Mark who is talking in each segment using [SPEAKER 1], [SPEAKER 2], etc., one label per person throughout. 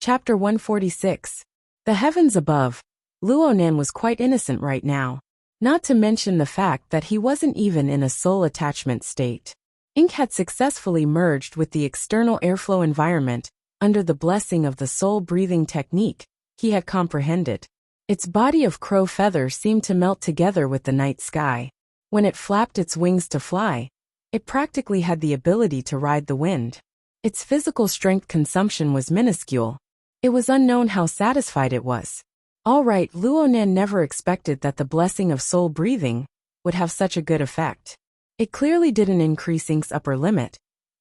[SPEAKER 1] Chapter 146. The Heavens Above. Luonan was quite innocent right now. Not to mention the fact that he wasn't even in a soul attachment state. Ink had successfully merged with the external airflow environment, under the blessing of the soul-breathing technique he had comprehended. Its body of crow feathers seemed to melt together with the night sky. When it flapped its wings to fly, it practically had the ability to ride the wind. Its physical strength consumption was minuscule. It was unknown how satisfied it was. All right, Luonan never expected that the blessing of soul breathing would have such a good effect. It clearly didn't increase Ink's upper limit,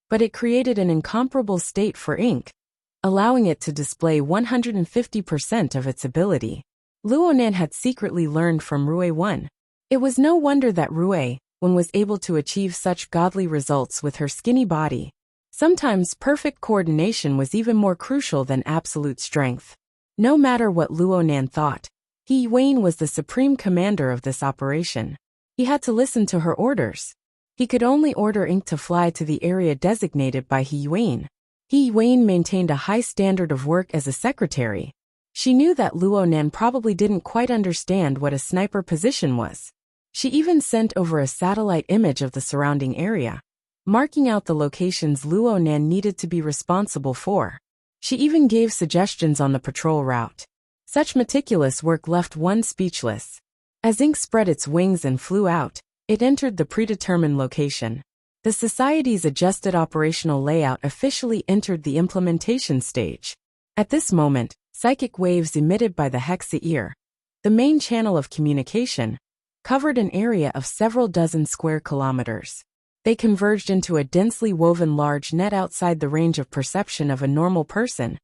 [SPEAKER 1] but it created an incomparable state for Ink, allowing it to display 150% of its ability. Luonan had secretly learned from Rui 1. It was no wonder that Rui 1 was able to achieve such godly results with her skinny body. Sometimes perfect coordination was even more crucial than absolute strength. No matter what Luonan thought, He Yuan was the supreme commander of this operation. He had to listen to her orders. He could only order Ink to fly to the area designated by He Yuan. He Yuan maintained a high standard of work as a secretary. She knew that Luonan probably didn't quite understand what a sniper position was. She even sent over a satellite image of the surrounding area, marking out the locations Luonan needed to be responsible for. She even gave suggestions on the patrol route. Such meticulous work left one speechless. As Ink spread its wings and flew out, it entered the predetermined location. The Society's adjusted operational layout officially entered the implementation stage. At this moment, psychic waves emitted by the Hexa ear, the main channel of communication, covered an area of several dozen square kilometers. They converged into a densely woven large net outside the range of perception of a normal person,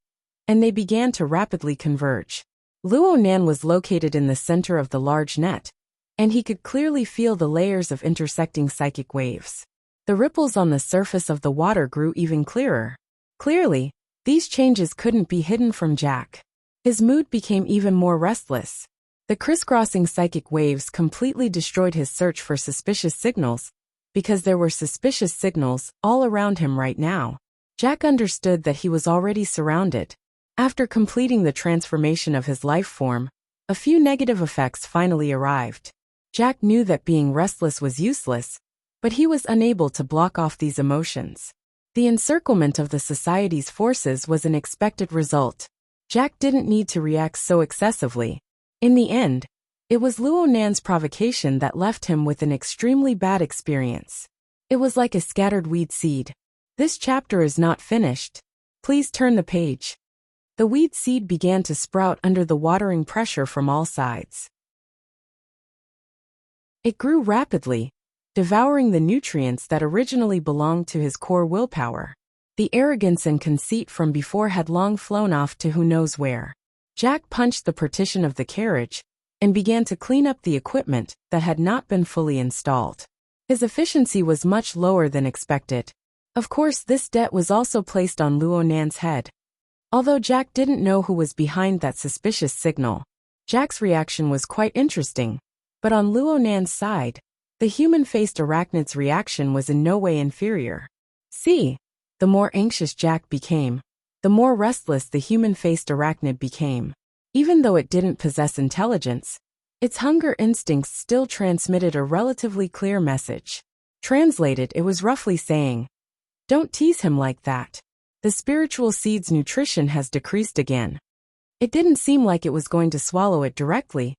[SPEAKER 1] and they began to rapidly converge. Luonan was located in the center of the large net, and he could clearly feel the layers of intersecting psychic waves. The ripples on the surface of the water grew even clearer. Clearly, these changes couldn't be hidden from Jack. His mood became even more restless. The crisscrossing psychic waves completely destroyed his search for suspicious signals, because there were suspicious signals all around him right now. Jack understood that he was already surrounded. After completing the transformation of his life form, a few negative effects finally arrived. Jack knew that being restless was useless, but he was unable to block off these emotions. The encirclement of the Society's forces was an expected result. Jack didn't need to react so excessively. In the end, it was Luonan's provocation that left him with an extremely bad experience. It was like a scattered weed seed. This chapter is not finished. Please turn the page. The weed seed began to sprout under the watering pressure from all sides. It grew rapidly, devouring the nutrients that originally belonged to his core willpower. The arrogance and conceit from before had long flown off to who knows where. Jack punched the partition of the carriage and began to clean up the equipment that had not been fully installed. His efficiency was much lower than expected. Of course, this debt was also placed on Luonan's head. Although Jack didn't know who was behind that suspicious signal, Jack's reaction was quite interesting. But on Luonan's side, the human-faced arachnid's reaction was in no way inferior. See, the more anxious Jack became, the more restless the human-faced arachnid became. Even though it didn't possess intelligence, its hunger instincts still transmitted a relatively clear message. Translated, it was roughly saying, "Don't tease him like that. The spiritual seed's nutrition has decreased again." It didn't seem like it was going to swallow it directly.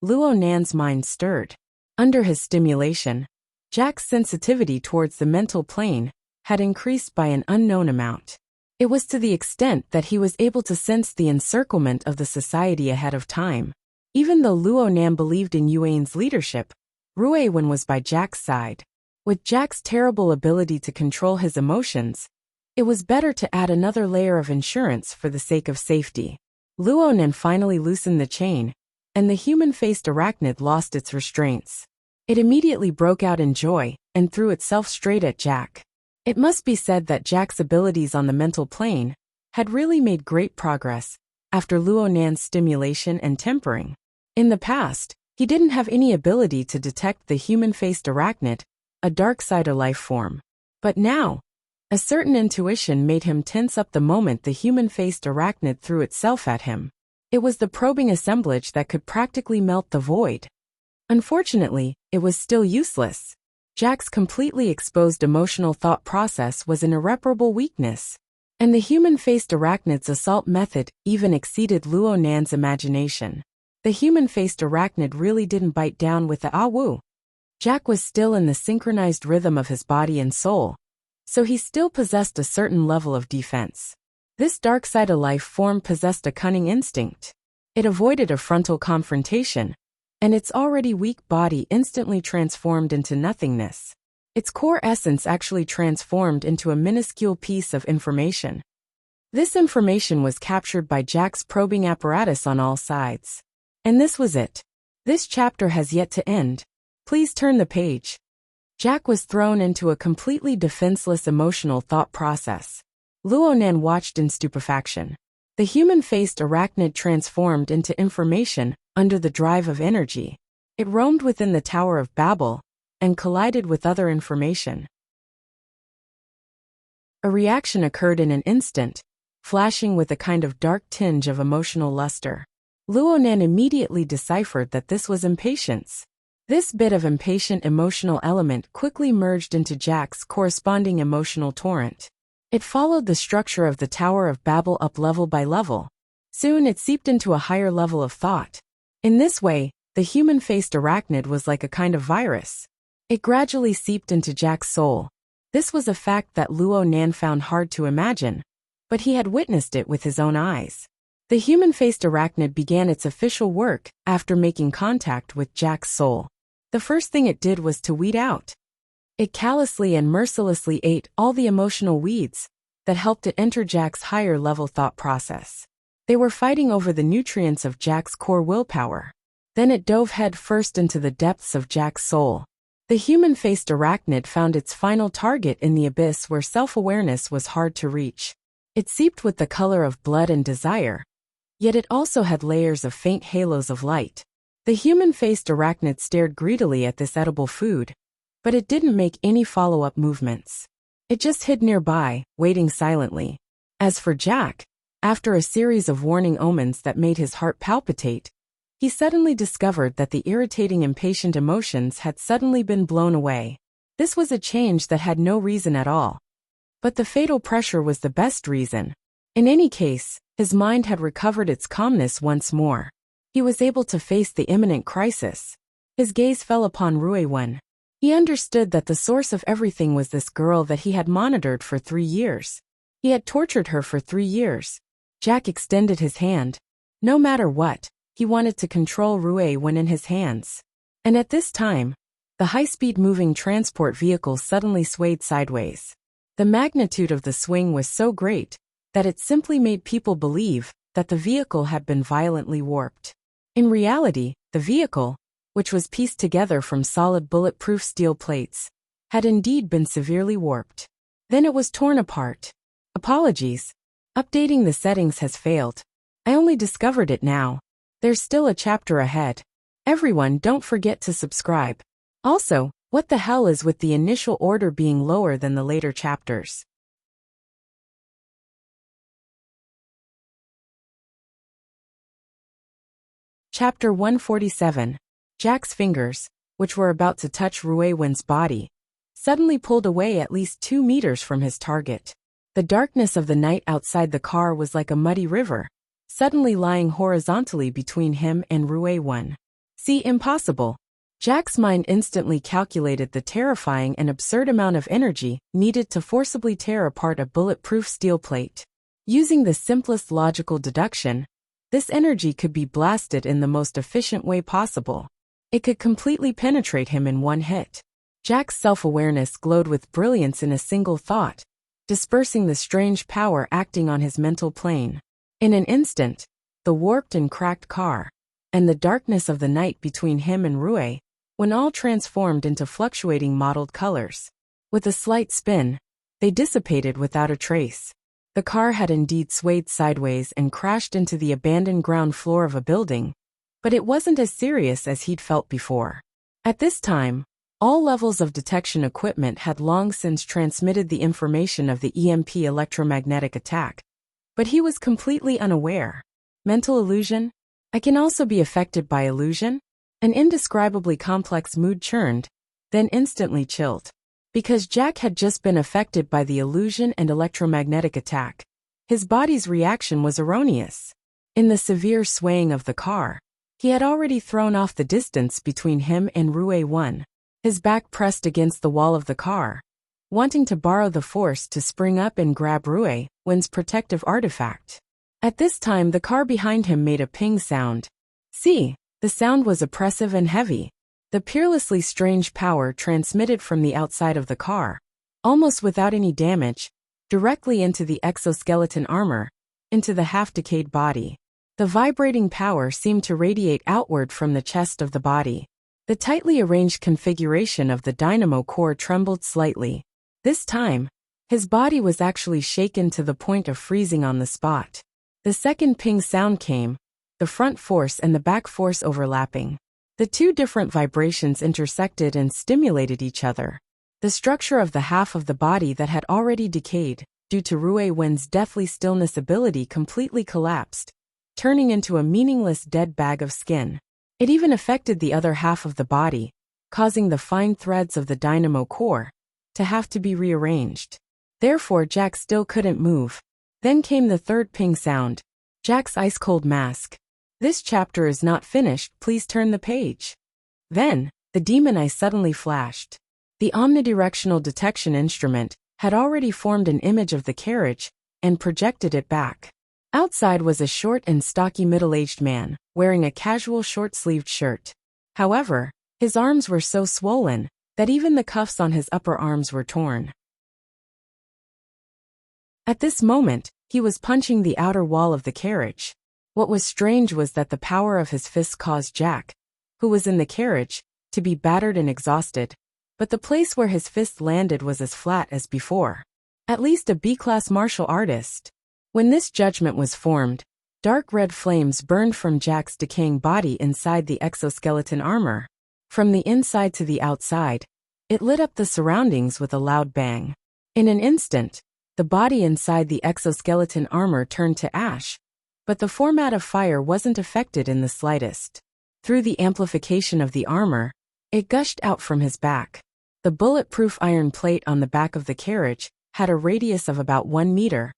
[SPEAKER 1] Luonan's mind stirred. Under his stimulation, Jack's sensitivity towards the mental plane had increased by an unknown amount. It was to the extent that he was able to sense the encirclement of the Society ahead of time. Even though Luonan believed in Yuan's leadership, Rui 1 was by Jack's side. With Jack's terrible ability to control his emotions, it was better to add another layer of insurance for the sake of safety. Luonan finally loosened the chain, and the human-faced arachnid lost its restraints. It immediately broke out in joy and threw itself straight at Jack. It must be said that Jack's abilities on the mental plane had really made great progress after Luonan's stimulation and tempering. In the past, he didn't have any ability to detect the human-faced arachnid, a dark-sided life form. But now, A certain intuition made him tense up the moment the human-faced arachnid threw itself at him. It was the probing assemblage that could practically melt the void. Unfortunately, it was still useless. Jack's completely exposed emotional thought process was an irreparable weakness. And the human-faced arachnid's assault method even exceeded Luo Nan's imagination. The human-faced arachnid really didn't bite down with the ah-woo. Jack was still in the synchronized rhythm of his body and soul, so he still possessed a certain level of defense. This dark side of life form possessed a cunning instinct. It avoided a frontal confrontation, and its already weak body instantly transformed into nothingness. Its core essence actually transformed into a minuscule piece of information. This information was captured by Jack's probing apparatus on all sides. And this was it. This chapter has yet to end. Please turn the page. Jack was thrown into a completely defenseless emotional thought process. Luo Nan watched in stupefaction. The human-faced arachnid transformed into information under the drive of energy. It roamed within the Tower of Babel and collided with other information. A reaction occurred in an instant, flashing with a kind of dark tinge of emotional luster. Luo Nan immediately deciphered that this was impatience. This bit of impatient emotional element quickly merged into Jack's corresponding emotional torrent. It followed the structure of the Tower of Babel up level by level. Soon it seeped into a higher level of thought. In this way, the human-faced arachnid was like a kind of virus. It gradually seeped into Jack's soul. This was a fact that Luo Nan found hard to imagine, but he had witnessed it with his own eyes. The human-faced arachnid began its official work after making contact with Jack's soul. The first thing it did was to weed out. It callously and mercilessly ate all the emotional weeds that helped it enter Jack's higher-level thought process. They were fighting over the nutrients of Jack's core willpower. Then it dove head first into the depths of Jack's soul. The human-faced arachnid found its final target in the abyss where self-awareness was hard to reach. It seeped with the color of blood and desire, yet it also had layers of faint halos of light. The human-faced arachnid stared greedily at this edible food, but it didn't make any follow-up movements. It just hid nearby, waiting silently. As for Jack, after a series of warning omens that made his heart palpitate, he suddenly discovered that the irritating impatient emotions had suddenly been blown away. This was a change that had no reason at all. But the fatal pressure was the best reason. In any case, his mind had recovered its calmness once more. He was able to face the imminent crisis. His gaze fell upon Ruiwen. He understood that the source of everything was this girl that he had monitored for 3 years. He had tortured her for 3 years. Jack extended his hand. No matter what, he wanted to control Ruiwen in his hands. And at this time, the high-speed moving transport vehicle suddenly swayed sideways. The magnitude of the swing was so great that it simply made people believe that the vehicle had been violently warped. In reality, the vehicle, which was pieced together from solid bulletproof steel plates, had indeed been severely warped. Then it was torn apart. Apologies. Updating the settings has failed. I only discovered it now. There's still a chapter ahead. Everyone, don't forget to subscribe. Also, what the hell is with the initial order being lower than the later chapters? Chapter 147. Jack's fingers, which were about to touch Ruiwen's body, suddenly pulled away at least 2 meters from his target. The darkness of the night outside the car was like a muddy river, suddenly lying horizontally between him and Ruiwen. See, impossible. Jack's mind instantly calculated the terrifying and absurd amount of energy needed to forcibly tear apart a bulletproof steel plate. Using the simplest logical deduction, this energy could be blasted in the most efficient way possible. It could completely penetrate him in one hit. Jack's self-awareness glowed with brilliance in a single thought, dispersing the strange power acting on his mental plane. In an instant, the warped and cracked car, and the darkness of the night between him and Ruiwen, when all transformed into fluctuating mottled colors. With a slight spin, they dissipated without a trace. The car had indeed swayed sideways and crashed into the abandoned ground floor of a building, but it wasn't as serious as he'd felt before. At this time, All levels of detection equipment had long since transmitted the information of the EMP electromagnetic attack, but he was completely unaware. Mental illusion? I can also be affected by illusion? An indescribably complex mood churned, then instantly chilled. Because Jack had just been affected by the illusion and electromagnetic attack, his body's reaction was erroneous. In the severe swaying of the car, he had already thrown off the distance between him and Rue 1. His back pressed against the wall of the car, wanting to borrow the force to spring up and grab Rue 1's protective artifact. At this time the car behind him made a ping sound. See, the sound was oppressive and heavy. The peerlessly strange power transmitted from the outside of the car, almost without any damage, directly into the exoskeleton armor, into the half-decayed body. The vibrating power seemed to radiate outward from the chest of the body. The tightly arranged configuration of the dynamo core trembled slightly. This time, his body was actually shaken to the point of freezing on the spot. The second ping sound came, the front force and the back force overlapping. The two different vibrations intersected and stimulated each other. The structure of the half of the body that had already decayed, due to Rue 1's deathly stillness ability, completely collapsed, turning into a meaningless dead bag of skin. It even affected the other half of the body, causing the fine threads of the dynamo core to have to be rearranged. Therefore, Jack still couldn't move. Then came the third ping sound, Jack's ice-cold mask. This chapter is not finished, please turn the page. Then, the demon eye suddenly flashed. The omnidirectional detection instrument had already formed an image of the carriage and projected it back. Outside was a short and stocky middle-aged man, wearing a casual short-sleeved shirt. However, his arms were so swollen that even the cuffs on his upper arms were torn. At this moment, he was punching the outer wall of the carriage. What was strange was that the power of his fists caused Jack, who was in the carriage, to be battered and exhausted, but the place where his fist landed was as flat as before. At least a B-class martial artist. When this judgment was formed, dark red flames burned from Jack's decaying body inside the exoskeleton armor. From the inside to the outside, it lit up the surroundings with a loud bang. In an instant, the body inside the exoskeleton armor turned to ash, but the format of fire wasn't affected in the slightest. Through the amplification of the armor, it gushed out from his back. The bulletproof iron plate on the back of the carriage had a radius of about 1 meter,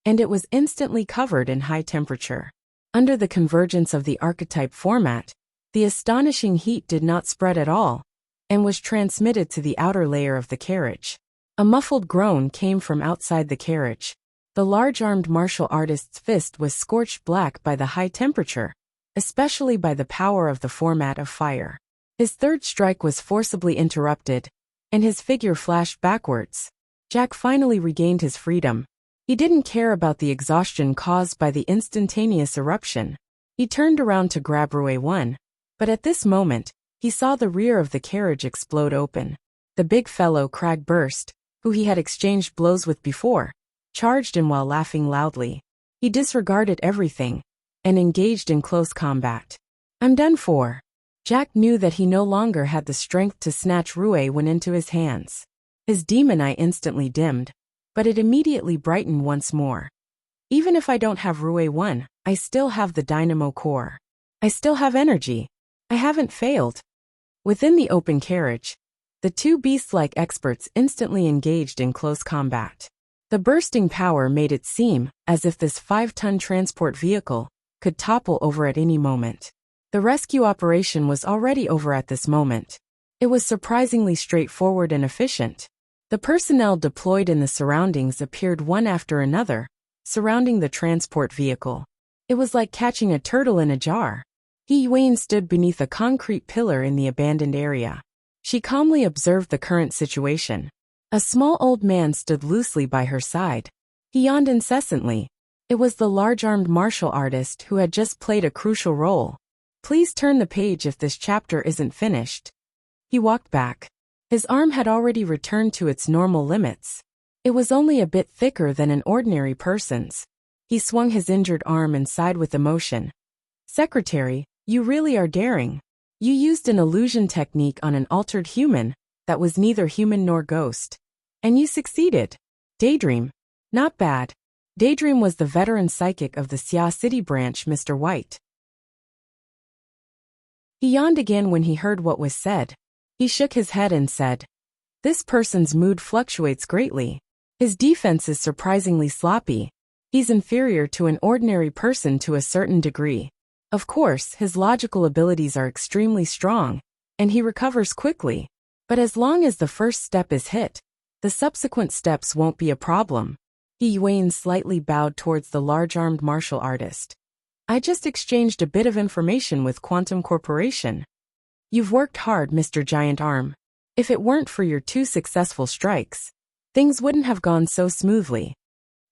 [SPEAKER 1] and it was instantly covered in high temperature. Under the convergence of the archetype format, the astonishing heat did not spread at all, and was transmitted to the outer layer of the carriage. A muffled groan came from outside the carriage. The large-armed martial artist's fist was scorched black by the high temperature, especially by the power of the format of fire. His third strike was forcibly interrupted, and his figure flashed backwards. Jack finally regained his freedom. He didn't care about the exhaustion caused by the instantaneous eruption. He turned around to grab Rue 1, but at this moment, he saw the rear of the carriage explode open. The big fellow Crag Burst, who he had exchanged blows with before, charged in while laughing loudly. He disregarded everything and engaged in close combat. I'm done for. Jack knew that he no longer had the strength to snatch Rue 1 into his hands. His demon eye instantly dimmed, but it immediately brightened once more. Even if I don't have Rue 1, I still have the dynamo core. I still have energy. I haven't failed. Within the open carriage, the two beast-like experts instantly engaged in close combat. The bursting power made it seem as if this 5-ton transport vehicle could topple over at any moment. The rescue operation was already over at this moment. It was surprisingly straightforward and efficient. The personnel deployed in the surroundings appeared one after another, surrounding the transport vehicle. It was like catching a turtle in a jar. Wayne stood beneath a concrete pillar in the abandoned area. She calmly observed the current situation. A small old man stood loosely by her side. He yawned incessantly. It was the large-armed martial artist who had just played a crucial role. Please turn the page if this chapter isn't finished. He walked back. His arm had already returned to its normal limits. It was only a bit thicker than an ordinary person's. He swung his injured arm and sighed with emotion. Secretary, you really are daring. You used an illusion technique on an altered human, that was neither human nor ghost. And you succeeded. Daydream. Not bad. Daydream was the veteran psychic of the Sia City branch, Mr. White. He yawned again when he heard what was said. He shook his head and said, "This person's mood fluctuates greatly. His defense is surprisingly sloppy. He's inferior to an ordinary person to a certain degree. Of course, his logical abilities are extremely strong, and he recovers quickly. But as long as the first step is hit, the subsequent steps won't be a problem." Wayne slightly bowed towards the large-armed martial artist. "I just exchanged a bit of information with Quantum Corporation. You've worked hard, Mr. Giant Arm. If it weren't for your 2 successful strikes, things wouldn't have gone so smoothly.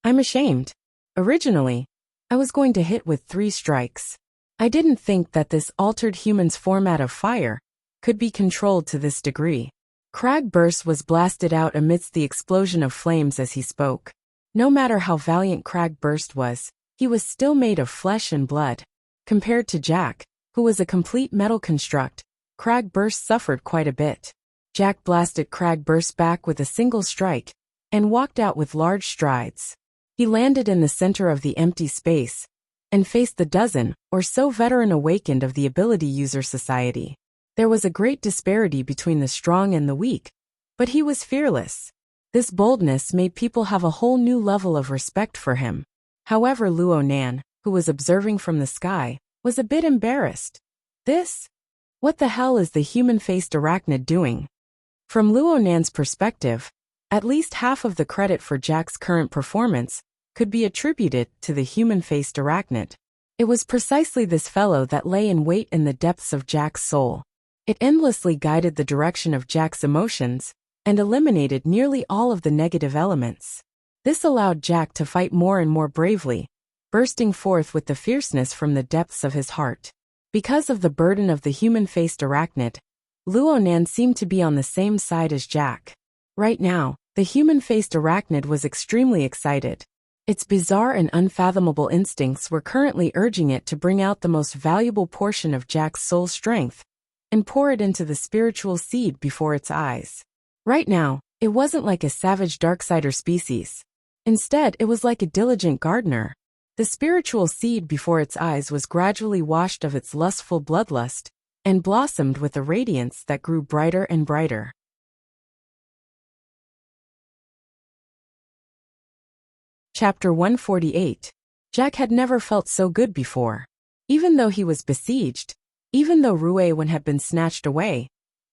[SPEAKER 1] I'm ashamed. Originally, I was going to hit with 3 strikes. I didn't think that this altered human's format of fire could be controlled to this degree." Crag Burst was blasted out amidst the explosion of flames as he spoke. No matter how valiant Crag Burst was, he was still made of flesh and blood. Compared to Jack, who was a complete metal construct, Crag Burst suffered quite a bit. Jack blasted Crag Burst back with a single strike and walked out with large strides. He landed in the center of the empty space and faced the dozen or so veteran awakened of the Ability User Society. There was a great disparity between the strong and the weak, but he was fearless. This boldness made people have a whole new level of respect for him. However, Luo Nan, who was observing from the sky, was a bit embarrassed. What the hell is the human-faced arachnid doing? From Luo Nan's perspective, at least half of the credit for Jack's current performance could be attributed to the human-faced arachnid. It was precisely this fellow that lay in wait in the depths of Jack's soul. It endlessly guided the direction of Jack's emotions and eliminated nearly all of the negative elements. This allowed Jack to fight more and more bravely, bursting forth with the fierceness from the depths of his heart. Because of the burden of the human-faced arachnid, Luo Nan seemed to be on the same side as Jack. Right now, the human-faced arachnid was extremely excited. Its bizarre and unfathomable instincts were currently urging it to bring out the most valuable portion of Jack's soul strength and pour it into the spiritual seed before its eyes. Right now, it wasn't like a savage Darksider species. Instead, it was like a diligent gardener. The spiritual seed before its eyes was gradually washed of its lustful bloodlust and blossomed with a radiance that grew brighter and brighter. Chapter 148. Jack had never felt so good before. Even though he was besieged, even though Ruewen had been snatched away,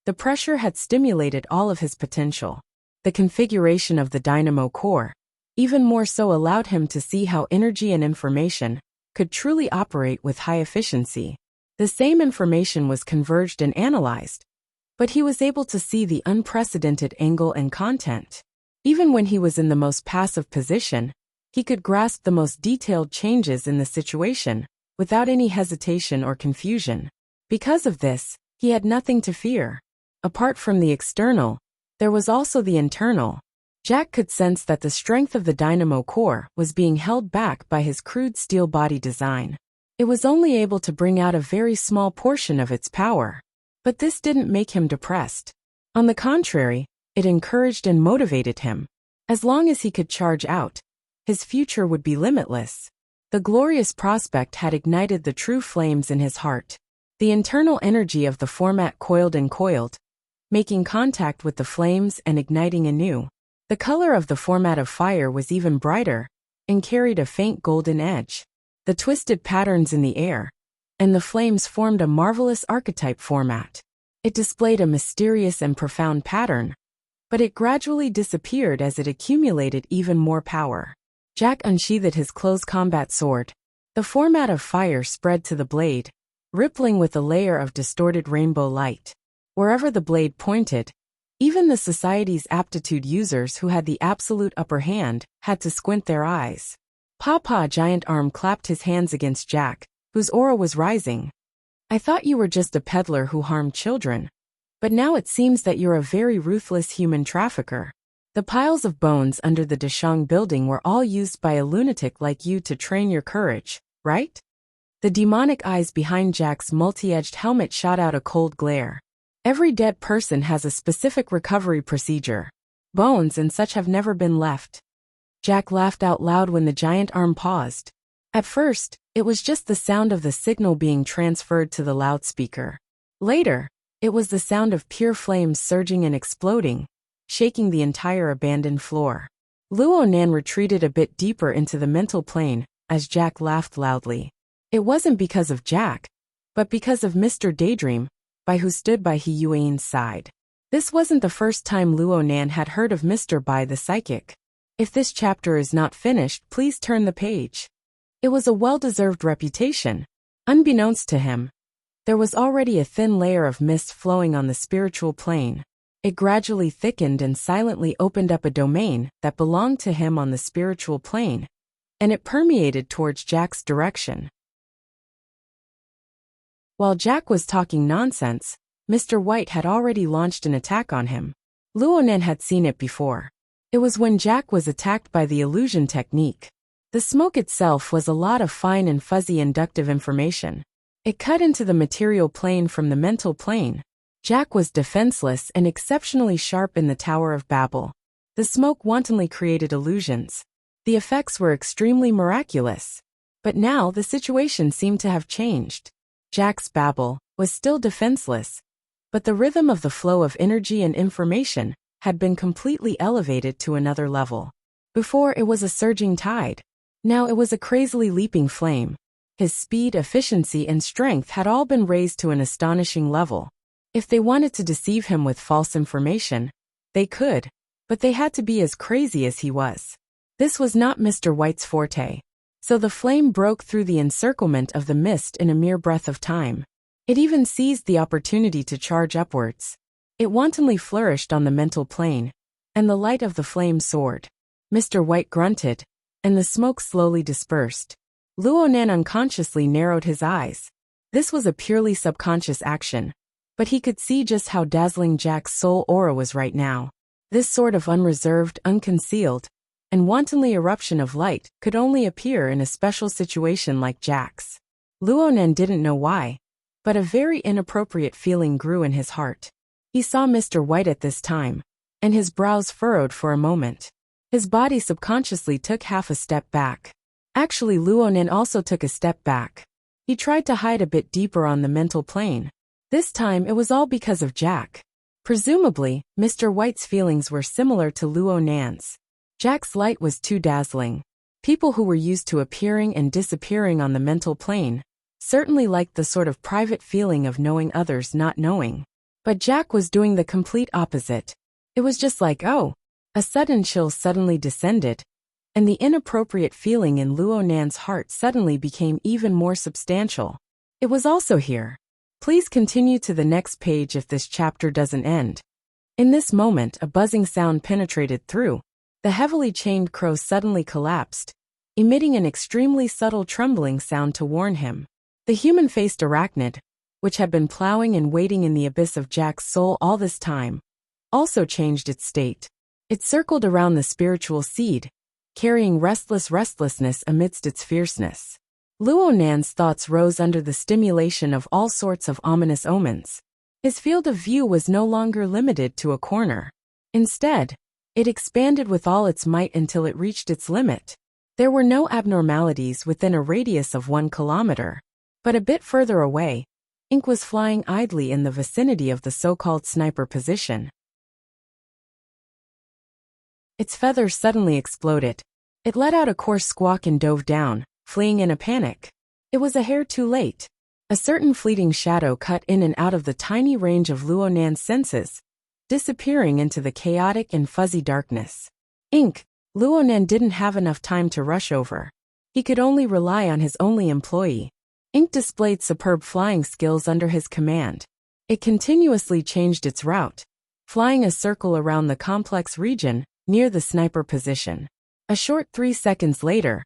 [SPEAKER 1] the pressure had stimulated all of his potential. The configuration of the dynamo core, even more so, allowed him to see how energy and information could truly operate with high efficiency. The same information was converged and analyzed, but he was able to see the unprecedented angle and content. Even when he was in the most passive position, he could grasp the most detailed changes in the situation without any hesitation or confusion. Because of this, he had nothing to fear. Apart from the external, there was also the internal. Jack could sense that the strength of the dynamo core was being held back by his crude steel body design. It was only able to bring out a very small portion of its power. But this didn't make him depressed. On the contrary, it encouraged and motivated him. As long as he could charge out, his future would be limitless. The glorious prospect had ignited the true flames in his heart. The internal energy of the format coiled and coiled, making contact with the flames and igniting anew. The color of the format of fire was even brighter and carried a faint golden edge. The twisted patterns in the air and the flames formed a marvelous archetype format. It displayed a mysterious and profound pattern, but it gradually disappeared as it accumulated even more power. Jack unsheathed his close combat sword. The format of fire spread to the blade, rippling with a layer of distorted rainbow light. Wherever the blade pointed, even the society's aptitude users who had the absolute upper hand had to squint their eyes. Papa Giant Arm clapped his hands against Jack, whose aura was rising. "I thought you were just a peddler who harmed children, but now it seems that you're a very ruthless human trafficker. The piles of bones under the Deshang building were all used by a lunatic like you to train your courage, right?" The demonic eyes behind Jack's multi-edged helmet shot out a cold glare. Every dead person has a specific recovery procedure. Bones and such have never been left. Jack laughed out loud when the giant arm paused. At first, it was just the sound of the signal being transferred to the loudspeaker. Later, it was the sound of pure flames surging and exploding, shaking the entire abandoned floor. Luo Nan retreated a bit deeper into the mental plane as Jack laughed loudly. It wasn't because of Jack, but because of Mr. Daydream, who stood by He Yuan's side. This wasn't the first time Luo Nan had heard of Mr. Bai the psychic. If this chapter is not finished, please turn the page. It was a well-deserved reputation. Unbeknownst to him, there was already a thin layer of mist flowing on the spiritual plane. It gradually thickened and silently opened up a domain that belonged to him on the spiritual plane, and it permeated towards Jack's direction. While Jack was talking nonsense, Mr. White had already launched an attack on him. Luo Nan had seen it before. It was when Jack was attacked by the illusion technique. The smoke itself was a lot of fine and fuzzy inductive information. It cut into the material plane from the mental plane. Jack was defenseless and exceptionally sharp in the Tower of Babel. The smoke wantonly created illusions. The effects were extremely miraculous. But now the situation seemed to have changed. Jack's babble was still defenseless, but the rhythm of the flow of energy and information had been completely elevated to another level. Before it was a surging tide. Now it was a crazily leaping flame. His speed, efficiency, and strength had all been raised to an astonishing level. If they wanted to deceive him with false information, they could, but they had to be as crazy as he was. This was not Mr. White's forte. So the flame broke through the encirclement of the mist in a mere breath of time. It even seized the opportunity to charge upwards. It wantonly flourished on the mental plane, and the light of the flame soared. Mr. White grunted, and the smoke slowly dispersed. Luo Nan unconsciously narrowed his eyes. This was a purely subconscious action, but he could see just how dazzling Jack's soul aura was right now. This sort of unreserved, unconcealed, and wantonly eruption of light could only appear in a special situation like Jack's. Luo Nan didn't know why, but a very inappropriate feeling grew in his heart. He saw Mr. White at this time, and his brows furrowed for a moment. His body subconsciously took half a step back. Actually, Luo Nan also took a step back. He tried to hide a bit deeper on the mental plane. This time it was all because of Jack. Presumably, Mr. White's feelings were similar to Luo Nan's. Jack's light was too dazzling. People who were used to appearing and disappearing on the mental plane certainly liked the sort of private feeling of knowing others not knowing. But Jack was doing the complete opposite. It was just like, oh. A sudden chill suddenly descended, and the inappropriate feeling in Luo Nan's heart suddenly became even more substantial. It was also here. Please continue to the next page if this chapter doesn't end. In this moment, a buzzing sound penetrated through. The heavily chained crow suddenly collapsed, emitting an extremely subtle trembling sound to warn him. The human-faced arachnid, which had been plowing and waiting in the abyss of Jack's soul all this time, also changed its state. It circled around the spiritual seed, carrying restlessness amidst its fierceness. Luo Nan's thoughts rose under the stimulation of all sorts of ominous omens. His field of view was no longer limited to a corner. Instead, it expanded with all its might until it reached its limit. There were no abnormalities within a radius of 1 kilometer. But a bit further away, ink was flying idly in the vicinity of the so-called sniper position. Its feathers suddenly exploded. It let out a coarse squawk and dove down, fleeing in a panic. It was a hair too late. A certain fleeting shadow cut in and out of the tiny range of Luo Nan's senses, disappearing into the chaotic and fuzzy darkness. Ink, Luo Nan didn't have enough time to rush over. He could only rely on his only employee. Ink displayed superb flying skills under his command. It continuously changed its route, flying a circle around the complex region near the sniper position. A short 3 seconds later,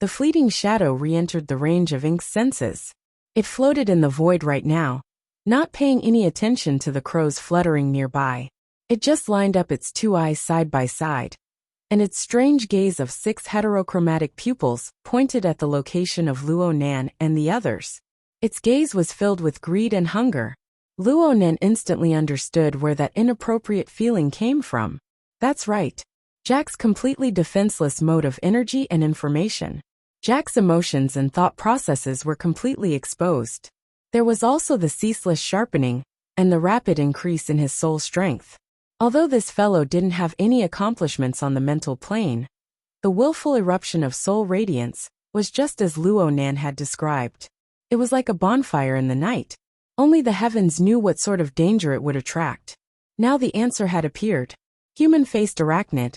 [SPEAKER 1] the fleeting shadow re-entered the range of Ink's senses. It floated in the void right now, not paying any attention to the crows fluttering nearby. It just lined up its 2 eyes side by side, and its strange gaze of 6 heterochromatic pupils pointed at the location of Luo Nan and the others. Its gaze was filled with greed and hunger. Luo Nen instantly understood where that inappropriate feeling came from. That's right. Jack's completely defenseless mode of energy and information. Jack's emotions and thought processes were completely exposed. There was also the ceaseless sharpening and the rapid increase in his soul strength. Although this fellow didn't have any accomplishments on the mental plane, the willful eruption of soul radiance was just as Luo Nan had described. It was like a bonfire in the night. Only the heavens knew what sort of danger it would attract. Now the answer had appeared. Human-faced arachnid.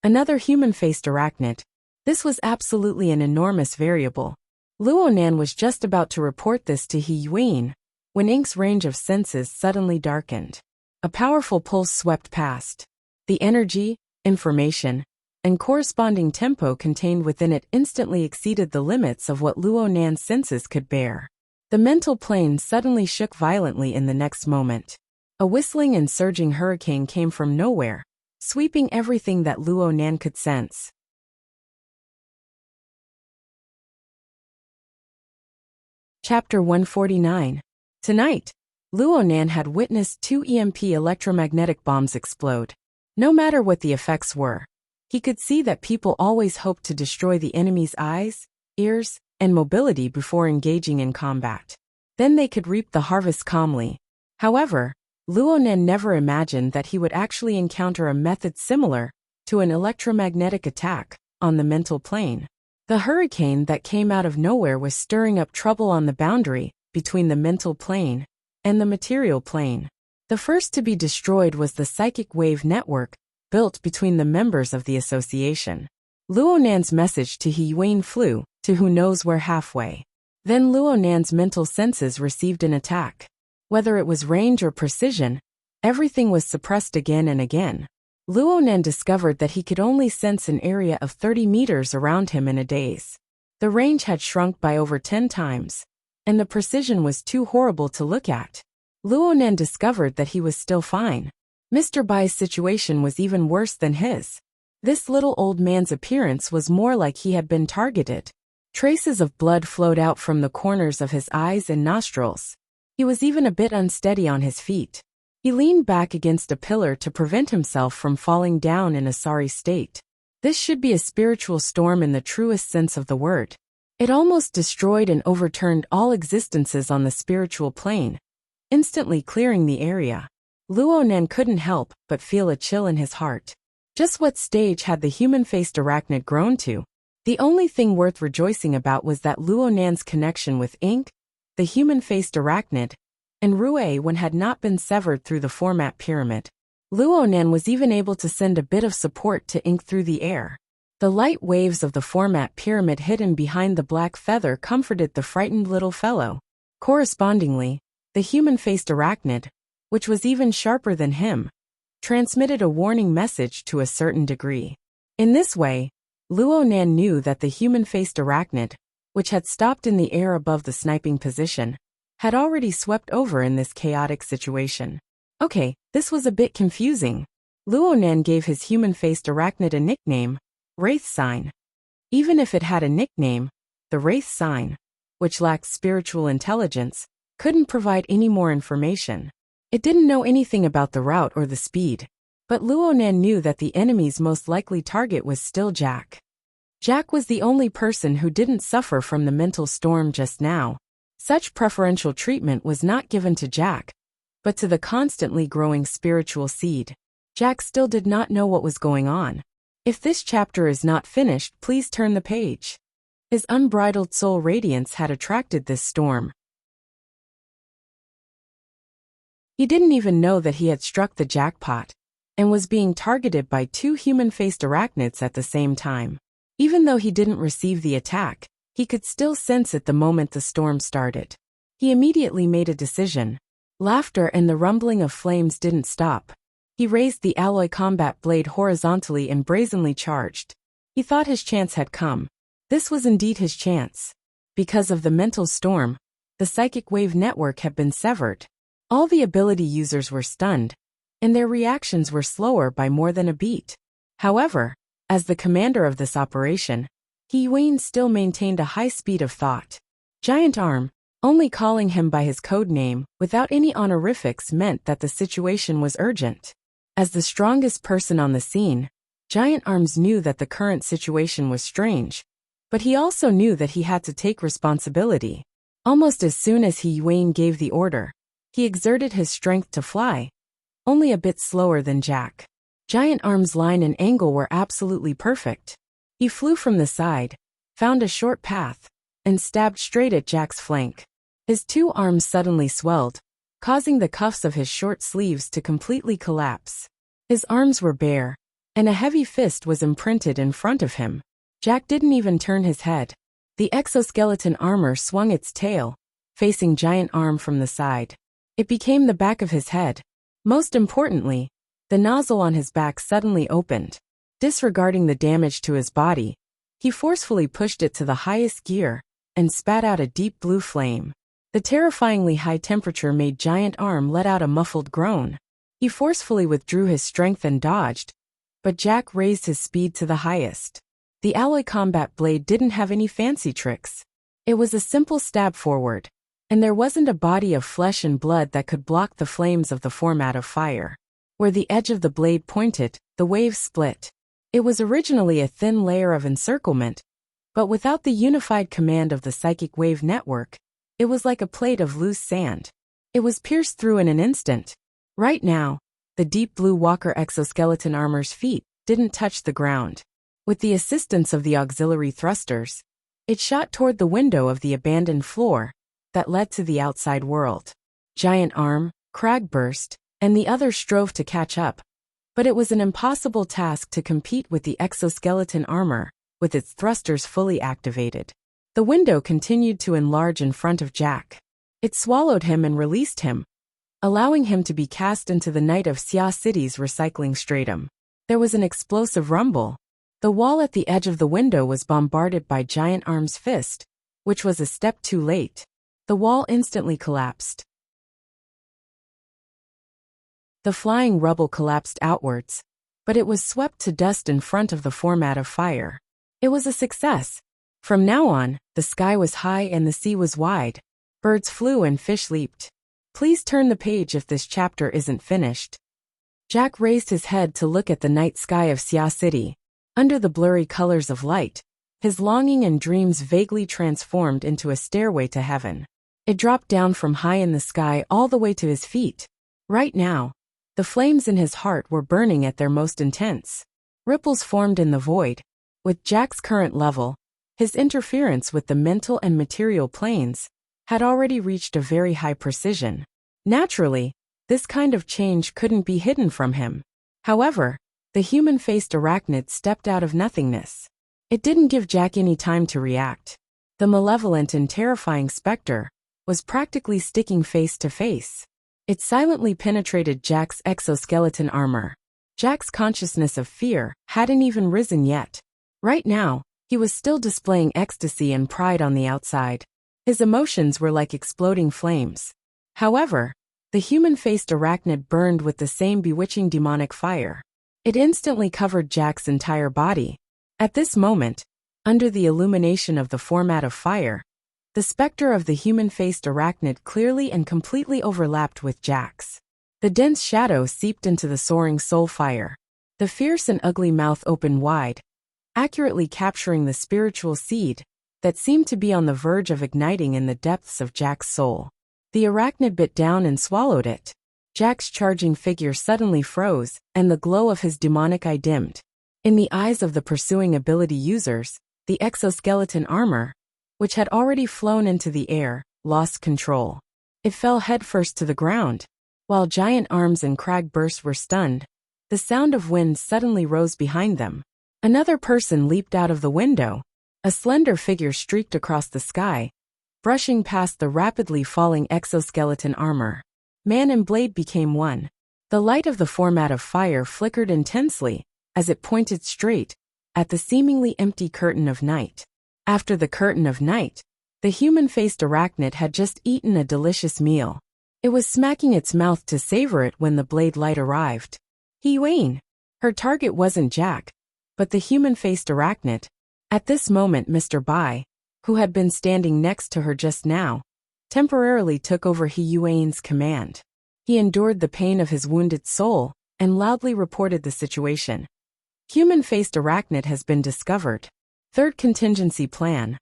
[SPEAKER 1] Another human-faced arachnid. This was absolutely an enormous variable. Luo Nan was just about to report this to He Yuan when Ink's range of senses suddenly darkened. A powerful pulse swept past. The energy, information, and corresponding tempo contained within it instantly exceeded the limits of what Luo Nan's senses could bear. The mental plane suddenly shook violently in the next moment. A whistling and surging hurricane came from nowhere, sweeping everything that Luo Nan could sense. Chapter 149. Tonight, Luo Nan had witnessed 2 EMP electromagnetic bombs explode. No matter what the effects were, he could see that people always hoped to destroy the enemy's eyes, ears, and mobility before engaging in combat. Then they could reap the harvest calmly. However, Luo Nan never imagined that he would actually encounter a method similar to an electromagnetic attack on the mental plane. The hurricane that came out of nowhere was stirring up trouble on the boundary between the mental plane and the material plane. The first to be destroyed was the psychic wave network built between the members of the association. Luo Nan's message to He Yuan flew to who knows where halfway. Then Luo Nan's mental senses received an attack. Whether it was range or precision, everything was suppressed again and again. Luo Nan discovered that he could only sense an area of 30 meters around him in a daze. The range had shrunk by over 10 times, and the precision was too horrible to look at. Luo Nan discovered that he was still fine. Mr. Bai's situation was even worse than his. This little old man's appearance was more like he had been targeted. Traces of blood flowed out from the corners of his eyes and nostrils. He was even a bit unsteady on his feet. He leaned back against a pillar to prevent himself from falling down in a sorry state. This should be a spiritual storm in the truest sense of the word. It almost destroyed and overturned all existences on the spiritual plane, instantly clearing the area. Luo Nan couldn't help but feel a chill in his heart. Just what stage had the human-faced arachnid grown to? The only thing worth rejoicing about was that Luo Nan's connection with Ink, the human-faced arachnid, and Rue Wen had not been severed through the format pyramid. Luo Nan was even able to send a bit of support to Ink through the air. The light waves of the format pyramid hidden behind the black feather comforted the frightened little fellow. Correspondingly, the human-faced arachnid, which was even sharper than him, transmitted a warning message to a certain degree. In this way, Luo Nan knew that the human-faced arachnid, which had stopped in the air above the sniping position, had already swept over in this chaotic situation. Okay, this was a bit confusing. Luo Nan gave his human-faced arachnid a nickname, Wraith Sign. Even if it had a nickname, the Wraith Sign, which lacked spiritual intelligence, couldn't provide any more information. It didn't know anything about the route or the speed. But Luo Nan knew that the enemy's most likely target was still Jack. Jack was the only person who didn't suffer from the mental storm just now. Such preferential treatment was not given to Jack, but to the constantly growing spiritual seed. Jack still did not know what was going on. If this chapter is not finished, please turn the page. His unbridled soul radiance had attracted this storm. He didn't even know that he had struck the jackpot, and was being targeted by 2 human-faced arachnids at the same time. Even though he didn't receive the attack, he could still sense it the moment the storm started. He immediately made a decision. Laughter and the rumbling of flames didn't stop. He raised the alloy combat blade horizontally and brazenly charged. He thought his chance had come. This was indeed his chance. Because of the mental storm, the psychic wave network had been severed. All the ability users were stunned, and their reactions were slower by more than a beat. However, as the commander of this operation, He Yuan still maintained a high speed of thought. Giant arm, Only calling him by his code name, without any honorifics, meant that the situation was urgent. As the strongest person on the scene, Giant Arms knew that the current situation was strange, but he also knew that he had to take responsibility. Almost as soon as Wayne gave the order, he exerted his strength to fly, only a bit slower than Jack. Giant Arms' line and angle were absolutely perfect. He flew from the side, found a short path, and stabbed straight at Jack's flank. His two arms suddenly swelled, causing the cuffs of his short sleeves to completely collapse. His arms were bare, and a heavy fist was imprinted in front of him. Jack didn't even turn his head. The exoskeleton armor swung its tail, facing Giant Arm from the side. It became the back of his head. Most importantly, the nozzle on his back suddenly opened. Disregarding the damage to his body, he forcefully pushed it to the highest gear and spat out a deep blue flame. The terrifyingly high temperature made Giant Arm let out a muffled groan. He forcefully withdrew his strength and dodged, but Jack raised his speed to the highest. The alloy combat blade didn't have any fancy tricks. It was a simple stab forward, and there wasn't a body of flesh and blood that could block the flames of the format of fire. Where the edge of the blade pointed, the waves split. It was originally a thin layer of encirclement, but without the unified command of the psychic wave network, it was like a plate of loose sand. It was pierced through in an instant. Right now, the deep blue Walker exoskeleton armor's feet didn't touch the ground. With the assistance of the auxiliary thrusters, it shot toward the window of the abandoned floor that led to the outside world. Giant Arm, Cragburst, and the others strove to catch up, but it was an impossible task to compete with the exoskeleton armor, with its thrusters fully activated. The window continued to enlarge in front of Jack. It swallowed him and released him, allowing him to be cast into the night of Xia City's recycling stratum. There was an explosive rumble. The wall at the edge of the window was bombarded by Giant Arm's fist, which was a step too late. The wall instantly collapsed. The flying rubble collapsed outwards, but it was swept to dust in front of the format of fire. It was a success. From now on, the sky was high and the sea was wide. Birds flew and fish leaped. Please turn the page if this chapter isn't finished. Jack raised his head to look at the night sky of Xia City. Under the blurry colors of light, his longing and dreams vaguely transformed into a stairway to heaven. It dropped down from high in the sky all the way to his feet. Right now, the flames in his heart were burning at their most intense. Ripples formed in the void. With Jack's current level, his interference with the mental and material planes had already reached a very high precision. Naturally, this kind of change couldn't be hidden from him. However, the human-faced arachnid stepped out of nothingness. It didn't give Jack any time to react. The malevolent and terrifying specter was practically sticking face to face. It silently penetrated Jack's exoskeleton armor. Jack's consciousness of fear hadn't even risen yet. Right now, he was still displaying ecstasy and pride on the outside. His emotions were like exploding flames. However, the human-faced arachnid burned with the same bewitching demonic fire. It instantly covered Jack's entire body. At this moment, under the illumination of the format of fire, the specter of the human-faced arachnid clearly and completely overlapped with Jack's. The dense shadow seeped into the soaring soul fire. The fierce and ugly mouth opened wide, accurately capturing the spiritual seed that seemed to be on the verge of igniting in the depths of Jack's soul. The arachnid bit down and swallowed it. Jack's charging figure suddenly froze, and the glow of his demonic eye dimmed. In the eyes of the pursuing ability users, the exoskeleton armor, which had already flown into the air, lost control. It fell headfirst to the ground. While Giant Arms and Cragburst were stunned, the sound of wind suddenly rose behind them. Another person leaped out of the window. A slender figure streaked across the sky, brushing past the rapidly falling exoskeleton armor. Man and blade became one. The light of the format of fire flickered intensely as it pointed straight at the seemingly empty curtain of night. After the curtain of night, the human-faced arachnid had just eaten a delicious meal. It was smacking its mouth to savor it when the blade light arrived. Wayne. Her target wasn't Jack, but the human-faced arachnid. At this moment Mr. Bai, who had been standing next to her just now, temporarily took over He Yuan's command. He endured the pain of his wounded soul and loudly reported the situation. Human-faced arachnid has been discovered. Third contingency plan.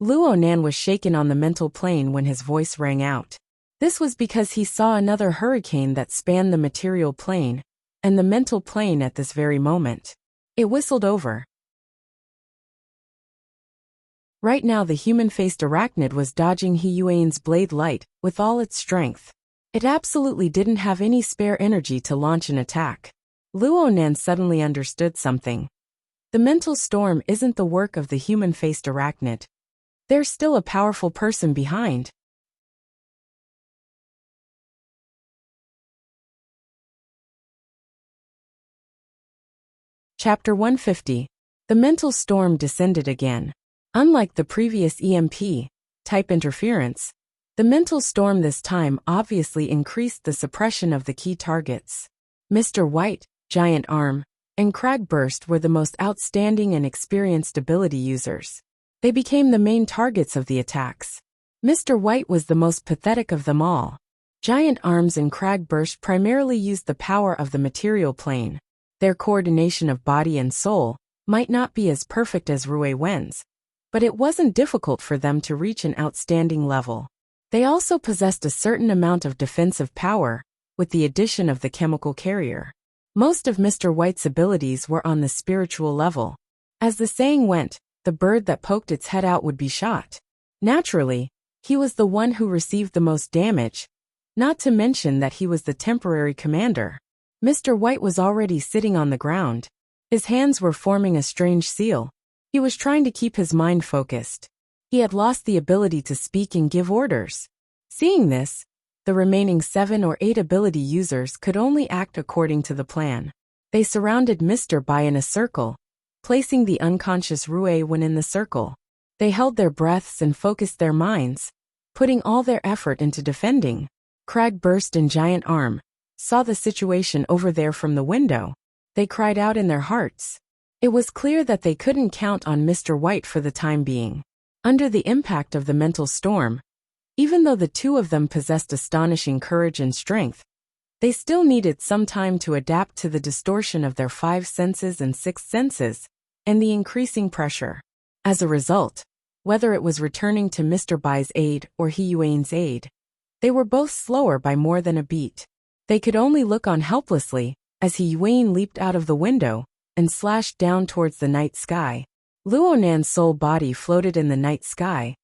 [SPEAKER 1] Luo Nan was shaken on the mental plane when his voice rang out. This was because he saw another hurricane that spanned the material plane and the mental plane at this very moment. It whistled over. Right now the human-faced arachnid was dodging He Yuan's blade light with all its strength. It absolutely didn't have any spare energy to launch an attack. Luo Nan suddenly understood something. The mental storm isn't the work of the human-faced arachnid. There's still a powerful person behind. Chapter 150. The mental storm descended again. Unlike the previous EMP-type interference, the mental storm this time obviously increased the suppression of the key targets. Mr. White, Giant Arm, and Cragburst were the most outstanding and experienced ability users. They became the main targets of the attacks. Mr. White was the most pathetic of them all. Giant Arms and Cragburst primarily used the power of the material plane. Their coordination of body and soul might not be as perfect as Rui Wen's, but it wasn't difficult for them to reach an outstanding level. They also possessed a certain amount of defensive power, with the addition of the chemical carrier. Most of Mr. White's abilities were on the spiritual level. As the saying went, the bird that poked its head out would be shot. Naturally, he was the one who received the most damage, not to mention that he was the temporary commander. Mr. White was already sitting on the ground. His hands were forming a strange seal. He was trying to keep his mind focused. He had lost the ability to speak and give orders. Seeing this, the remaining 7 or 8 ability users could only act according to the plan. They surrounded Mr. Bai in a circle, placing the unconscious Rui Wen in the circle. They held their breaths and focused their minds, putting all their effort into defending. Cragburst and Giant Arm saw the situation over there from the window. They cried out in their hearts. It was clear that they couldn't count on Mr. White for the time being. Under the impact of the mental storm, even though the two of them possessed astonishing courage and strength, they still needed some time to adapt to the distortion of their 5 senses and 6 senses, and the increasing pressure. As a result, whether it was returning to Mr. Bai's aid or He Yuan's aid, they were both slower by more than a beat. They could only look on helplessly as He Yuan leaped out of the window and slashed down towards the night sky. Luo Nan's soul body floated in the night sky,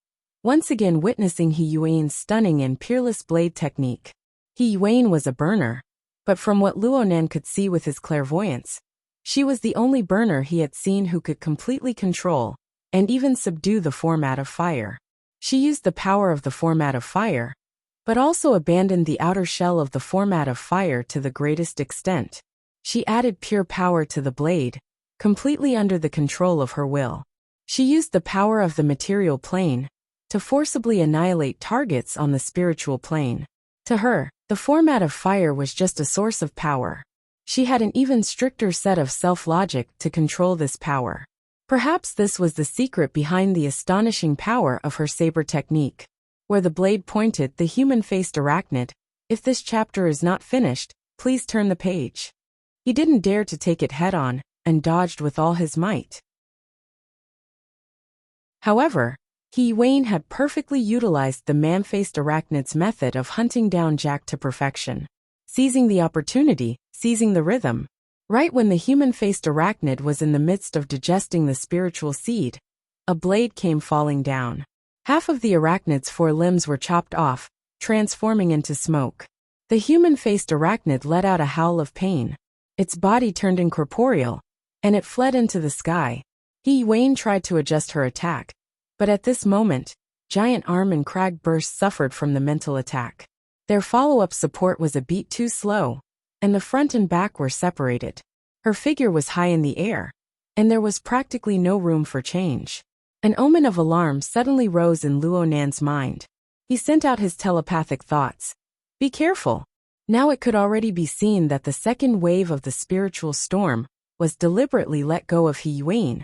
[SPEAKER 1] once again witnessing He Yuan's stunning and peerless blade technique. He Yuan was a burner, but from what Luo Nan could see with his clairvoyance, she was the only burner he had seen who could completely control and even subdue the format of fire. She used the power of the format of fire, but also abandoned the outer shell of the format of fire to the greatest extent. She added pure power to the blade, completely under the control of her will. She used the power of the material plane to forcibly annihilate targets on the spiritual plane. To her, the format of fire was just a source of power. She had an even stricter set of self-logic to control this power. Perhaps this was the secret behind the astonishing power of her saber technique. Where the blade pointed, the human-faced arachnid. If this chapter is not finished, please turn the page. He didn't dare to take it head-on, and dodged with all his might. However, He Yuan had perfectly utilized the man-faced arachnid's method of hunting down Jack to perfection. Seizing the opportunity, seizing the rhythm. Right when the human-faced arachnid was in the midst of digesting the spiritual seed, a blade came falling down. Half of the arachnid's 4 limbs were chopped off, transforming into smoke. The human-faced arachnid let out a howl of pain. Its body turned incorporeal, and it fled into the sky. He Yuan tried to adjust her attack, but at this moment, Giant Arm and Cragburst suffered from the mental attack. Their follow-up support was a beat too slow, and the front and back were separated. Her figure was high in the air, and there was practically no room for change. An omen of alarm suddenly rose in Luo Nan's mind. He sent out his telepathic thoughts. Be careful. Now it could already be seen that the second wave of the spiritual storm was deliberately let go of He Yuan,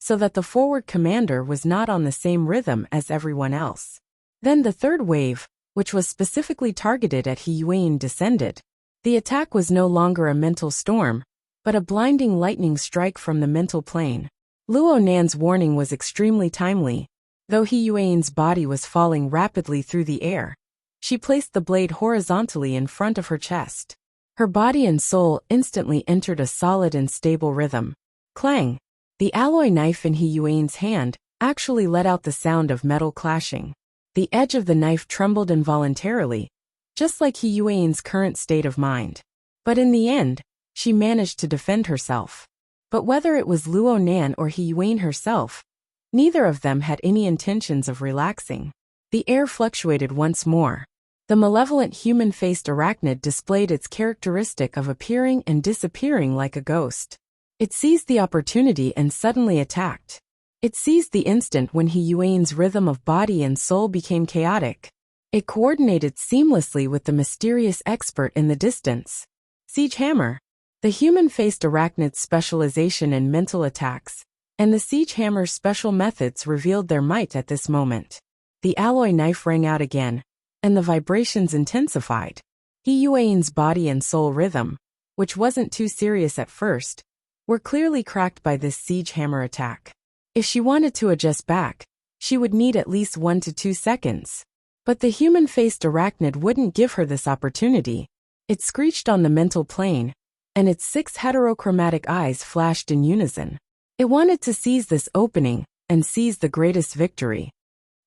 [SPEAKER 1] so that the forward commander was not on the same rhythm as everyone else. Then the third wave, which was specifically targeted at He Yuan, descended. The attack was no longer a mental storm, but a blinding lightning strike from the mental plane. Luo Nan's warning was extremely timely. Though He Yuan's body was falling rapidly through the air, she placed the blade horizontally in front of her chest. Her body and soul instantly entered a solid and stable rhythm. Clang! The alloy knife in He Yuan's hand actually let out the sound of metal clashing. The edge of the knife trembled involuntarily, just like He Yuan's current state of mind. But in the end, she managed to defend herself. But whether it was Luo Nan or He Yuan herself, neither of them had any intentions of relaxing. The air fluctuated once more. The malevolent human-faced arachnid displayed its characteristic of appearing and disappearing like a ghost. It seized the opportunity and suddenly attacked. It seized the instant when He Yuan's rhythm of body and soul became chaotic. It coordinated seamlessly with the mysterious expert in the distance. Siege Hammer. The human-faced arachnid's specialization in mental attacks, and the Siege Hammer's special methods revealed their might at this moment. The alloy knife rang out again, and the vibrations intensified. He Yuan's body and soul rhythm, which wasn't too serious at first, were clearly cracked by this Siege Hammer attack. If she wanted to adjust back, she would need at least 1 to 2 seconds. But the human-faced arachnid wouldn't give her this opportunity. It screeched on the mental plane, and its 6 heterochromatic eyes flashed in unison. It wanted to seize this opening and seize the greatest victory.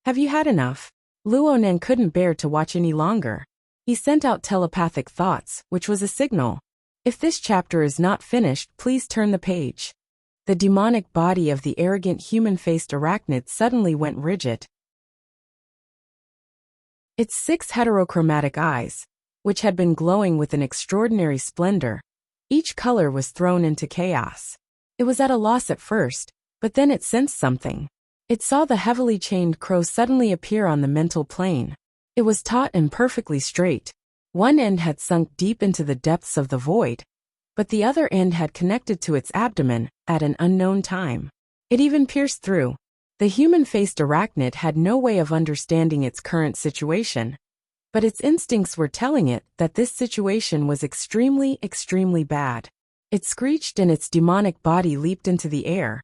[SPEAKER 1] Have you had enough? Luo Nan couldn't bear to watch any longer. He sent out telepathic thoughts, which was a signal. If this chapter is not finished, please turn the page. The demonic body of the arrogant human-faced arachnid suddenly went rigid. Its 6 heterochromatic eyes, which had been glowing with an extraordinary splendor, each color was thrown into chaos. It was at a loss at first, but then it sensed something. It saw the heavily chained crow suddenly appear on the mental plane. It was taut and perfectly straight. One end had sunk deep into the depths of the void, but the other end had connected to its abdomen at an unknown time. It even pierced through. The human-faced arachnid had no way of understanding its current situation, but its instincts were telling it that this situation was extremely, extremely bad. It screeched and its demonic body leaped into the air,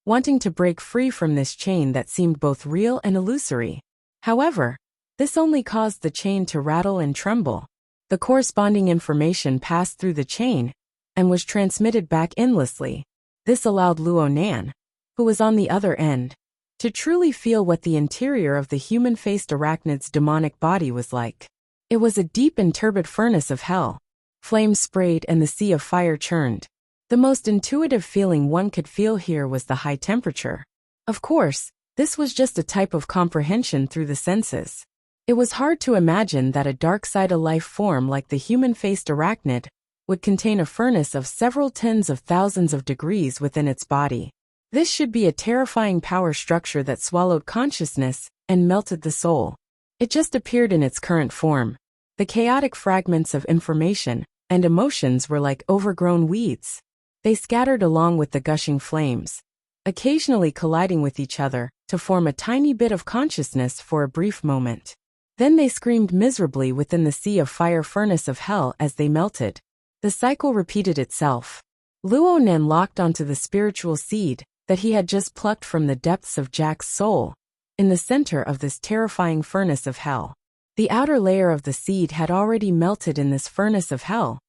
[SPEAKER 1] wanting to break free from this chain that seemed both real and illusory. However, this only caused the chain to rattle and tremble. The corresponding information passed through the chain and was transmitted back endlessly. This allowed Luo Nan, who was on the other end, to truly feel what the interior of the human-faced arachnid's demonic body was like. It was a deep and turbid furnace of hell. Flames sprayed and the sea of fire churned. The most intuitive feeling one could feel here was the high temperature. Of course, this was just a type of comprehension through the senses. It was hard to imagine that a dark-sided life form like the human-faced arachnid would contain a furnace of several tens of thousands of degrees within its body. This should be a terrifying power structure that swallowed consciousness and melted the soul. It just appeared in its current form. The chaotic fragments of information and emotions were like overgrown weeds. They scattered along with the gushing flames, occasionally colliding with each other to form a tiny bit of consciousness for a brief moment. Then they screamed miserably within the sea of fire furnace of hell as they melted. The cycle repeated itself. Luo Nan locked onto the spiritual seed that he had just plucked from the depths of Jack's soul, in the center of this terrifying furnace of hell. The outer layer of the seed had already melted in this furnace of hell,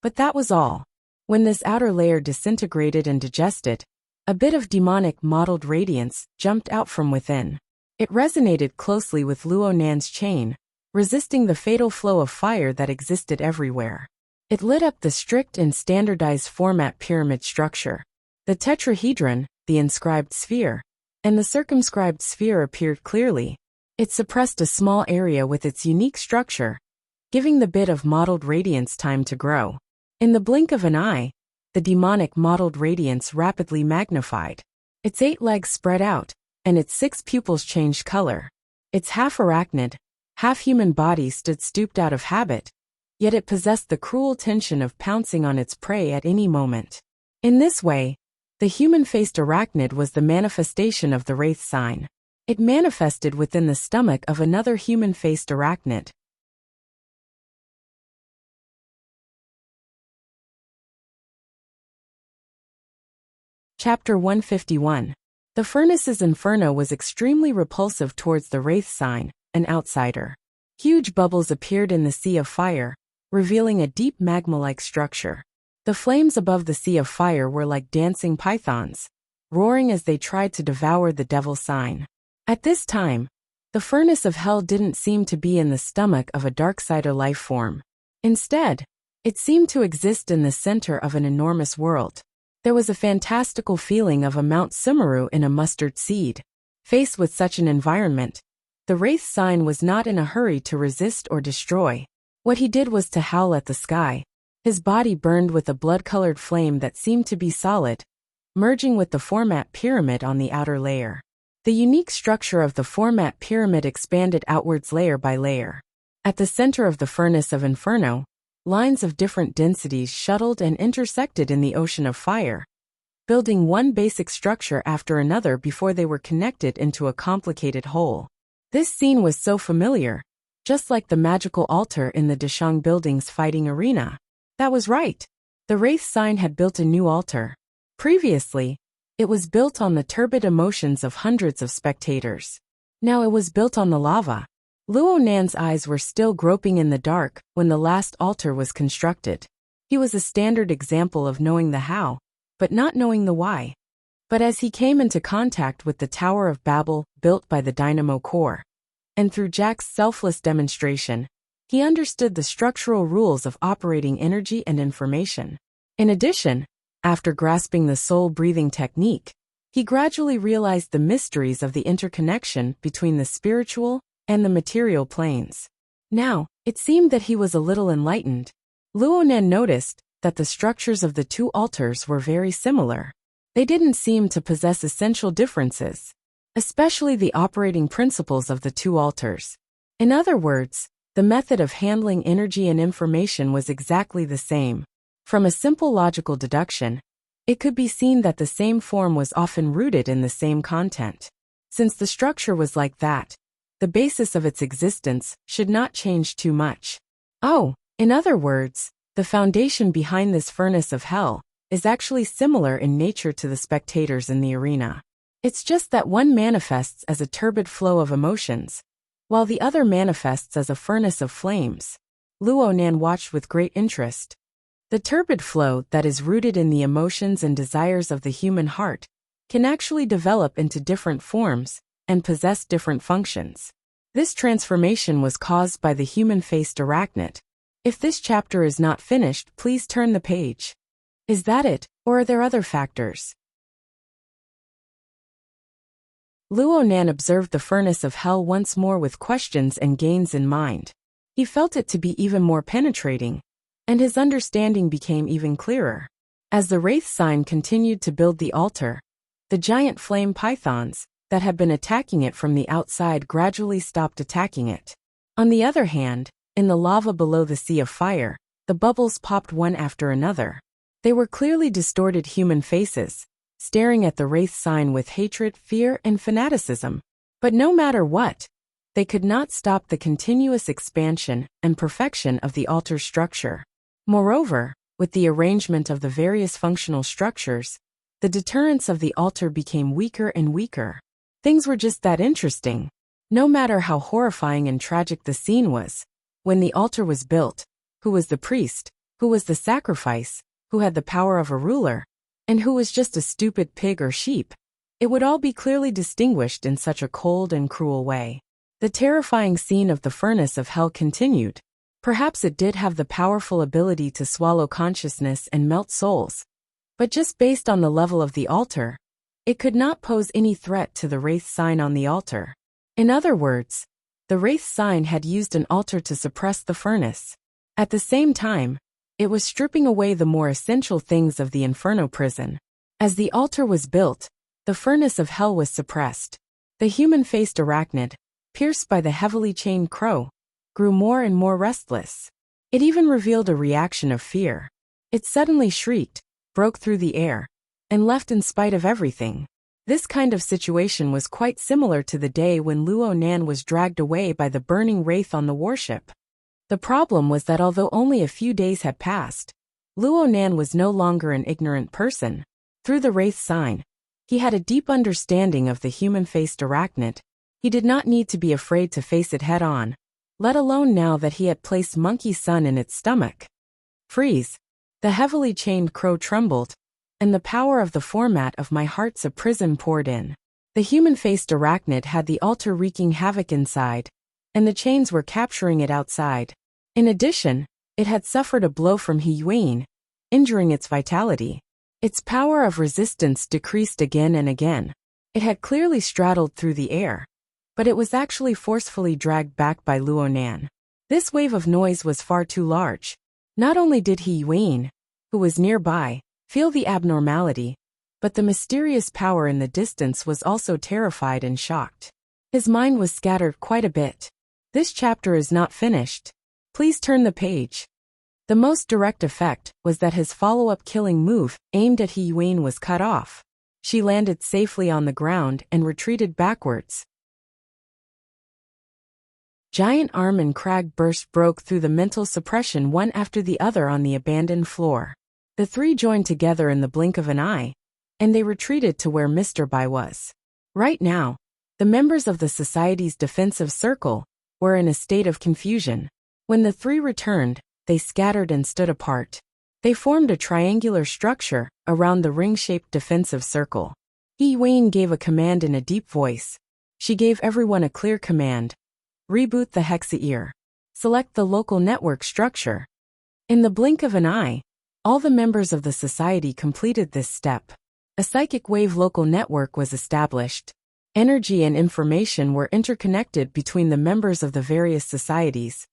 [SPEAKER 1] but that was all. When this outer layer disintegrated and digested, a bit of demonic mottled radiance jumped out from within. It resonated closely with Luo Nan's chain, resisting the fatal flow of fire that existed everywhere. It lit up the strict and standardized format pyramid structure. The tetrahedron, the inscribed sphere, and the circumscribed sphere appeared clearly. It suppressed a small area with its unique structure, giving the bit of mottled radiance time to grow. In the blink of an eye, the demonic mottled radiance rapidly magnified. Its 8 legs spread out, and its 6 pupils changed color. Its half arachnid, half human body stood stooped out of habit, yet it possessed the cruel tension of pouncing on its prey at any moment. In this way, the human-faced arachnid was the manifestation of the Wraith sign. It manifested within the stomach of another human-faced arachnid. Chapter 151. The furnace's inferno was extremely repulsive towards the wraith sign, an outsider. Huge bubbles appeared in the sea of fire, revealing a deep magma-like structure. The flames above the sea of fire were like dancing pythons, roaring as they tried to devour the devil sign. At this time, the furnace of hell didn't seem to be in the stomach of a darksider life form. Instead, it seemed to exist in the center of an enormous world. There was a fantastical feeling of a Mount Sumeru in a mustard seed. Faced with such an environment, the wraith sign was not in a hurry to resist or destroy. What he did was to howl at the sky. His body burned with a blood-colored flame that seemed to be solid, merging with the format pyramid on the outer layer. The unique structure of the format pyramid expanded outwards layer by layer. At the center of the furnace of inferno, lines of different densities shuttled and intersected in the ocean of fire, building one basic structure after another before they were connected into a complicated whole. This scene was so familiar, just like the magical altar in the Deshang building's fighting arena. That was right. The wraith sign had built a new altar. Previously, it was built on the turbid emotions of hundreds of spectators. Now it was built on the lava. Luo Nan's eyes were still groping in the dark when the last altar was constructed. He was a standard example of knowing the how, but not knowing the why. But as he came into contact with the Tower of Babel built by the Dynamo Core, and through Jack's selfless demonstration, he understood the structural rules of operating energy and information. In addition, after grasping the soul-breathing technique, he gradually realized the mysteries of the interconnection between the spiritual and the material planes. Now, it seemed that he was a little enlightened. Luo Nan noticed that the structures of the two altars were very similar. They didn't seem to possess essential differences, especially the operating principles of the two altars. In other words, the method of handling energy and information was exactly the same. From a simple logical deduction, it could be seen that the same form was often rooted in the same content. Since the structure was like that, the basis of its existence should not change too much. Oh, in other words, the foundation behind this furnace of hell is actually similar in nature to the spectators in the arena. It's just that one manifests as a turbid flow of emotions, while the other manifests as a furnace of flames. Luo Nan watched with great interest. The turbid flow that is rooted in the emotions and desires of the human heart can actually develop into different forms and possess different functions. This transformation was caused by the human-faced arachnid. If this chapter is not finished, please turn the page. Is that it, or are there other factors? Luo Nan observed the furnace of hell once more with questions and gains in mind. He felt it to be even more penetrating, and his understanding became even clearer. As the wraith sign continued to build the altar, the giant flame pythons that had been attacking it from the outside gradually stopped attacking it. On the other hand, in the lava below the sea of fire, the bubbles popped one after another. They were clearly distorted human faces, staring at the wraith sign with hatred, fear, and fanaticism. But no matter what, they could not stop the continuous expansion and perfection of the altar structure. Moreover, with the arrangement of the various functional structures, the deterrence of the altar became weaker and weaker. Things were just that interesting. No matter how horrifying and tragic the scene was, when the altar was built, who was the priest, who was the sacrifice, who had the power of a ruler, and who was just a stupid pig or sheep, it would all be clearly distinguished in such a cold and cruel way. The terrifying scene of the furnace of hell continued. Perhaps it did have the powerful ability to swallow consciousness and melt souls, but just based on the level of the altar, it could not pose any threat to the wraith sign on the altar. In other words, the wraith sign had used an altar to suppress the furnace. At the same time, it was stripping away the more essential things of the inferno prison. As the altar was built, the furnace of hell was suppressed. The human-faced arachnid, pierced by the heavily chained crow, grew more and more restless. It even revealed a reaction of fear. It suddenly shrieked, broke through the air, and left in spite of everything. This kind of situation was quite similar to the day when Luo Nan was dragged away by the burning wraith on the warship. The problem was that although only a few days had passed, Luo Nan was no longer an ignorant person. Through the wraith sign, he had a deep understanding of the human-faced arachnid. He did not need to be afraid to face it head-on, let alone now that he had placed Monkey Sun in its stomach. Freeze! The heavily chained crow trembled, and the power of the format of my heart's a prison poured in. The human-faced arachnid had the altar wreaking havoc inside, and the chains were capturing it outside. In addition, it had suffered a blow from He Yuan, injuring its vitality. Its power of resistance decreased again and again. It had clearly straddled through the air, but it was actually forcefully dragged back by Luo Nan. This wave of noise was far too large. Not only did He Yuan, who was nearby, feel the abnormality, but the mysterious power in the distance was also terrified and shocked. His mind was scattered quite a bit. This chapter is not finished. Please turn the page. The most direct effect was that his follow-up killing move, aimed at He Yuan, was cut off. She landed safely on the ground and retreated backwards. Giant arm and crag burst broke through the mental suppression one after the other on the abandoned floor. The three joined together in the blink of an eye, and they retreated to where Mr. Bai was. Right now, the members of the Society's defensive circle were in a state of confusion. When the three returned, they scattered and stood apart. They formed a triangular structure around the ring-shaped defensive circle. He Yuan gave a command in a deep voice. She gave everyone a clear command. Reboot the Hexa-ear. Select the local network structure. In the blink of an eye, all the members of the Society completed this step. A psychic wave local network was established. Energy and information were interconnected between the members of the various societies,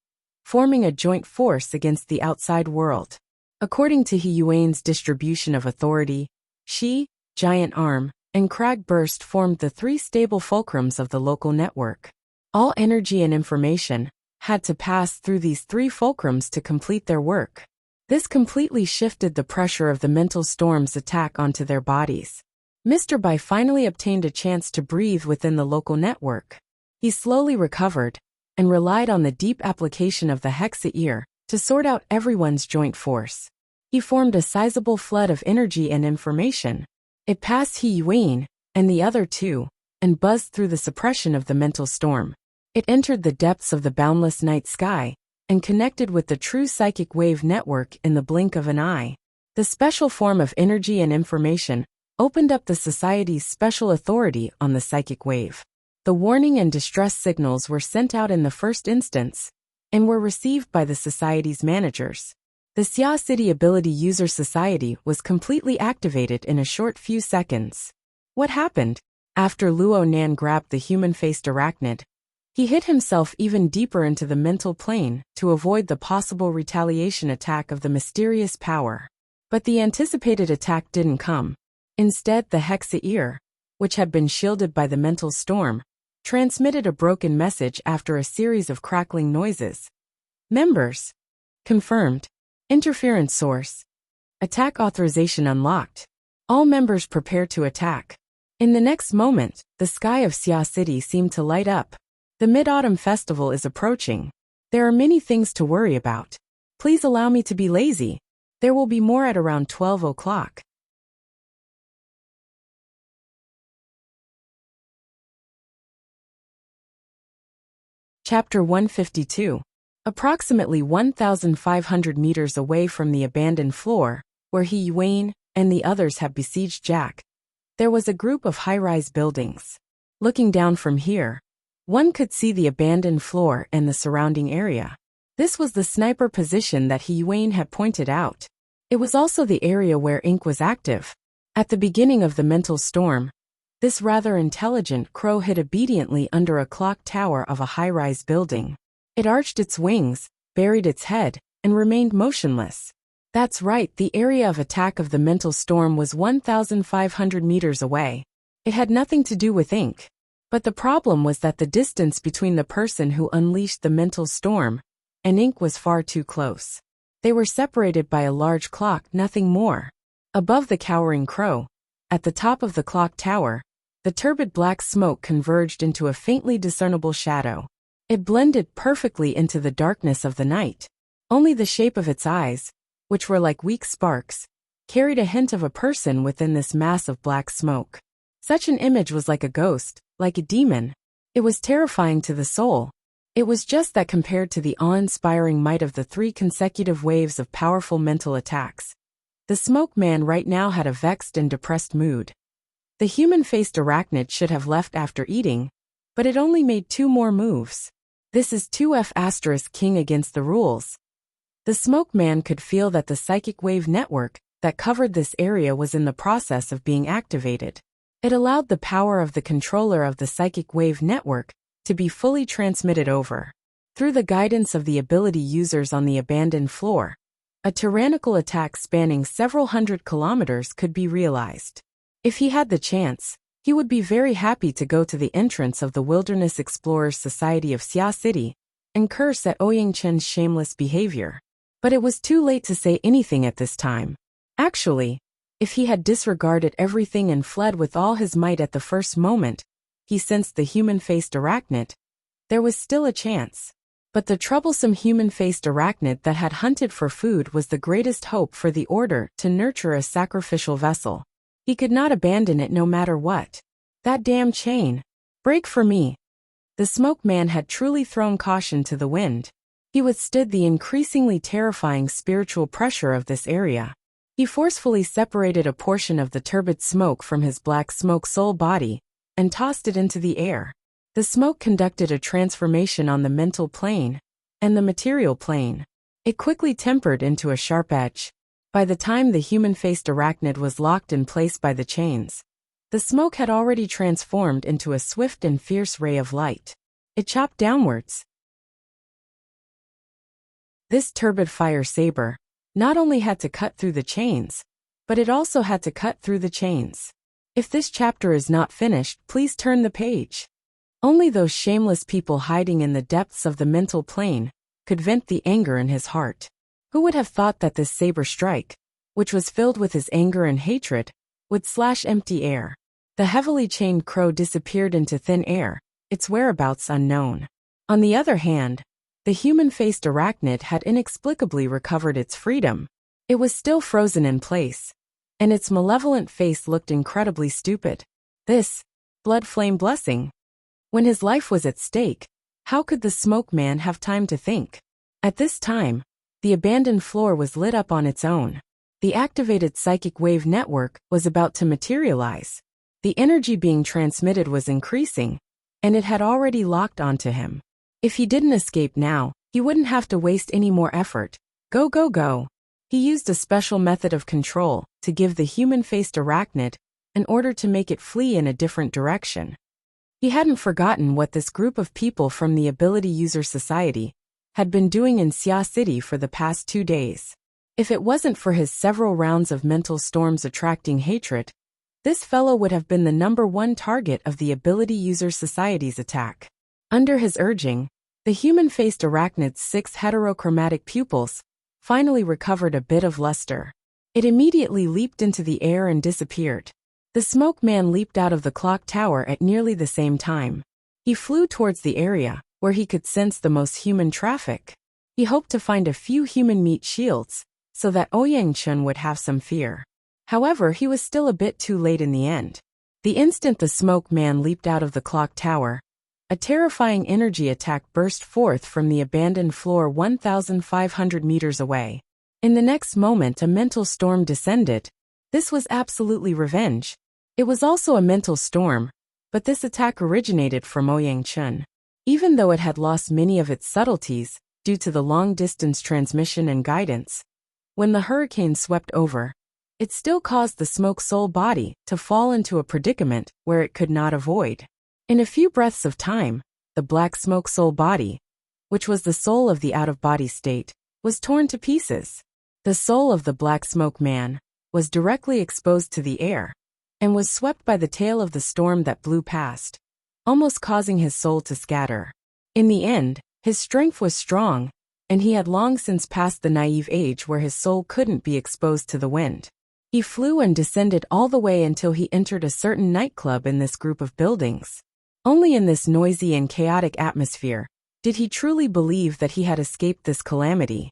[SPEAKER 1] forming a joint force against the outside world. According to He Yuan's distribution of authority, she, Giant Arm, and Crag Burst formed the three stable fulcrums of the local network. All energy and information had to pass through these three fulcrums to complete their work. This completely shifted the pressure of the mental storm's attack onto their bodies. Mr. Bai finally obtained a chance to breathe within the local network. He slowly recovered and relied on the deep application of the Hexa-ear to sort out everyone's joint force. He formed a sizable flood of energy and information. It passed He Yuan and the other two and buzzed through the suppression of the mental storm. It entered the depths of the boundless night sky and connected with the true psychic wave network in the blink of an eye. The special form of energy and information opened up the Society's special authority on the psychic wave. The warning and distress signals were sent out in the first instance and were received by the Society's managers. The Xia City Ability User Society was completely activated in a short few seconds. What happened? After Luo Nan grabbed the human-faced arachnid, he hid himself even deeper into the mental plane to avoid the possible retaliation attack of the mysterious power. But the anticipated attack didn't come. Instead, the Hexa-ear, which had been shielded by the mental storm, transmitted a broken message after a series of crackling noises. Members. Confirmed. Interference source. Attack authorization unlocked. All members prepare to attack. In the next moment, the sky of Xia City seemed to light up. The Mid-Autumn Festival is approaching. There are many things to worry about. Please allow me to be lazy. There will be more at around 12 o'clock. Chapter 152. Approximately 1,500 meters away from the abandoned floor, where He Yuan and the others had besieged Jack, there was a group of high-rise buildings. Looking down from here, one could see the abandoned floor and the surrounding area. This was the sniper position that He Yuan had pointed out. It was also the area where Ink was active. At the beginning of the mental storm, this rather intelligent crow hid obediently under a clock tower of a high-rise building. It arched its wings, buried its head, and remained motionless. That's right, the area of attack of the mental storm was 1,500 meters away. It had nothing to do with Ink. But the problem was that the distance between the person who unleashed the mental storm and Ink was far too close. They were separated by a large clock, nothing more. Above the cowering crow, at the top of the clock tower, The turbid black smoke converged into a faintly discernible shadow. It blended perfectly into the darkness of the night. Only the shape of its eyes, which were like weak sparks, carried a hint of a person within this mass of black smoke. Such an image was like a ghost, like a demon. It was terrifying to the soul. It was just that compared to the awe-inspiring might of the 3 consecutive waves of powerful mental attacks. The smoke man right now had a vexed and depressed mood. The human-faced arachnid should have left after eating, but it only made 2 more moves. This is 2F** king against the rules. The smoke man could feel that the psychic wave network that covered this area was in the process of being activated. It allowed the power of the controller of the psychic wave network to be fully transmitted over. Through the guidance of the ability users on the abandoned floor, a tyrannical attack spanning several hundred kilometers could be realized. If he had the chance, he would be very happy to go to the entrance of the Wilderness Explorers Society of Xia City and curse at Ouyang Chen's shameless behavior. But it was too late to say anything at this time. Actually, if he had disregarded everything and fled with all his might at the first moment he sensed the human-faced arachnid, there was still a chance. But the troublesome human-faced arachnid that had hunted for food was the greatest hope for the Order to nurture a sacrificial vessel. He could not abandon it no matter what. That damn chain. Break for me. The smoke man had truly thrown caution to the wind. He withstood the increasingly terrifying spiritual pressure of this area. He forcefully separated a portion of the turbid smoke from his black smoke soul body and tossed it into the air. The smoke conducted a transformation on the mental plane and the material plane. It quickly tempered into a sharp edge. By the time the human-faced arachnid was locked in place by the chains, the smoke had already transformed into a swift and fierce ray of light. It chopped downwards. This turbid fire saber not only had to cut through the chains, but it also had to cut through the chains. If this chapter is not finished, please turn the page. Only those shameless people hiding in the depths of the mental plane could vent the anger in his heart. Who would have thought that this saber strike, which was filled with his anger and hatred, would slash empty air? The heavily chained crow disappeared into thin air, its whereabouts unknown. On the other hand, the human-faced arachnid had inexplicably recovered its freedom. It was still frozen in place, and its malevolent face looked incredibly stupid. This blood flame blessing. When his life was at stake, how could the smoke man have time to think? At this time, the abandoned floor was lit up on its own. The activated psychic wave network was about to materialize. The energy being transmitted was increasing, and it had already locked onto him. If he didn't escape now, he wouldn't have to waste any more effort. Go, go, go. He used a special method of control to give the human-faced arachnid in order to make it flee in a different direction. He hadn't forgotten what this group of people from the Ability User Society had been doing in Xia City for the past 2 days. If it wasn't for his several rounds of mental storms attracting hatred, this fellow would have been the #1 target of the Ability User Society's attack. Under his urging, the human-faced arachnid's 6 heterochromatic pupils finally recovered a bit of luster. It immediately leaped into the air and disappeared. The smoke man leaped out of the clock tower at nearly the same time. He flew towards the area where he could sense the most human traffic. He hoped to find a few human meat shields so that Ouyang Chen would have some fear. However, he was still a bit too late in the end. The instant the smoke man leaped out of the clock tower, a terrifying energy attack burst forth from the abandoned floor 1,500 meters away. In the next moment, a mental storm descended. This was absolutely revenge. It was also a mental storm, but this attack originated from Ouyang Chen. Even though it had lost many of its subtleties due to the long-distance transmission and guidance, when the hurricane swept over, it still caused the smoke soul body to fall into a predicament where it could not avoid. In a few breaths of time, the black smoke soul body, which was the soul of the out-of-body state, was torn to pieces. The soul of the black smoke man was directly exposed to the air and was swept by the tail of the storm that blew past, almost causing his soul to scatter. In the end, his strength was strong, and he had long since passed the naive age where his soul couldn't be exposed to the wind. He flew and descended all the way until he entered a certain nightclub in this group of buildings. Only in this noisy and chaotic atmosphere did he truly believe that he had escaped this calamity.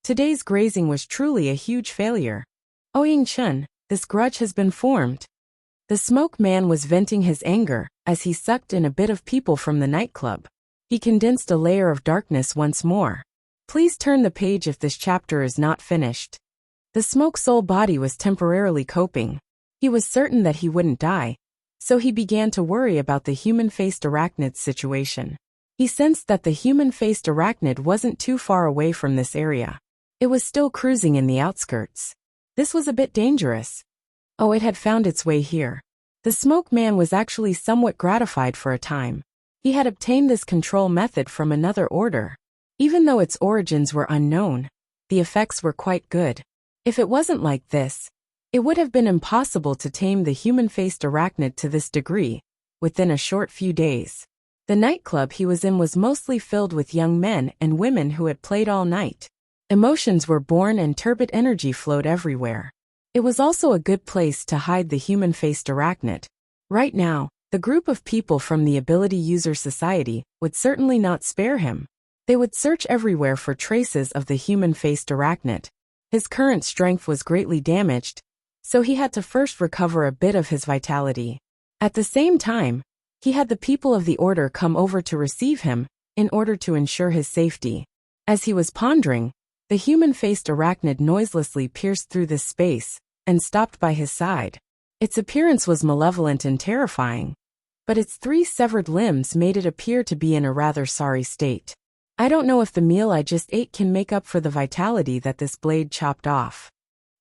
[SPEAKER 1] Today's grazing was truly a huge failure. Chun, this grudge has been formed. The smoke man was venting his anger as he sucked in a bit of people from the nightclub. He condensed a layer of darkness once more. Please turn the page if this chapter is not finished. The smoke soul body was temporarily coping. He was certain that he wouldn't die, so he began to worry about the human-faced arachnid's situation. He sensed that the human-faced arachnid wasn't too far away from this area. It was still cruising in the outskirts. This was a bit dangerous. It had found its way here. The smoke man was actually somewhat gratified for a time. He had obtained this control method from another order. Even though its origins were unknown, the effects were quite good. If it wasn't like this, it would have been impossible to tame the human-faced arachnid to this degree within a short few days. The nightclub he was in was mostly filled with young men and women who had played all night. Emotions were born and turbid energy flowed everywhere. It was also a good place to hide the human-faced arachnid. Right now, the group of people from the Ability User Society would certainly not spare him. They would search everywhere for traces of the human-faced arachnid. His current strength was greatly damaged, so he had to first recover a bit of his vitality. At the same time, he had the people of the Order come over to receive him, in order to ensure his safety. As he was pondering, the human-faced arachnid noiselessly pierced through this space, and stopped by his side. Its appearance was malevolent and terrifying, but its 3 severed limbs made it appear to be in a rather sorry state. I don't know if the meal I just ate can make up for the vitality that this blade chopped off.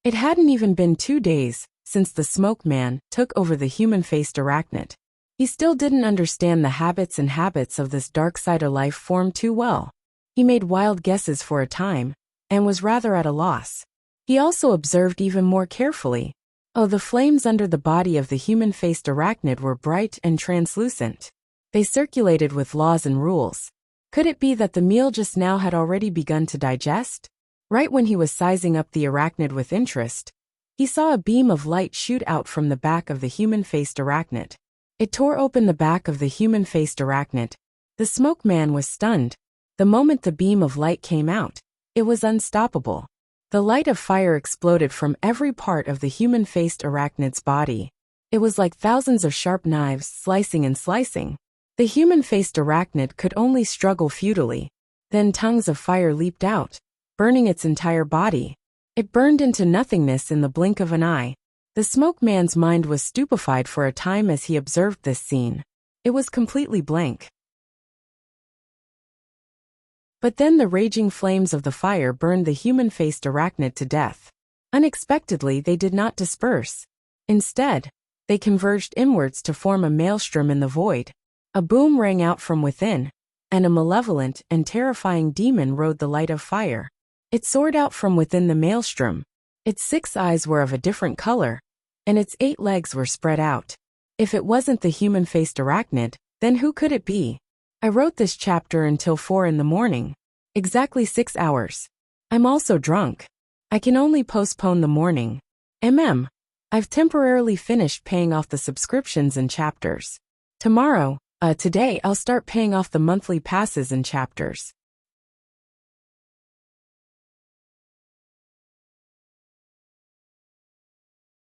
[SPEAKER 1] It hadn't even been 2 days since the smoke man took over the human-faced arachnid. He still didn't understand the habits of this dark-sider life form too well. He made wild guesses for a time, and was rather at a loss. He also observed even more carefully. The flames under the body of the human-faced arachnid were bright and translucent. They circulated with laws and rules. Could it be that the meal just now had already begun to digest? Right when he was sizing up the arachnid with interest, he saw a beam of light shoot out from the back of the human-faced arachnid. It tore open the back of the human-faced arachnid. The smoke man was stunned. The moment the beam of light came out, it was unstoppable. The light of fire exploded from every part of the human-faced arachnid's body. It was like thousands of sharp knives slicing and slicing. The human-faced arachnid could only struggle futilely. Then tongues of fire leaped out, burning its entire body. It burned into nothingness in the blink of an eye. The smoke man's mind was stupefied for a time as he observed this scene. It was completely blank. But then the raging flames of the fire burned the human-faced arachnid to death. Unexpectedly, they did not disperse. Instead, they converged inwards to form a maelstrom in the void. A boom rang out from within, and a malevolent and terrifying demon rode the light of fire. It soared out from within the maelstrom. Its 6 eyes were of a different color, and its 8 legs were spread out. If it wasn't the human-faced arachnid, then who could it be? I wrote this chapter until 4 in the morning. Exactly 6 hours. I'm also drunk. I can only postpone the morning. I've temporarily finished paying off the subscriptions and chapters. Today I'll start paying off the monthly passes and chapters.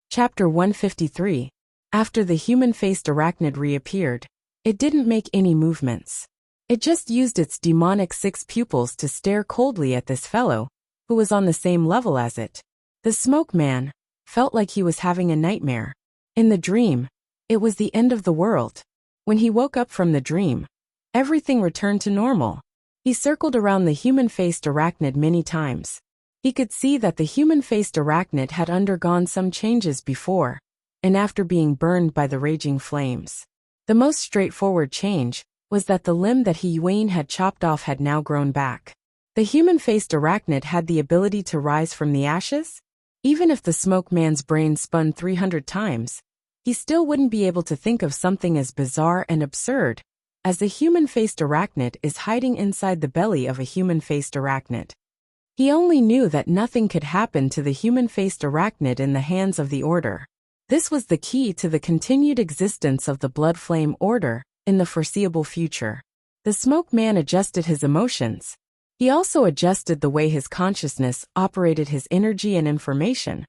[SPEAKER 1] Chapter 153. After the human-faced arachnid reappeared, it didn't make any movements. It just used its demonic 6 pupils to stare coldly at this fellow, who was on the same level as it. The smoke man felt like he was having a nightmare. In the dream, it was the end of the world. When he woke up from the dream, everything returned to normal. He circled around the human-faced arachnid many times. He could see that the human-faced arachnid had undergone some changes before and after being burned by the raging flames. The most straightforward change was that the limb that Wayne had chopped off had now grown back. The human-faced arachnid had the ability to rise from the ashes. Even if the smoke man's brain spun 300 times, he still wouldn't be able to think of something as bizarre and absurd as the human-faced arachnid is hiding inside the belly of a human-faced arachnid. He only knew that nothing could happen to the human-faced arachnid in the hands of the Order. This was the key to the continued existence of the Blood Flame Order in the foreseeable future. The Smoke Man adjusted his emotions. He also adjusted the way his consciousness operated his energy and information,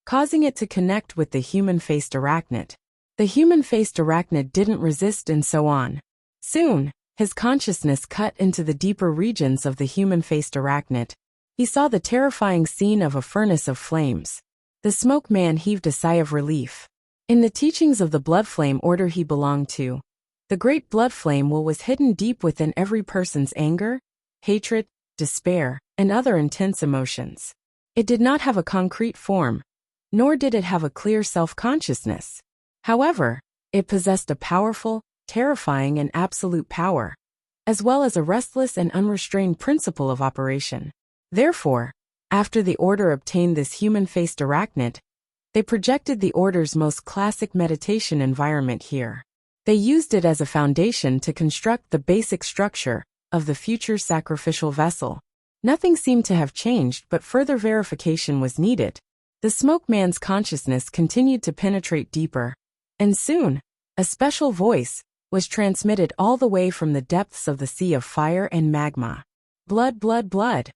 [SPEAKER 1] causing it to connect with the human-faced arachnid. The human-faced arachnid didn't resist and so on. Soon, his consciousness cut into the deeper regions of the human-faced arachnid. He saw the terrifying scene of a furnace of flames. The Smoke Man heaved a sigh of relief. In the teachings of the Blood Flame Order he belonged to, the great blood flame was hidden deep within every person's anger, hatred, despair, and other intense emotions. It did not have a concrete form, nor did it have a clear self-consciousness. However, it possessed a powerful, terrifying, and absolute power, as well as a restless and unrestrained principle of operation. Therefore, after the Order obtained this human-faced arachnid, they projected the Order's most classic meditation environment here. They used it as a foundation to construct the basic structure of the future sacrificial vessel. Nothing seemed to have changed, but further verification was needed. The Smoke Man's consciousness continued to penetrate deeper, and soon, a special voice was transmitted all the way from the depths of the sea of fire and magma. Blood, blood, blood.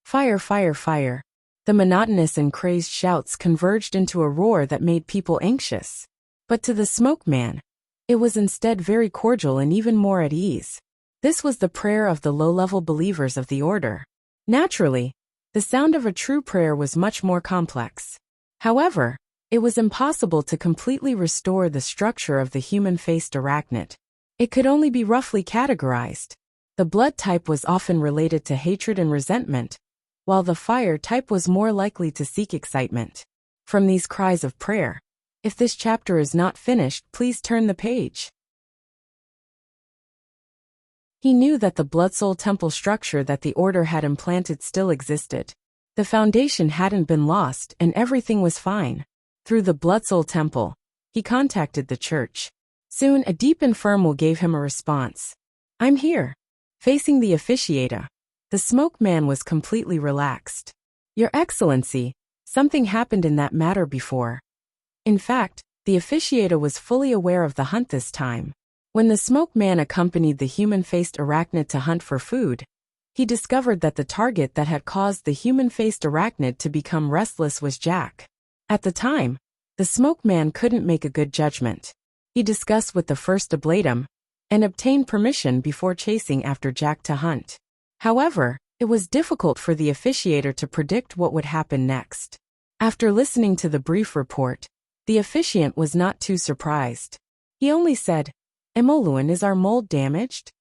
[SPEAKER 1] Fire, fire, fire. The monotonous and crazed shouts converged into a roar that made people anxious. But to the Smoke Man, it was instead very cordial and even more at ease. This was the prayer of the low-level believers of the Order. Naturally, the sound of a true prayer was much more complex. However, it was impossible to completely restore the structure of the human-faced arachnid. It could only be roughly categorized. The blood type was often related to hatred and resentment, while the fire type was more likely to seek excitement. From these cries of prayer, if this chapter is not finished, please turn the page. He knew that the Blood Soul Temple structure that the Order had implanted still existed. The foundation hadn't been lost and everything was fine. Through the Blood Soul Temple, he contacted the church. Soon a deep infernal gave him a response. "I'm here." Facing the officiator, the Smoke Man was completely relaxed. "Your Excellency, something happened in that matter before." In fact, the officiator was fully aware of the hunt this time. When the Smoke Man accompanied the human-faced arachnid to hunt for food, he discovered that the target that had caused the human-faced arachnid to become restless was Jack. At the time, the Smoke Man couldn't make a good judgment. He discussed with the first ablatum and obtained permission before chasing after Jack to hunt. However, it was difficult for the officiator to predict what would happen next. After listening to the brief report, the officiant was not too surprised. He only said, "Emoluan, is our mold damaged?"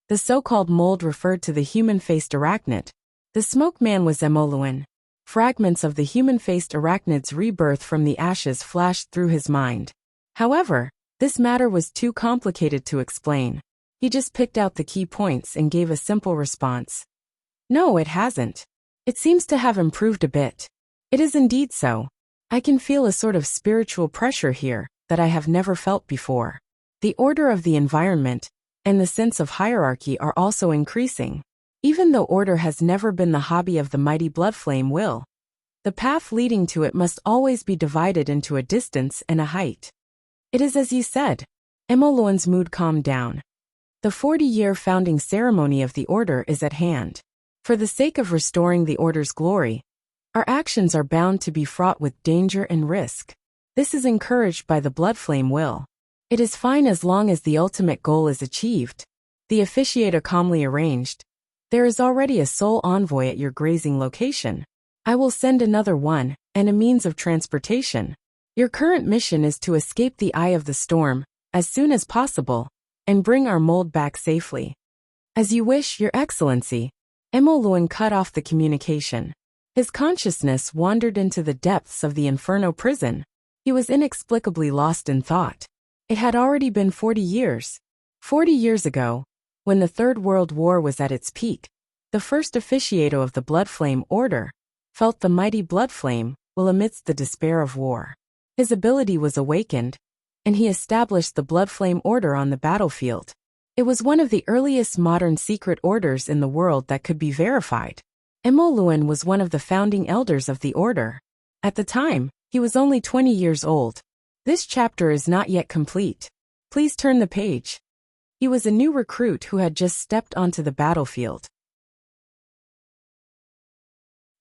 [SPEAKER 1] The so-called mold referred to the human-faced arachnid. The Smoke Man was Emoluan. Fragments of the human-faced arachnid's rebirth from the ashes flashed through his mind. However, this matter was too complicated to explain. He just picked out the key points and gave a simple response. "No, it hasn't. It seems to have improved a bit." "It is indeed so. I can feel a sort of spiritual pressure here that I have never felt before. The order of the environment and the sense of hierarchy are also increasing. Even though order has never been the hobby of the mighty blood flame will, the path leading to it must always be divided into a distance and a height. It is as you said." Emoluan's mood calmed down. The 40-year founding ceremony of the Order is at hand. For the sake of restoring the Order's glory, our actions are bound to be fraught with danger and risk. This is encouraged by the blood flame will. It is fine as long as the ultimate goal is achieved. The officiator calmly arranged. "There is already a soul envoy at your grazing location. I will send another one, and a means of transportation. Your current mission is to escape the eye of the storm, as soon as possible, and bring our mold back safely." "As you wish, Your Excellency." Emoluan cut off the communication. His consciousness wandered into the depths of the Inferno prison. He was inexplicably lost in thought. It had already been 40 years. 40 years ago, when the Third World War was at its peak, the first officiator of the Blood Flame Order felt the mighty blood flame will amidst the despair of war. His ability was awakened, and he established the Blood Flame Order on the battlefield. It was one of the earliest modern secret orders in the world that could be verified. Imo Luan was one of the founding elders of the order. At the time, he was only 20 years old. This chapter is not yet complete. Please turn the page. He was a new recruit who had just stepped onto the battlefield.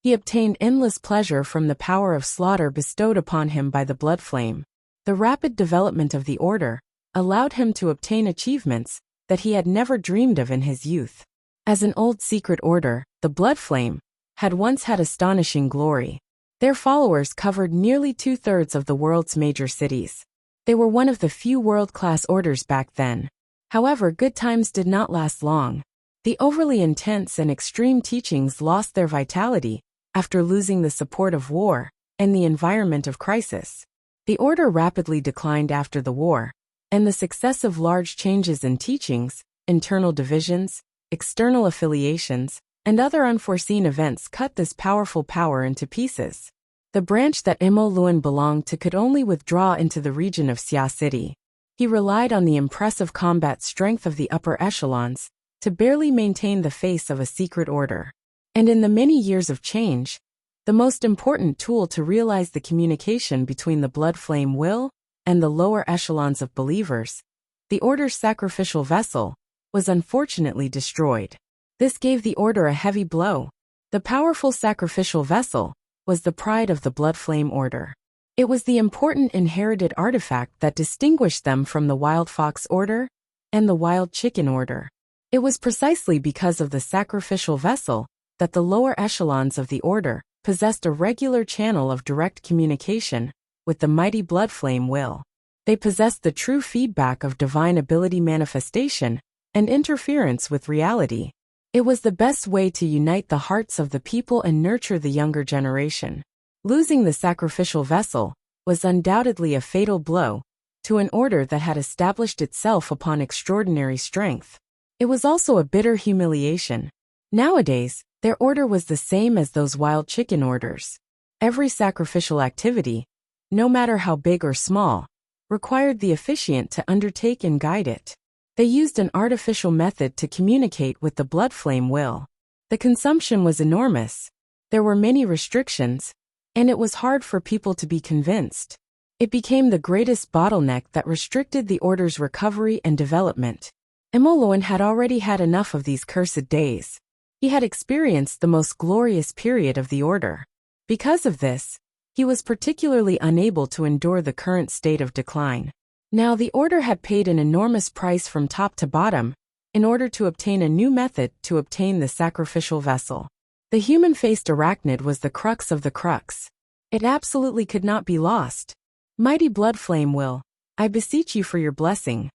[SPEAKER 1] He obtained endless pleasure from the power of slaughter bestowed upon him by the blood flame. The rapid development of the order allowed him to obtain achievements that he had never dreamed of in his youth. As an old secret order, the blood flame had once had astonishing glory. Their followers covered nearly 2/3 of the world's major cities. They were one of the few world-class orders back then. However, good times did not last long. The overly intense and extreme teachings lost their vitality after losing the support of war and the environment of crisis. The order rapidly declined after the war, and the successive large changes in teachings, internal divisions, external affiliations, and other unforeseen events cut this powerful power into pieces. The branch that Imo Luan belonged to could only withdraw into the region of Xia City. He relied on the impressive combat strength of the upper echelons to barely maintain the face of a secret order. And in the many years of change, the most important tool to realize the communication between the blood flame will and the lower echelons of believers, the order's sacrificial vessel, was unfortunately destroyed. This gave the order a heavy blow. The powerful sacrificial vessel was the pride of the blood flame order. It was the important inherited artifact that distinguished them from the wild fox order and the wild chicken order. It was precisely because of the sacrificial vessel that the lower echelons of the order possessed a regular channel of direct communication with the mighty blood flame will. They possessed the true feedback of divine ability manifestation and interference with reality. It was the best way to unite the hearts of the people and nurture the younger generation. Losing the sacrificial vessel was undoubtedly a fatal blow to an order that had established itself upon extraordinary strength. It was also a bitter humiliation. Nowadays, their order was the same as those wild chicken orders. Every sacrificial activity, no matter how big or small, required the officiant to undertake and guide it. They used an artificial method to communicate with the blood flame will. The consumption was enormous. There were many restrictions, and it was hard for people to be convinced. It became the greatest bottleneck that restricted the order's recovery and development. Imo Luan had already had enough of these cursed days. He had experienced the most glorious period of the order. Because of this, he was particularly unable to endure the current state of decline. Now the order had paid an enormous price from top to bottom in order to obtain a new method to obtain the sacrificial vessel. The human-faced arachnid was the crux of the crux. It absolutely could not be lost. Mighty blood flame will, I beseech you for your blessing.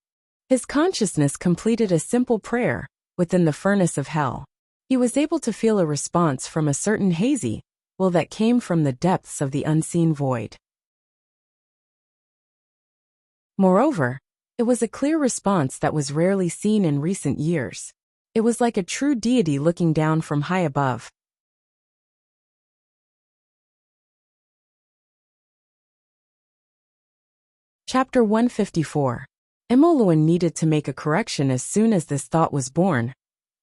[SPEAKER 1] His consciousness completed a simple prayer within the furnace of hell. He was able to feel a response from a certain hazy will that came from the depths of the unseen void. Moreover, it was a clear response that was rarely seen in recent years. It was like a true deity looking down from high above. Chapter 154. Imo Luan needed to make a correction as soon as this thought was born.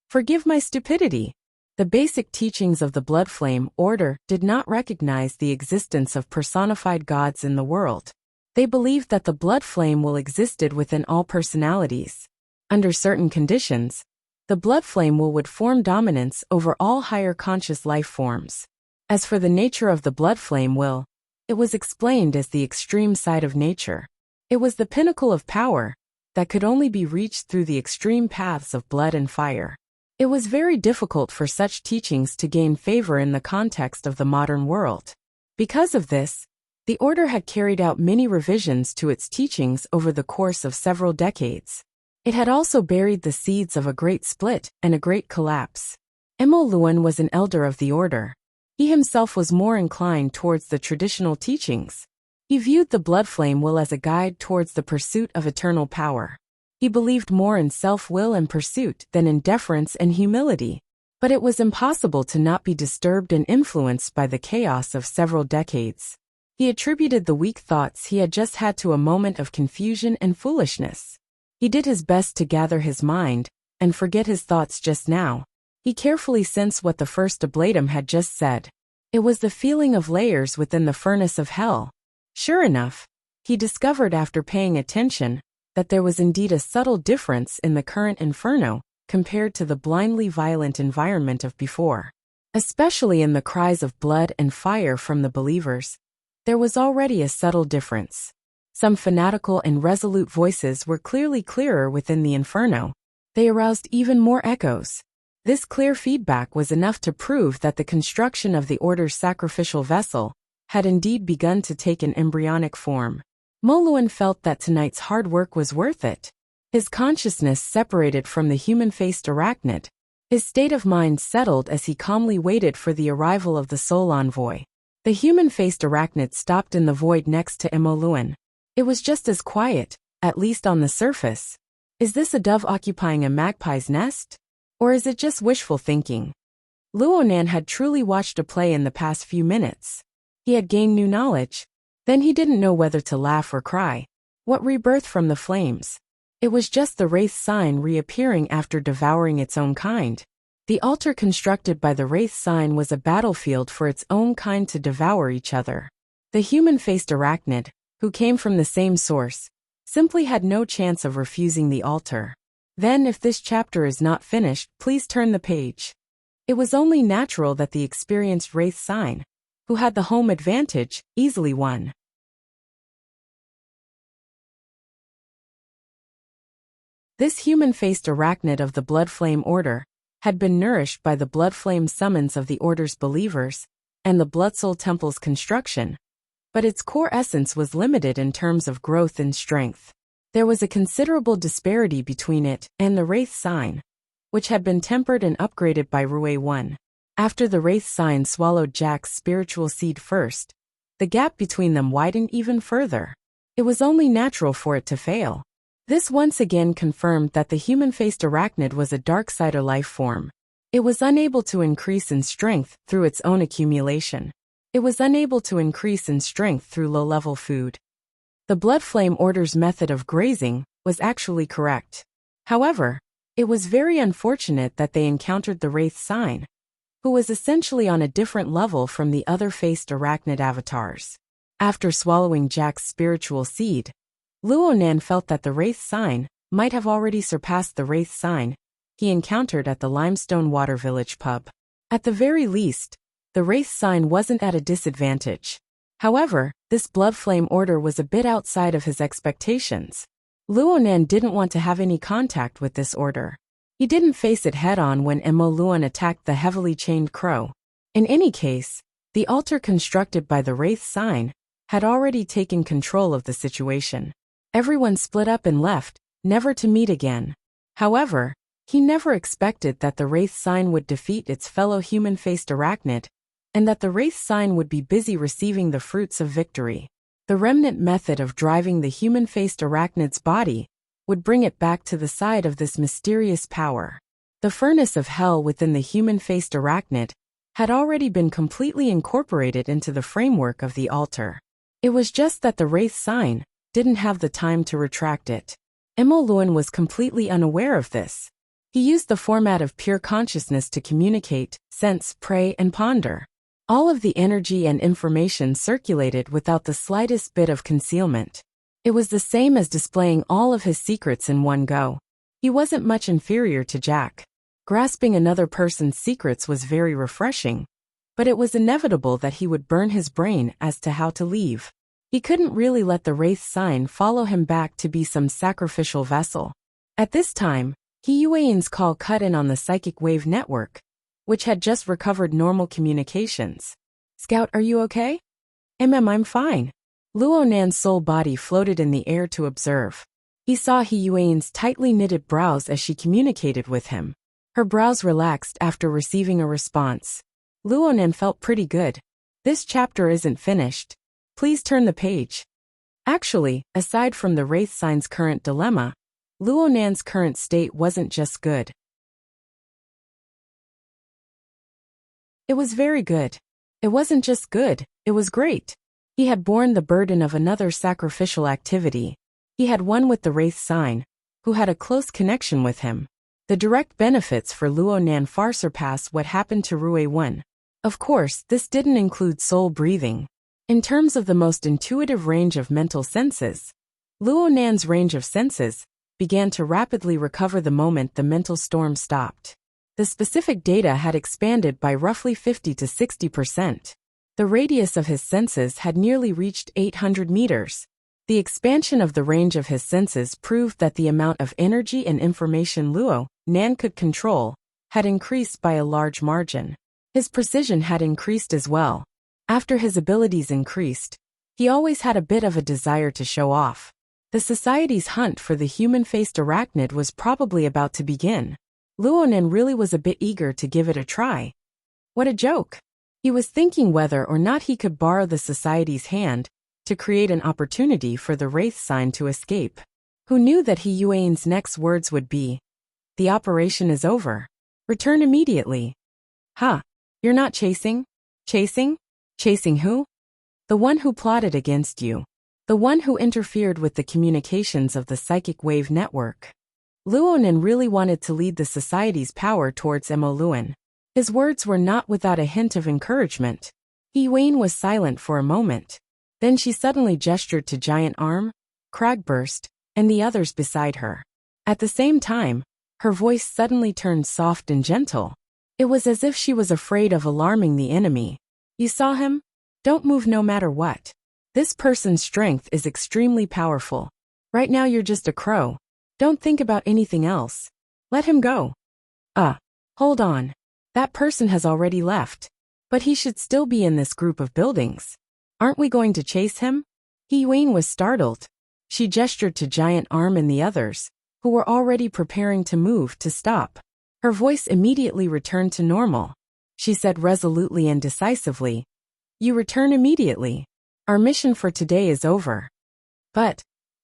[SPEAKER 1] Forgive my stupidity. The basic teachings of the blood flame order did not recognize the existence of personified gods in the world. They believed that the blood flame will existed within all personalities. Under certain conditions, the blood flame would form dominance over all higher conscious life forms. As for the nature of the blood flame will, it was explained as the extreme side of nature. It was the pinnacle of power that could only be reached through the extreme paths of blood and fire. It was very difficult for such teachings to gain favor in the context of the modern world. Because of this, the order had carried out many revisions to its teachings over the course of several decades. It had also buried the seeds of a great split and a great collapse. Imo Luan was an elder of the order. He himself was more inclined towards the traditional teachings. He viewed the blood flame will as a guide towards the pursuit of eternal power. He believed more in self-will and pursuit than in deference and humility. But it was impossible to not be disturbed and influenced by the chaos of several decades. He attributed the weak thoughts he had just had to a moment of confusion and foolishness. He did his best to gather his mind and forget his thoughts just now. He carefully sensed what the first ablatum had just said. It was the feeling of layers within the furnace of hell. Sure enough, he discovered after paying attention that there was indeed a subtle difference in the current inferno compared to the blindly violent environment of before. Especially in the cries of blood and fire from the believers, there was already a subtle difference. Some fanatical and resolute voices were clearly clearer within the inferno. They aroused even more echoes. This clear feedback was enough to prove that the construction of the Order's sacrificial vessel had indeed begun to take an embryonic form. Moluan felt that tonight's hard work was worth it. His consciousness separated from the human-faced arachnid. His state of mind settled as he calmly waited for the arrival of the soul envoy. The human-faced arachnid stopped in the void next to Moluan. It was just as quiet, at least on the surface. Is this a dove occupying a magpie's nest? Or is it just wishful thinking? Luonan had truly watched a play in the past few minutes. He had gained new knowledge. Then he didn't know whether to laugh or cry. What rebirth from the flames? It was just the wraith sign reappearing after devouring its own kind. The altar constructed by the wraith sign was a battlefield for its own kind to devour each other. The human-faced arachnid, who came from the same source, simply had no chance of refusing the altar. Then, if this chapter is not finished, please turn the page. It was only natural that the experienced wraith sign, who had the home advantage, easily won. This human-faced arachnid of the Bloodflame Order had been nourished by the Bloodflame summons of the Order's believers and the Bloodsoul Temple's construction, but its core essence was limited in terms of growth and strength. There was a considerable disparity between it and the Wraith Sign, which had been tempered and upgraded by Rue 1. After the Wraith Sign swallowed Jack's spiritual seed first, the gap between them widened even further. It was only natural for it to fail. This once again confirmed that the human-faced arachnid was a Darksider life form. It was unable to increase in strength through its own accumulation. It was unable to increase in strength through low-level food. The Bloodflame Order's method of grazing was actually correct. However, it was very unfortunate that they encountered the Wraith Sign, who was essentially on a different level from the other faced arachnid avatars. After swallowing Jack's spiritual seed, Luonan felt that the Wraith Sign might have already surpassed the Wraith Sign he encountered at the Limestone Water Village pub. At the very least, the Wraith Sign wasn't at a disadvantage. However, this Bloodflame Order was a bit outside of his expectations. Luonan didn't want to have any contact with this order. He didn't face it head-on when Luan attacked the heavily chained crow. In any case, the altar constructed by the Wraith Sign had already taken control of the situation. Everyone split up and left, never to meet again. However, he never expected that the Wraith Sign would defeat its fellow human-faced arachnid, and that the Wraith Sign would be busy receiving the fruits of victory. The remnant method of driving the human-faced arachnid's body would bring it back to the side of this mysterious power. The furnace of hell within the human-faced arachnid had already been completely incorporated into the framework of the altar. It was just that the Wraith Sign didn't have the time to retract it. Luan was completely unaware of this. He used the format of pure consciousness to communicate, sense, pray, and ponder. All of the energy and information circulated without the slightest bit of concealment. It was the same as displaying all of his secrets in one go. He wasn't much inferior to Jack. Grasping another person's secrets was very refreshing, but it was inevitable that he would burn his brain as to how to leave. He couldn't really let the Wraith Sign follow him back to be some sacrificial vessel. At this time, Hiyuan's call cut in on the psychic wave network, which had just recovered normal communications. "Scout, are you okay?" I'm fine." Luonan's soul body floated in the air to observe. He saw Hiyuan's tightly knitted brows as she communicated with him. Her brows relaxed after receiving a response. Luonan felt pretty good. This chapter isn't finished. Please turn the page. Actually, aside from the Wraith Sign's current dilemma, Luonan's current state wasn't just good. It was very good. It wasn't just good, it was great. He had borne the burden of another sacrificial activity. He had won with the Wraith Sign, who had a close connection with him. The direct benefits for Luo Nan far surpass what happened to Rue 1. Of course, this didn't include soul breathing. In terms of the most intuitive range of mental senses, Luo Nan's range of senses began to rapidly recover the moment the mental storm stopped. The specific data had expanded by roughly 50 to 60%. The radius of his senses had nearly reached 800 meters. The expansion of the range of his senses proved that the amount of energy and information Luo Nan could control had increased by a large margin. His precision had increased as well. After his abilities increased, he always had a bit of a desire to show off. The society's hunt for the human-faced arachnid was probably about to begin. Luo Nan really was a bit eager to give it a try. What a joke! He was thinking whether or not he could borrow the society's hand to create an opportunity for the wraith sign to escape. Who knew that He Yuan's next words would be, "The operation is over. Return immediately." "Huh? You're not chasing? Chasing? Chasing who?" "The one who plotted against you. The one who interfered with the communications of the psychic wave network." Luo Nan really wanted to lead the society's power towards Mo Luan. His words were not without a hint of encouragement. He Yuan was silent for a moment. Then she suddenly gestured to Giant Arm, Cragburst, and the others beside her. At the same time, her voice suddenly turned soft and gentle. It was as if she was afraid of alarming the enemy. "You saw him? Don't move no matter what. This person's strength is extremely powerful. Right now you're just a crow. Don't think about anything else. Let him go." Hold on. That person has already left. But he should still be in this group of buildings. Aren't we going to chase him?" He Yuan was startled. She gestured to Giant Arm and the others, who were already preparing to move, to stop. Her voice immediately returned to normal. She said resolutely and decisively, "You return immediately. Our mission for today is over." But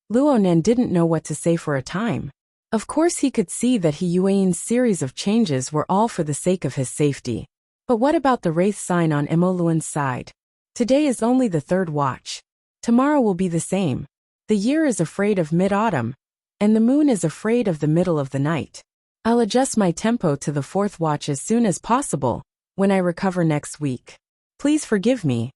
[SPEAKER 1] Luo Nan didn't know what to say for a time. Of course he could see that He Yuan's series of changes were all for the sake of his safety. But what about the wraith sign on Mo Luan's side? Today is only the third watch. Tomorrow will be the same. The year is afraid of mid-autumn, and the moon is afraid of the middle of the night. I'll adjust my tempo to the fourth watch as soon as possible, when I recover next week. Please forgive me.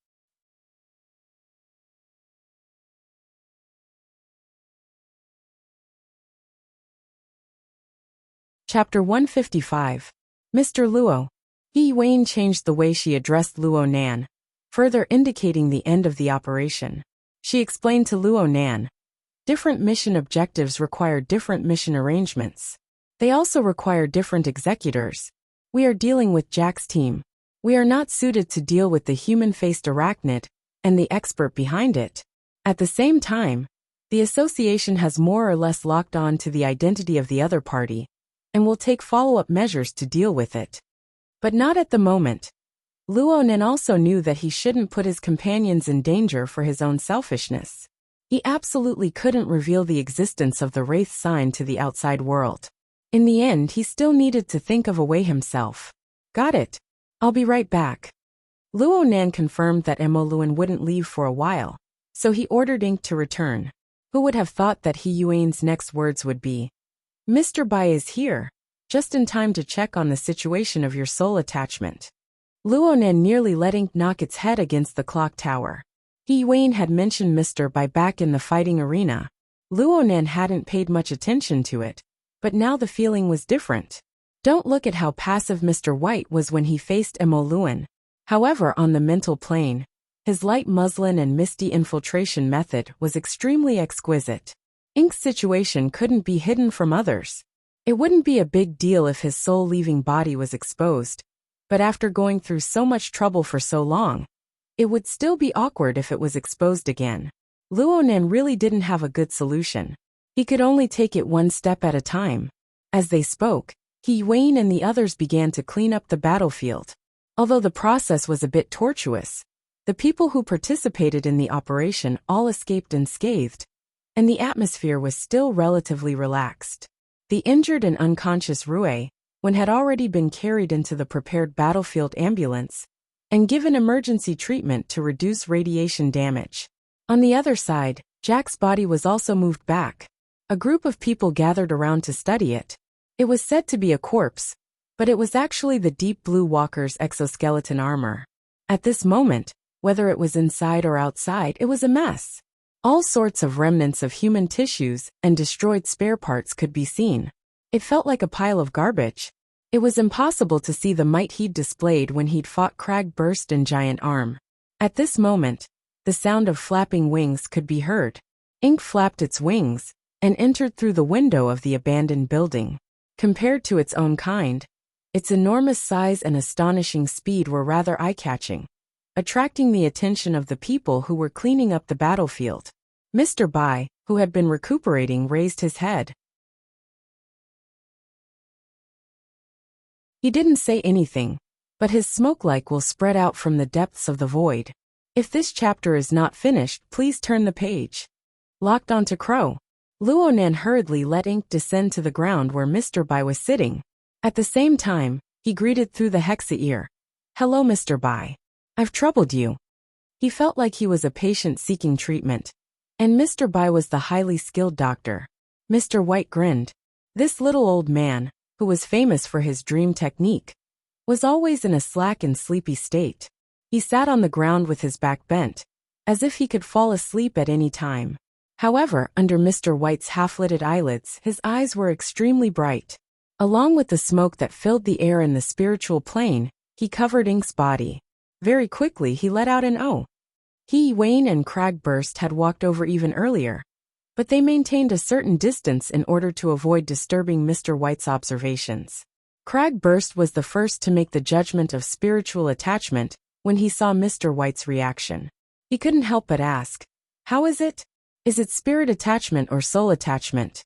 [SPEAKER 1] Chapter 155. Mr. Luo. He Yuan changed the way she addressed Luo Nan, further indicating the end of the operation. She explained to Luo Nan, different mission objectives require different mission arrangements. They also require different executors. We are dealing with Jack's team. We are not suited to deal with the human-faced arachnid and the expert behind it. At the same time, the association has more or less locked on to the identity of the other party, and will take follow-up measures to deal with it. But not at the moment. Luo Nan also knew that he shouldn't put his companions in danger for his own selfishness. He absolutely couldn't reveal the existence of the wraith sign to the outside world. In the end, he still needed to think of a way himself. "Got it. I'll be right back." Luo Nan confirmed that Mo Luan wouldn't leave for a while, so he ordered Ink to return. Who would have thought that He Yuan's next words would be, "Mr. Bai is here, just in time to check on the situation of your soul attachment." Luo Nan nearly let Ink knock its head against the clock tower. He Yuan had mentioned Mr. Bai back in the fighting arena. Luo Nan hadn't paid much attention to it, but now the feeling was different. Don't look at how passive Mr. White was when he faced Mo Luan. However, on the mental plane, his light muslin and misty infiltration method was extremely exquisite. Ink's situation couldn't be hidden from others. It wouldn't be a big deal if his soul-leaving body was exposed, but after going through so much trouble for so long, it would still be awkward if it was exposed again. Luo Nan really didn't have a good solution. He could only take it one step at a time. As they spoke, He Yuan and the others began to clean up the battlefield. Although the process was a bit tortuous, the people who participated in the operation all escaped unscathed, and the atmosphere was still relatively relaxed. The injured and unconscious Rue had already been carried into the prepared battlefield ambulance and given emergency treatment to reduce radiation damage. On the other side, Jack's body was also moved back. A group of people gathered around to study it. It was said to be a corpse, but it was actually the Deep Blue Walker's exoskeleton armor. At this moment, whether it was inside or outside, it was a mess. All sorts of remnants of human tissues and destroyed spare parts could be seen. It felt like a pile of garbage. It was impossible to see the might he'd displayed when he'd fought Cragburst and Giant Arm. At this moment, the sound of flapping wings could be heard. Ink flapped its wings and entered through the window of the abandoned building. Compared to its own kind, its enormous size and astonishing speed were rather eye-catching, attracting the attention of the people who were cleaning up the battlefield. Mr. Bai, who had been recuperating, raised his head. He didn't say anything, but his smoke-like will spread out from the depths of the void. If this chapter is not finished, please turn the page. Locked onto Crow. Luonan hurriedly let ink descend to the ground where Mr. Bai was sitting. At the same time, he greeted through the hexa ear. "Hello, Mr. Bai. I've troubled you." He felt like he was a patient seeking treatment. And Mr. Bai was the highly skilled doctor. Mr. White grinned. This little old man, who was famous for his dream technique, was always in a slack and sleepy state. He sat on the ground with his back bent, as if he could fall asleep at any time. However, under Mr. White's half-lidded eyelids, his eyes were extremely bright. Along with the smoke that filled the air in the spiritual plane, he covered Ink's body. Very quickly he let out an "oh." Wayne and Cragburst had walked over even earlier, but they maintained a certain distance in order to avoid disturbing Mr. White's observations. Cragburst was the first to make the judgment of spiritual attachment when he saw Mr. White's reaction. He couldn't help but ask, "How is it? Is it spirit attachment or soul attachment?"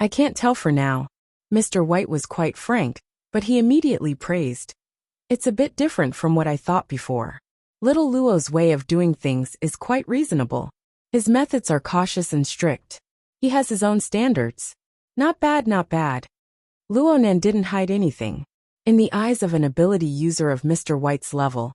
[SPEAKER 1] "I can't tell for now." Mr. White was quite frank, but he immediately praised. "It's a bit different from what I thought before. Little Luo's way of doing things is quite reasonable. His methods are cautious and strict. He has his own standards. Not bad, not bad." Luonan didn't hide anything. In the eyes of an ability user of Mr. White's level,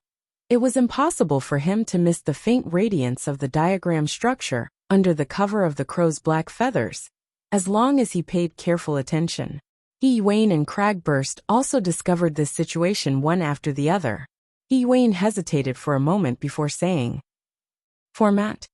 [SPEAKER 1] it was impossible for him to miss the faint radiance of the diagram structure under the cover of the crow's black feathers, as long as he paid careful attention. Wayne and Cragburst also discovered this situation one after the other. Wayne hesitated for a moment before saying, "Format?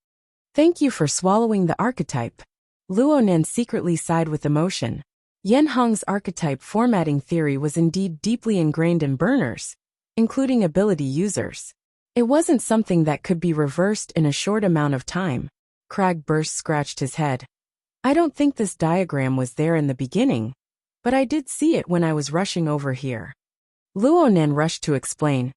[SPEAKER 1] Thank you for swallowing the archetype." Luonan secretly sighed with emotion. Yen Hong's archetype formatting theory was indeed deeply ingrained in burners, including ability users. It wasn't something that could be reversed in a short amount of time. Cragburst scratched his head. "I don't think this diagram was there in the beginning, but I did see it when I was rushing over here." Luonan rushed to explain.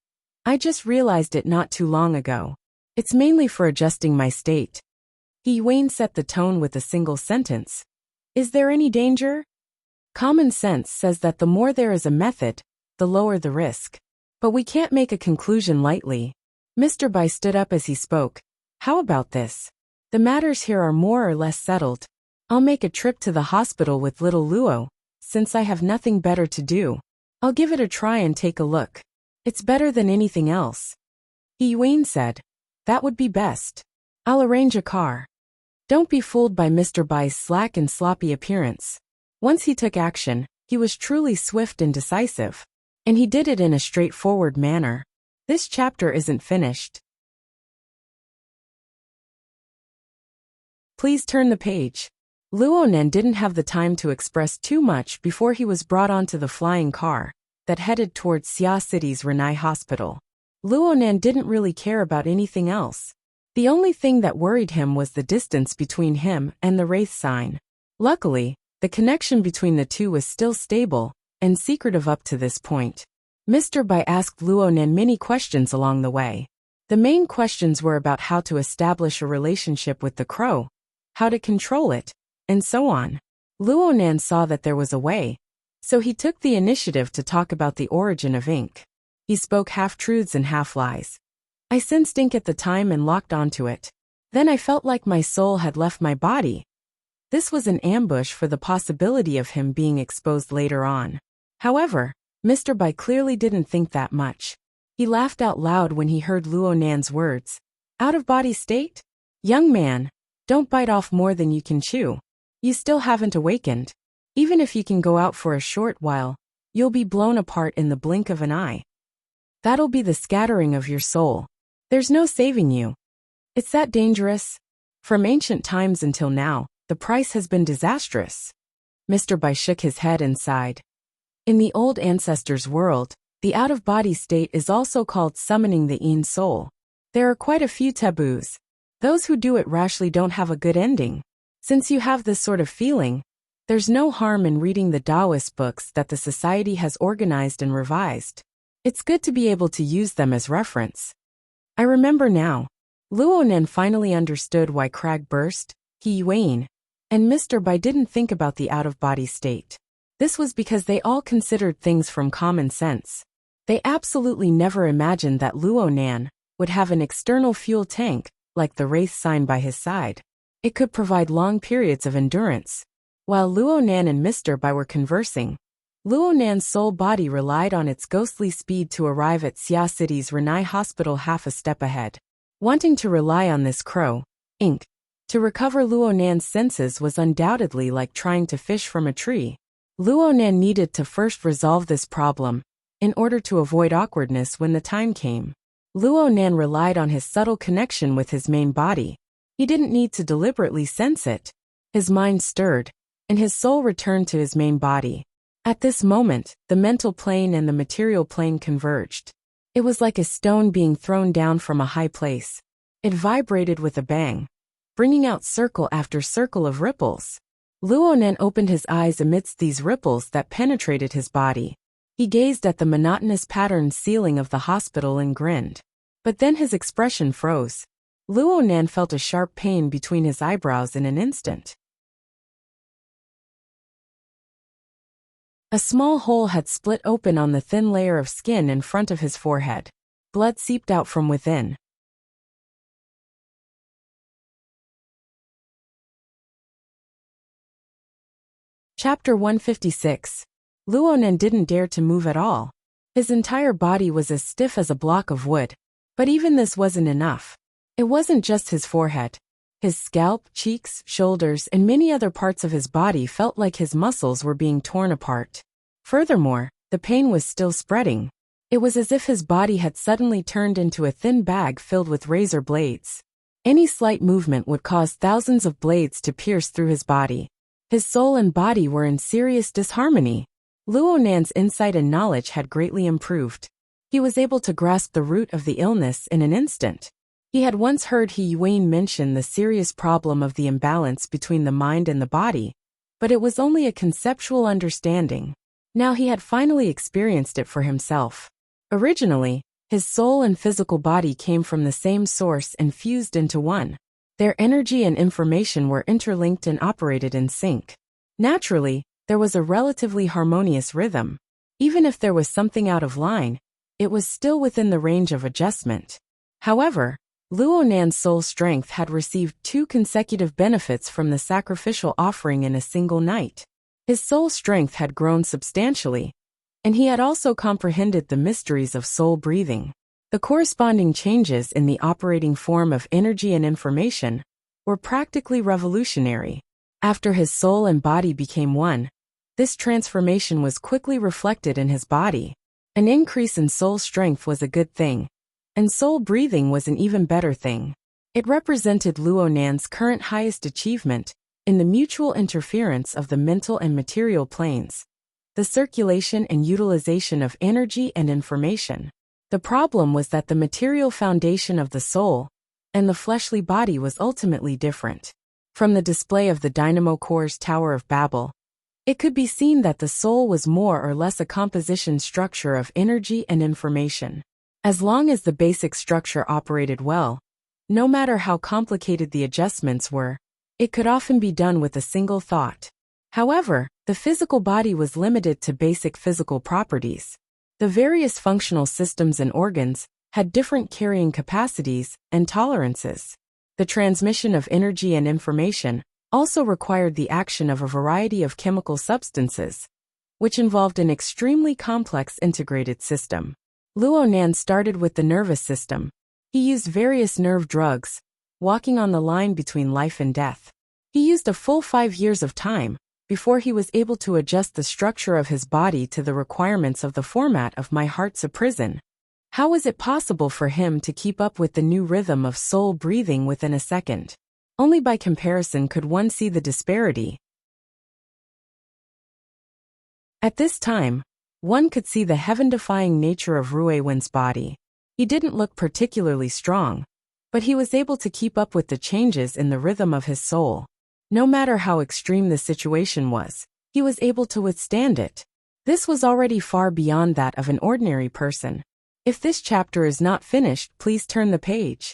[SPEAKER 1] "I just realized it not too long ago. It's mainly for adjusting my state." Wayne set the tone with a single sentence. "Is there any danger?" "Common sense says that the more there is a method, the lower the risk. But we can't make a conclusion lightly." Mr. Bai stood up as he spoke. "How about this? The matters here are more or less settled. I'll make a trip to the hospital with little Luo, since I have nothing better to do. I'll give it a try and take a look. It's better than anything else." Wayne said, "That would be best. I'll arrange a car." Don't be fooled by Mr. Bai's slack and sloppy appearance. Once he took action, he was truly swift and decisive. And he did it in a straightforward manner. This chapter isn't finished. Please turn the page. Luonan didn't have the time to express too much before he was brought onto the flying car that headed towards Xia City's Renai Hospital. Luonan didn't really care about anything else. The only thing that worried him was the distance between him and the Wraith sign. Luckily, the connection between the two was still stable and secretive up to this point. Mr. Bai asked Luonan many questions along the way. The main questions were about how to establish a relationship with the crow, how to control it, and so on. Luonan saw that there was a way, so he took the initiative to talk about the origin of ink. He spoke half-truths and half-lies. "I sensed ink at the time and locked onto it. Then I felt like my soul had left my body." This was an ambush for the possibility of him being exposed later on. However, Mr. Bai clearly didn't think that much. He laughed out loud when he heard Luonan's words. "Out-of-body state? Young man, don't bite off more than you can chew. You still haven't awakened." Even if you can go out for a short while, you'll be blown apart in the blink of an eye. That'll be the scattering of your soul. There's no saving you. It's that dangerous. From ancient times until now, the price has been disastrous. Mr. Bai shook his head and sighed. In the old ancestors' world, the out-of-body state is also called summoning the Yin soul. There are quite a few taboos. Those who do it rashly don't have a good ending. Since you have this sort of feeling, there's no harm in reading the Taoist books that the society has organized and revised. It's good to be able to use them as reference. I remember now. Luonan finally understood why Crag burst, He Yuan, and Mr. Bai didn't think about the out-of-body state. This was because they all considered things from common sense. They absolutely never imagined that Luonan would have an external fuel tank, like the wraith sign by his side. It could provide long periods of endurance. While Luonan and Mr. Bai were conversing, Luonan's soul body relied on its ghostly speed to arrive at Xia City's Renai Hospital half a step ahead. Wanting to rely on this crow, Inc. to recover Luonan's senses was undoubtedly like trying to fish from a tree. Luonan needed to first resolve this problem, in order to avoid awkwardness when the time came. Luonan relied on his subtle connection with his main body. He didn't need to deliberately sense it. His mind stirred, and his soul returned to his main body. At this moment, the mental plane and the material plane converged. It was like a stone being thrown down from a high place. It vibrated with a bang, bringing out circle after circle of ripples. Luonan opened his eyes amidst these ripples that penetrated his body. He gazed at the monotonous patterned ceiling of the hospital and grinned. But then his expression froze. Luonan felt a sharp pain between his eyebrows in an instant. A small hole had split open on the thin layer of skin in front of his forehead. Blood seeped out from within. Chapter 156. Luonan didn't dare to move at all. His entire body was as stiff as a block of wood. But even this wasn't enough. It wasn't just his forehead. His scalp, cheeks, shoulders, and many other parts of his body felt like his muscles were being torn apart. Furthermore, the pain was still spreading. It was as if his body had suddenly turned into a thin bag filled with razor blades. Any slight movement would cause thousands of blades to pierce through his body. His soul and body were in serious disharmony. Luonan's insight and knowledge had greatly improved. He was able to grasp the root of the illness in an instant. He had once heard He Yuan mention the serious problem of the imbalance between the mind and the body, but it was only a conceptual understanding. Now he had finally experienced it for himself. Originally, his soul and physical body came from the same source and fused into one. Their energy and information were interlinked and operated in sync. Naturally, there was a relatively harmonious rhythm. Even if there was something out of line, it was still within the range of adjustment. However, Luonan's soul strength had received 2 consecutive benefits from the sacrificial offering in a single night. His soul strength had grown substantially, and he had also comprehended the mysteries of soul breathing. The corresponding changes in the operating form of energy and information were practically revolutionary. After his soul and body became one, this transformation was quickly reflected in his body. An increase in soul strength was a good thing, and soul breathing was an even better thing. It represented Luonan's current highest achievement in the mutual interference of the mental and material planes, the circulation and utilization of energy and information. The problem was that the material foundation of the soul and the fleshly body was ultimately different. From the display of the Dynamo Core's Tower of Babel, it could be seen that the soul was more or less a composition structure of energy and information. As long as the basic structure operated well, no matter how complicated the adjustments were, it could often be done with a single thought. However, the physical body was limited to basic physical properties. The various functional systems and organs had different carrying capacities and tolerances. The transmission of energy and information also required the action of a variety of chemical substances, which involved an extremely complex integrated system. Luonan started with the nervous system. He used various nerve drugs, walking on the line between life and death. He used a full 5 years of time, before he was able to adjust the structure of his body to the requirements of the format of My Heart's a Prison. How was it possible for him to keep up with the new rhythm of soul breathing within a second? Only by comparison could one see the disparity. At this time, one could see the heaven-defying nature of Ruiwen's body. He didn't look particularly strong, but he was able to keep up with the changes in the rhythm of his soul. No matter how extreme the situation was, he was able to withstand it. This was already far beyond that of an ordinary person. If this chapter is not finished, please turn the page.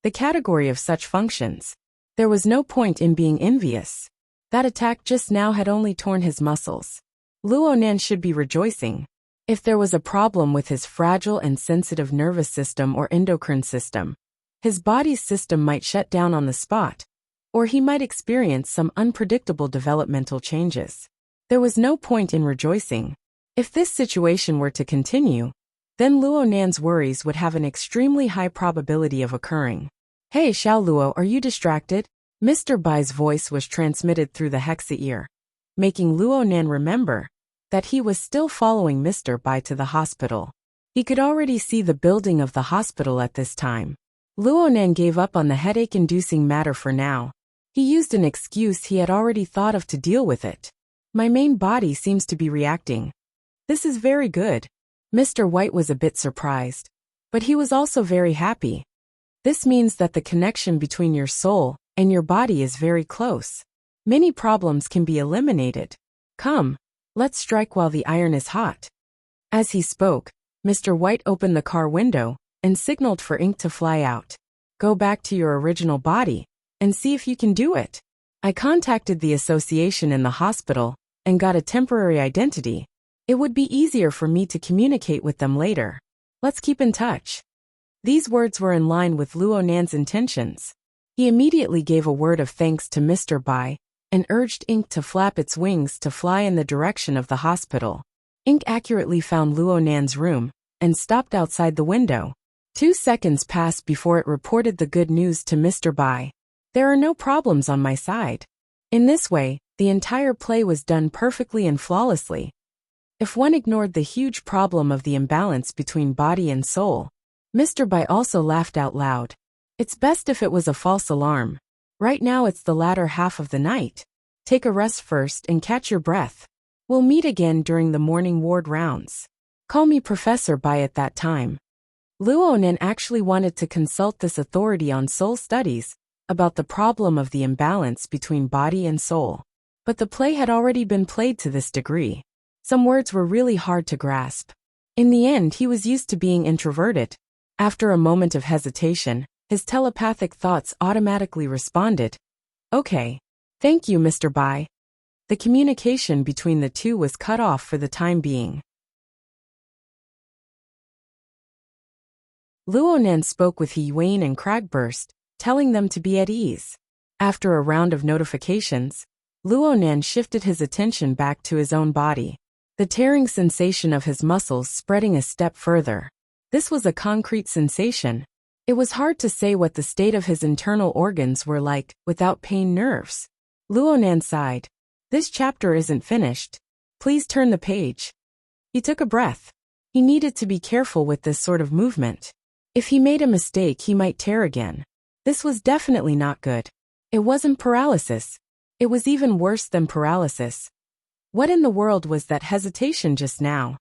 [SPEAKER 1] The category of such functions. There was no point in being envious. That attack just now had only torn his muscles. Luonan should be rejoicing. If there was a problem with his fragile and sensitive nervous system or endocrine system, his body's system might shut down on the spot, or he might experience some unpredictable developmental changes. There was no point in rejoicing. If this situation were to continue, then Luonan's worries would have an extremely high probability of occurring. Hey Xiao Luo, are you distracted? Mr. Bai's voice was transmitted through the hexa ear, making Luonan remember that he was still following Mr. Bai to the hospital. He could already see the building of the hospital at this time. Luonan gave up on the headache-inducing matter for now. He used an excuse he had already thought of to deal with it. My main body seems to be reacting. This is very good. Mr. White was a bit surprised, but he was also very happy. This means that the connection between your soul and your body is very close. Many problems can be eliminated. Come, let's strike while the iron is hot. As he spoke, Mr. White opened the car window and signaled for ink to fly out. Go back to your original body and see if you can do it. I contacted the association in the hospital and got a temporary identity. It would be easier for me to communicate with them later. Let's keep in touch. These words were in line with Luonan's intentions. He immediately gave a word of thanks to Mr. Bai and urged Ink to flap its wings to fly in the direction of the hospital. Ink accurately found Luonan's room and stopped outside the window. 2 seconds passed before it reported the good news to Mr. Bai. There are no problems on my side. In this way, the entire play was done perfectly and flawlessly. If one ignored the huge problem of the imbalance between body and soul, Mr. Bai also laughed out loud. It's best if it was a false alarm. Right now it's the latter half of the night. Take a rest first and catch your breath. We'll meet again during the morning ward rounds. Call me Professor Bai at that time. Luonan actually wanted to consult this authority on soul studies about the problem of the imbalance between body and soul. But the play had already been played to this degree. Some words were really hard to grasp. In the end, he was used to being introverted. After a moment of hesitation, his telepathic thoughts automatically responded. Okay. Thank you, Mr. Bai. The communication between the two was cut off for the time being. Luonan spoke with He Yuan and Cragburst, telling them to be at ease. After a round of notifications, Luonan shifted his attention back to his own body, the tearing sensation of his muscles spreading a step further. This was a concrete sensation. It was hard to say what the state of his internal organs were like without pain nerves. Luonan sighed. This chapter isn't finished. Please turn the page. He took a breath. He needed to be careful with this sort of movement. If he made a mistake, he might tear again. This was definitely not good. It wasn't paralysis. It was even worse than paralysis. What in the world was that hesitation just now?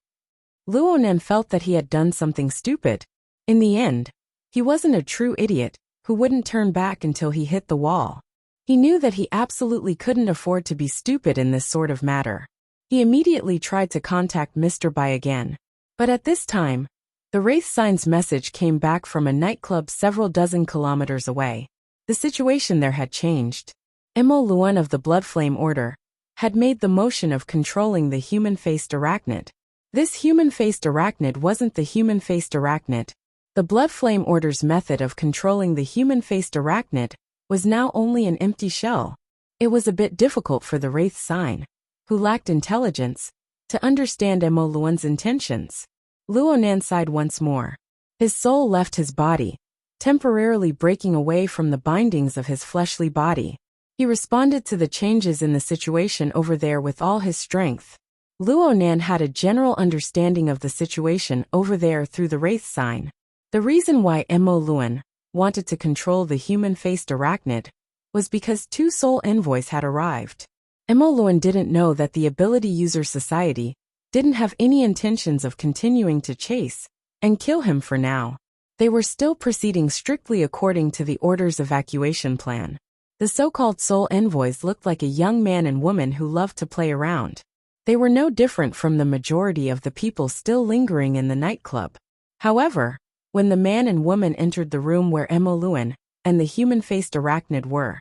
[SPEAKER 1] Luonan felt that he had done something stupid. In the end, he wasn't a true idiot who wouldn't turn back until he hit the wall. He knew that he absolutely couldn't afford to be stupid in this sort of matter. He immediately tried to contact Mr. Bai again. But at this time, the Wraith Sign's message came back from a nightclub several dozen kilometers away. The situation there had changed. Emo Luan of the Bloodflame Order had made the motion of controlling the human-faced arachnid. This human-faced arachnid wasn't the human-faced arachnid. The Bloodflame Order's method of controlling the human-faced arachnid was now only an empty shell. It was a bit difficult for the Wraith Sign, who lacked intelligence, to understand Emo Luan's intentions. Luonan sighed once more. His soul left his body, temporarily breaking away from the bindings of his fleshly body. He responded to the changes in the situation over there with all his strength. Luo Nan had a general understanding of the situation over there through the wraith sign. The reason why Mo Luan wanted to control the human-faced arachnid was because 2 soul envoys had arrived. Mo Luan didn't know that the Ability User Society didn't have any intentions of continuing to chase and kill him for now. They were still proceeding strictly according to the Order's evacuation plan. The so-called soul envoys looked like a young man and woman who loved to play around. They were no different from the majority of the people still lingering in the nightclub. However, when the man and woman entered the room where Mo Luan and the human-faced arachnid were,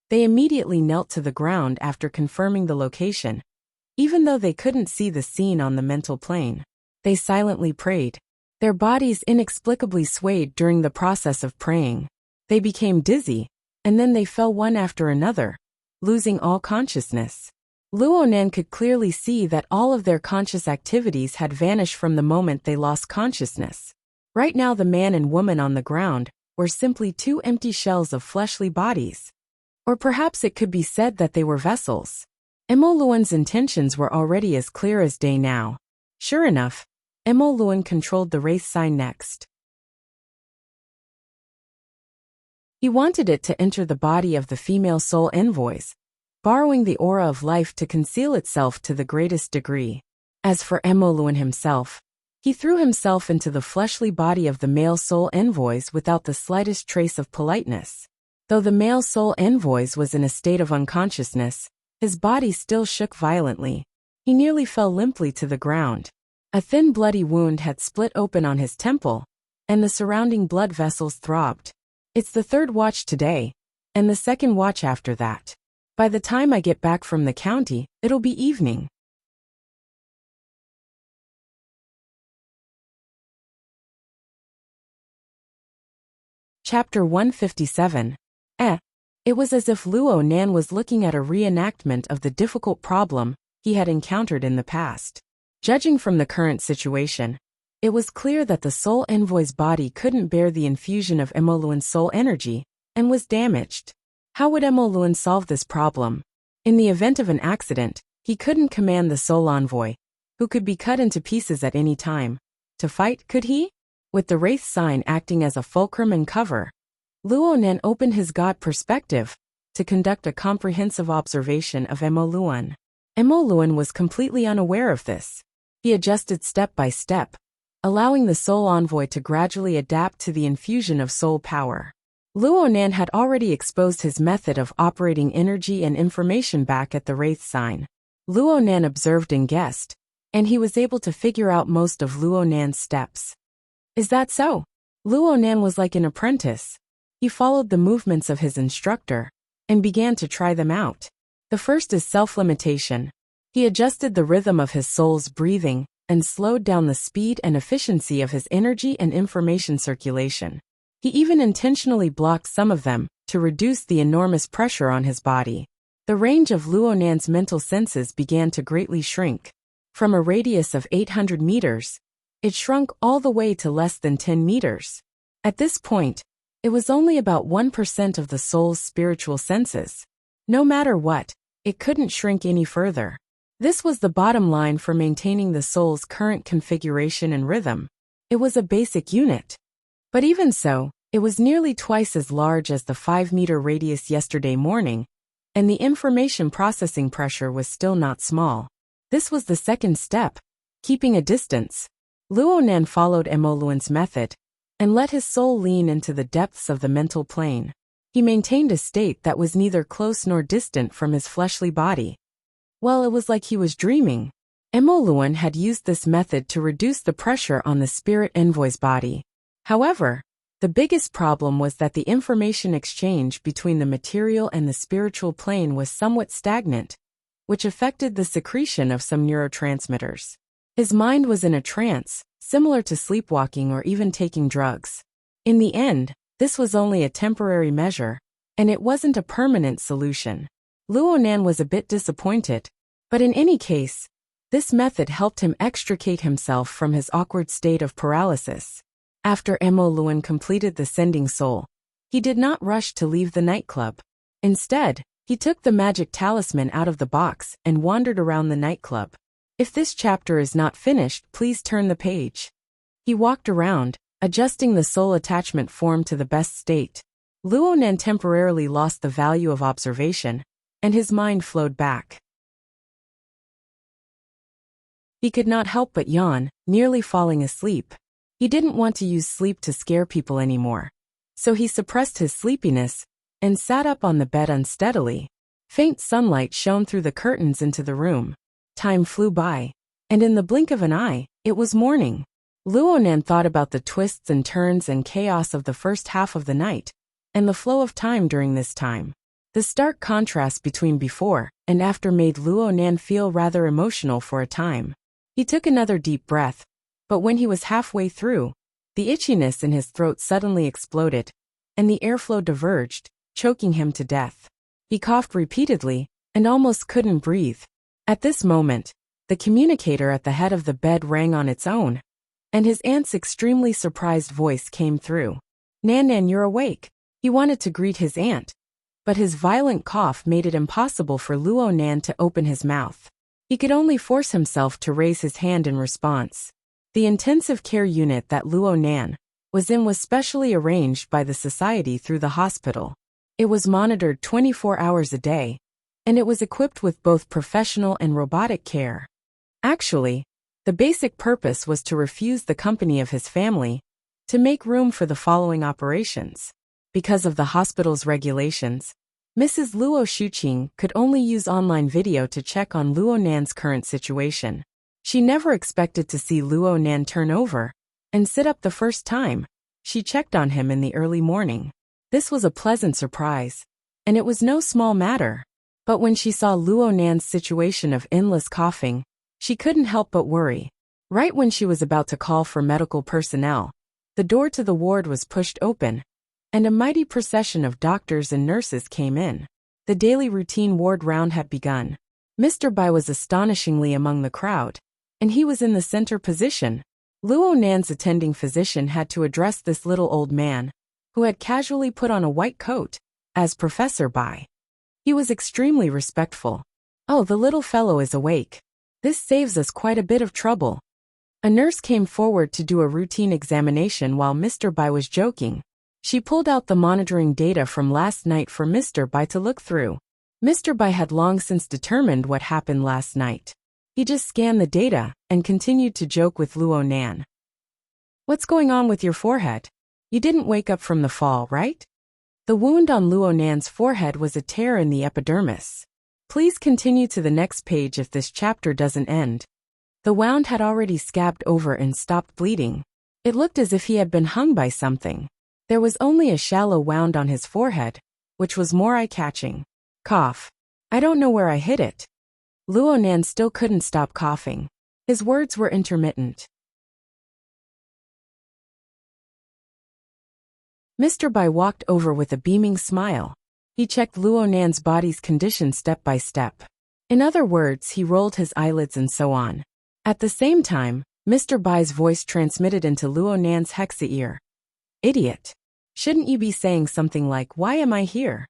[SPEAKER 1] they immediately knelt to the ground after confirming the location. Even though they couldn't see the scene on the mental plane, they silently prayed. Their bodies inexplicably swayed during the process of praying. They became dizzy, and then they fell one after another, losing all consciousness. Luo Nan could clearly see that all of their conscious activities had vanished from the moment they lost consciousness. Right now the man and woman on the ground were simply 2 empty shells of fleshly bodies. Or perhaps it could be said that they were vessels. Mo Luan's intentions were already as clear as day now. Sure enough, Mo Luan controlled the wraith sign next. He wanted it to enter the body of the female soul envoys, borrowing the aura of life to conceal itself to the greatest degree. As for Mo Luan himself, he threw himself into the fleshly body of the male soul envoys without the slightest trace of politeness. Though the male soul envoys was in a state of unconsciousness, his body still shook violently. He nearly fell limply to the ground. A thin bloody wound had split open on his temple, and the surrounding blood vessels throbbed. It's the 3rd watch today, and the 2nd watch after that. By the time I get back from the county, it'll be evening. Chapter 157. It was as if Luo Nan was looking at a reenactment of the difficult problem he had encountered in the past. Judging from the current situation, it was clear that the soul envoy's body couldn't bear the infusion of Mo Luan's soul energy and was damaged. How would Mo Luan solve this problem? In the event of an accident, he couldn't command the soul envoy, who could be cut into pieces at any time, to fight, could he? With the wraith sign acting as a fulcrum and cover, Luo Nan opened his God perspective to conduct a comprehensive observation of Mo Luan. Mo Luan was completely unaware of this. He adjusted step by step, allowing the soul envoy to gradually adapt to the infusion of soul power. Luo Nan had already exposed his method of operating energy and information back at the wraith sign. Luo Nan observed and guessed, and he was able to figure out most of Luo Nan's steps. Is that so? Luo Nan was like an apprentice. He followed the movements of his instructor and began to try them out. The first is self-limitation. He adjusted the rhythm of his soul's breathing and slowed down the speed and efficiency of his energy and information circulation. He even intentionally blocked some of them to reduce the enormous pressure on his body. The range of Luo Nan's mental senses began to greatly shrink. From a radius of 800 meters, it shrunk all the way to less than 10 meters. At this point, it was only about 1% of the soul's spiritual senses. No matter what, it couldn't shrink any further. This was the bottom line for maintaining the soul's current configuration and rhythm. It was a basic unit. But even so, it was nearly twice as large as the 5-meter radius yesterday morning, and the information processing pressure was still not small. This was the second step, keeping a distance. Luo Nan followed Mo Luan's method and let his soul lean into the depths of the mental plane. He maintained a state that was neither close nor distant from his fleshly body. Well, it was like he was dreaming. Mo Luan had used this method to reduce the pressure on the spirit envoy's body. However, the biggest problem was that the information exchange between the material and the spiritual plane was somewhat stagnant, which affected the secretion of some neurotransmitters. His mind was in a trance, similar to sleepwalking or even taking drugs. In the end, this was only a temporary measure, and it wasn't a permanent solution. Luo Nan was a bit disappointed, but in any case, this method helped him extricate himself from his awkward state of paralysis. After Mo Luan completed the sending soul, he did not rush to leave the nightclub. Instead, He took the magic talisman out of the box and wandered around the nightclub. If this chapter is not finished, please turn the page. He walked around, adjusting the soul attachment form to the best state. Luo Nan temporarily lost the value of observation, and his mind flowed back. He could not help but yawn, nearly falling asleep. He didn't want to use sleep to scare people anymore. So he suppressed his sleepiness and sat up on the bed unsteadily. Faint sunlight shone through the curtains into the room. Time flew by, and in the blink of an eye, it was morning. Luo Nan thought about the twists and turns and chaos of the first half of the night, and the flow of time during this time. The stark contrast between before and after made Luo Nan feel rather emotional for a time. He took another deep breath, but when he was halfway through, the itchiness in his throat suddenly exploded, and the airflow diverged, choking him to death. He coughed repeatedly and almost couldn't breathe. At this moment, the communicator at the head of the bed rang on its own, and his aunt's extremely surprised voice came through. "Nan Nan, you're awake." He wanted to greet his aunt, but his violent cough made it impossible for Luo Nan to open his mouth. He could only force himself to raise his hand in response. The intensive care unit that Luo Nan was in was specially arranged by the society through the hospital. It was monitored 24 hours a day, and it was equipped with both professional and robotic care. Actually, the basic purpose was to refuse the company of his family to make room for the following operations. Because of the hospital's regulations, Mrs. Luo Shuqing could only use online video to check on Luo Nan's current situation. She never expected to see Luo Nan turn over and sit up the first time she checked on him in the early morning. This was a pleasant surprise, and it was no small matter. But when she saw Luo Nan's situation of endless coughing, she couldn't help but worry. Right when she was about to call for medical personnel, the door to the ward was pushed open, and a mighty procession of doctors and nurses came in. The daily routine ward round had begun. Mr. Bai was astonishingly among the crowd, and he was in the center position. Luo Nan's attending physician had to address this little old man, who had casually put on a white coat, as Professor Bai. He was extremely respectful. "Oh, the little fellow is awake. This saves us quite a bit of trouble." A nurse came forward to do a routine examination while Mr. Bai was joking. She pulled out the monitoring data from last night for Mr. Bai to look through. Mr. Bai had long since determined what happened last night. He just scanned the data and continued to joke with Luo Nan. "What's going on with your forehead? You didn't wake up from the fall, right?" The wound on Luo Nan's forehead was a tear in the epidermis. Please continue to the next page if this chapter doesn't end. The wound had already scabbed over and stopped bleeding. It looked as if he had been hung by something. There was only a shallow wound on his forehead, which was more eye-catching. Cough. "I don't know where I hit it." Luo Nan still couldn't stop coughing. His words were intermittent. Mr. Bai walked over with a beaming smile. He checked Luo Nan's body's condition step by step. In other words, he rolled his eyelids and so on. At the same time, Mr. Bai's voice transmitted into Luo Nan's hexa ear. "Idiot. Shouldn't you be saying something like, 'Why am I here?'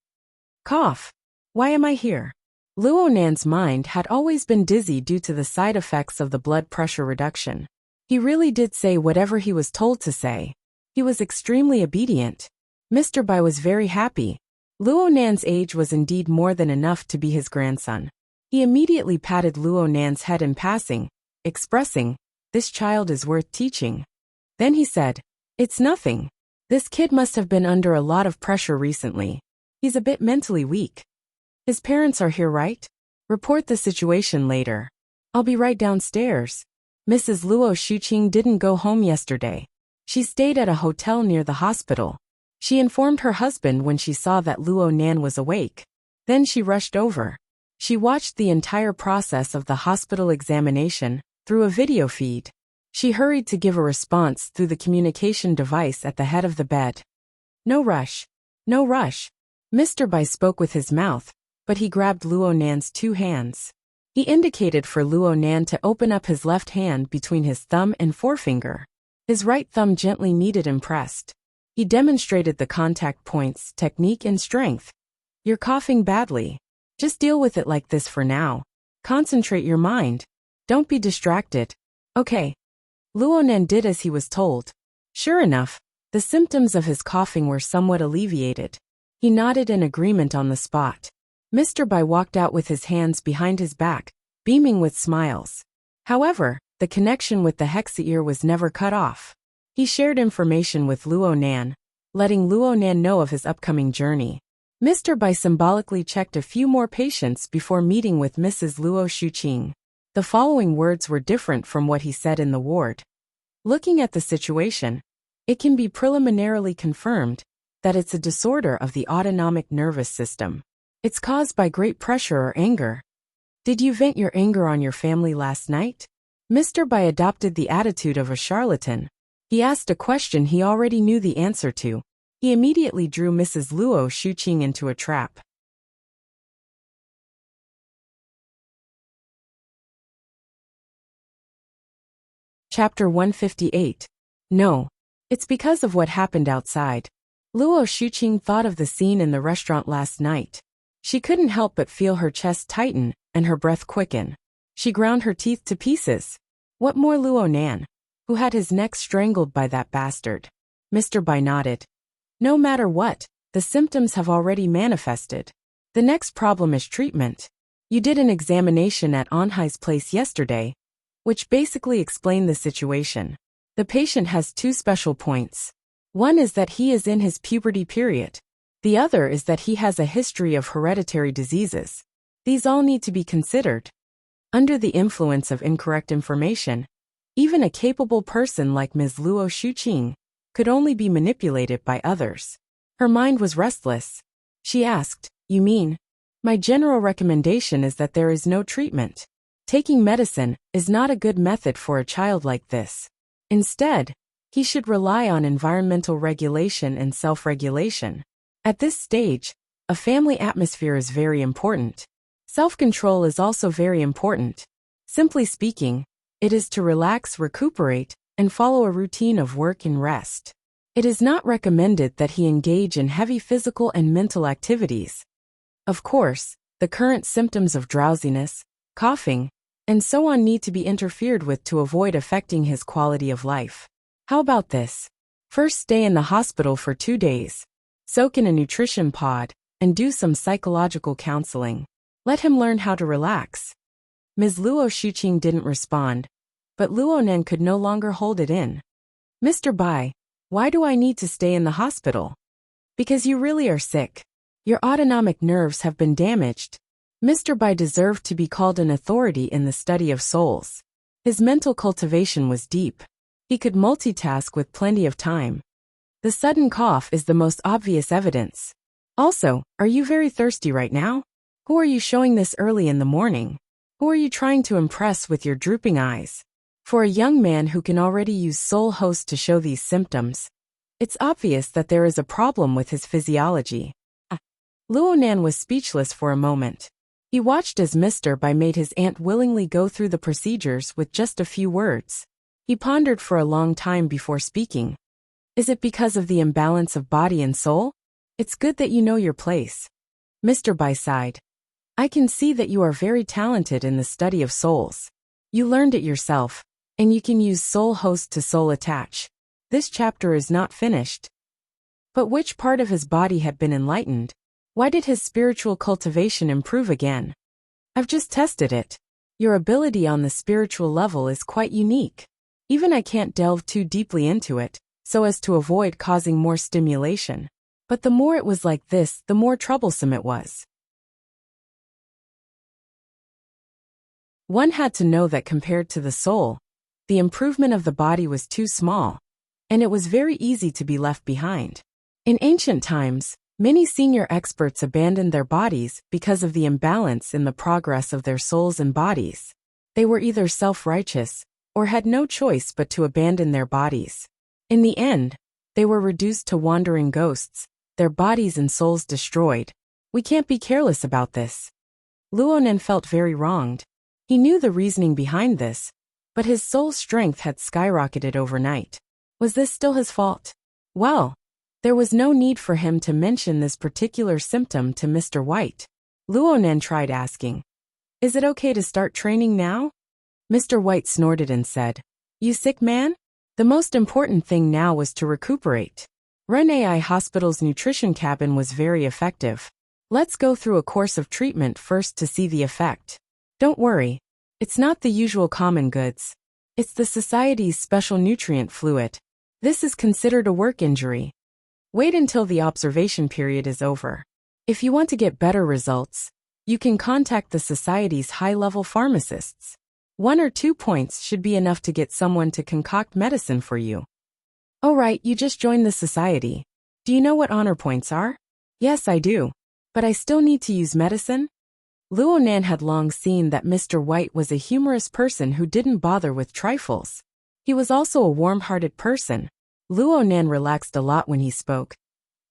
[SPEAKER 1] Cough. Why am I here?" Luo Nan's mind had always been dizzy due to the side effects of the blood pressure reduction. He really did say whatever he was told to say. He was extremely obedient. Mr. Bai was very happy. Luo Nan's age was indeed more than enough to be his grandson. He immediately patted Luo Nan's head in passing, expressing, "This child is worth teaching." Then he said, "It's nothing. This kid must have been under a lot of pressure recently. He's a bit mentally weak. His parents are here, right? Report the situation later. I'll be right downstairs." Mrs. Luo Shuqing didn't go home yesterday. She stayed at a hotel near the hospital. She informed her husband when she saw that Luo Nan was awake. Then she rushed over. She watched the entire process of the hospital examination through a video feed. She hurried to give a response through the communication device at the head of the bed. "No rush. No rush." Mr. Bai spoke with his mouth, but he grabbed Luo Nan's two hands. He indicated for Luo Nan to open up his left hand between his thumb and forefinger. His right thumb gently kneaded and pressed. He demonstrated the contact points, technique and strength. "You're coughing badly. Just deal with it like this for now. Concentrate your mind. Don't be distracted. Okay. Luonan did as he was told. Sure enough, the symptoms of his coughing were somewhat alleviated. He nodded in agreement on the spot. Mr. Bai walked out with his hands behind his back, beaming with smiles. However, the connection with the Hexaear was never cut off. He shared information with Luonan, letting Luonan know of his upcoming journey. Mr. Bai symbolically checked a few more patients before meeting with Mrs. Luo Shuqing. The following words were different from what he said in the ward. Looking at the situation, it can be preliminarily confirmed that it's a disorder of the autonomic nervous system. It's caused by great pressure or anger. Did you vent your anger on your family last night? Mr. Bai adopted the attitude of a charlatan. He asked a question he already knew the answer to. He immediately drew Mrs. Luo Shuqing into a trap. Chapter 158. No. It's because of what happened outside. Luo Shuqing thought of the scene in the restaurant last night. She couldn't help but feel her chest tighten and her breath quicken. She ground her teeth to pieces. What more Luonan, who had his neck strangled by that bastard? Mr. Bai nodded. No matter what, the symptoms have already manifested. The next problem is treatment. You did an examination at Anhai's place yesterday, which basically explained the situation. The patient has two special points. One is that he is in his puberty period. The other is that he has a history of hereditary diseases. These all need to be considered. Under the influence of incorrect information, even a capable person like Ms. Luo Shuqing could only be manipulated by others. Her mind was restless. She asked, You mean? My general recommendation is that there is no treatment. Taking medicine is not a good method for a child like this. Instead, he should rely on environmental regulation and self-regulation. At this stage, a family atmosphere is very important. Self-control is also very important. Simply speaking, it is to relax, recuperate, and follow a routine of work and rest. It is not recommended that he engage in heavy physical and mental activities. Of course, the current symptoms of drowsiness, coughing, and so on need to be interfered with to avoid affecting his quality of life. How about this? First, stay in the hospital for 2 days. Soak in a nutrition pod, and do some psychological counseling. Let him learn how to relax. Ms. Luo Shuqing didn't respond, but Luonan could no longer hold it in. Mr. Bai, why do I need to stay in the hospital? Because you really are sick. Your autonomic nerves have been damaged. Mr. Bai deserved to be called an authority in the study of souls. His mental cultivation was deep. He could multitask with plenty of time. The sudden cough is the most obvious evidence. Also, are you very thirsty right now? Who are you showing this early in the morning? Who are you trying to impress with your drooping eyes? For a young man who can already use Soul Host to show these symptoms, it's obvious that there is a problem with his physiology. Luonan was speechless for a moment. He watched as Mr. Bai made his aunt willingly go through the procedures with just a few words. He pondered for a long time before speaking. Is it because of the imbalance of body and soul? It's good that you know your place. Mr. Bai sighed. I can see that you are very talented in the study of souls. You learned it yourself, and you can use Soul Host to soul attach. This chapter is not finished. But which part of his body had been enlightened? Why did his spiritual cultivation improve again? I've just tested it. Your ability on the spiritual level is quite unique. Even I can't delve too deeply into it, so as to avoid causing more stimulation. But the more it was like this, the more troublesome it was. One had to know that compared to the soul, the improvement of the body was too small, and it was very easy to be left behind. In ancient times, many senior experts abandoned their bodies because of the imbalance in the progress of their souls and bodies. They were either self-righteous, or had no choice but to abandon their bodies. In the end, they were reduced to wandering ghosts, their bodies and souls destroyed. We can't be careless about this. Luonan felt very wronged. He knew the reasoning behind this, but his soul's strength had skyrocketed overnight. Was this still his fault? Well, there was no need for him to mention this particular symptom to Mr. White. Luonan tried asking. Is it okay to start training now? Mr. White snorted and said, You sick man? The most important thing now was to recuperate. Ren-Ai Hospital's nutrition cabin was very effective. Let's go through a course of treatment first to see the effect. Don't worry. It's not the usual common goods. It's the society's special nutrient fluid. This is considered a work injury. Wait until the observation period is over. If you want to get better results, you can contact the society's high-level pharmacists. 1 or 2 points should be enough to get someone to concoct medicine for you. Oh right, you just joined the society. Do you know what honor points are? Yes, I do. But I still need to use medicine? Luonan had long seen that Mr. White was a humorous person who didn't bother with trifles. He was also a warm-hearted person. Luonan relaxed a lot when he spoke.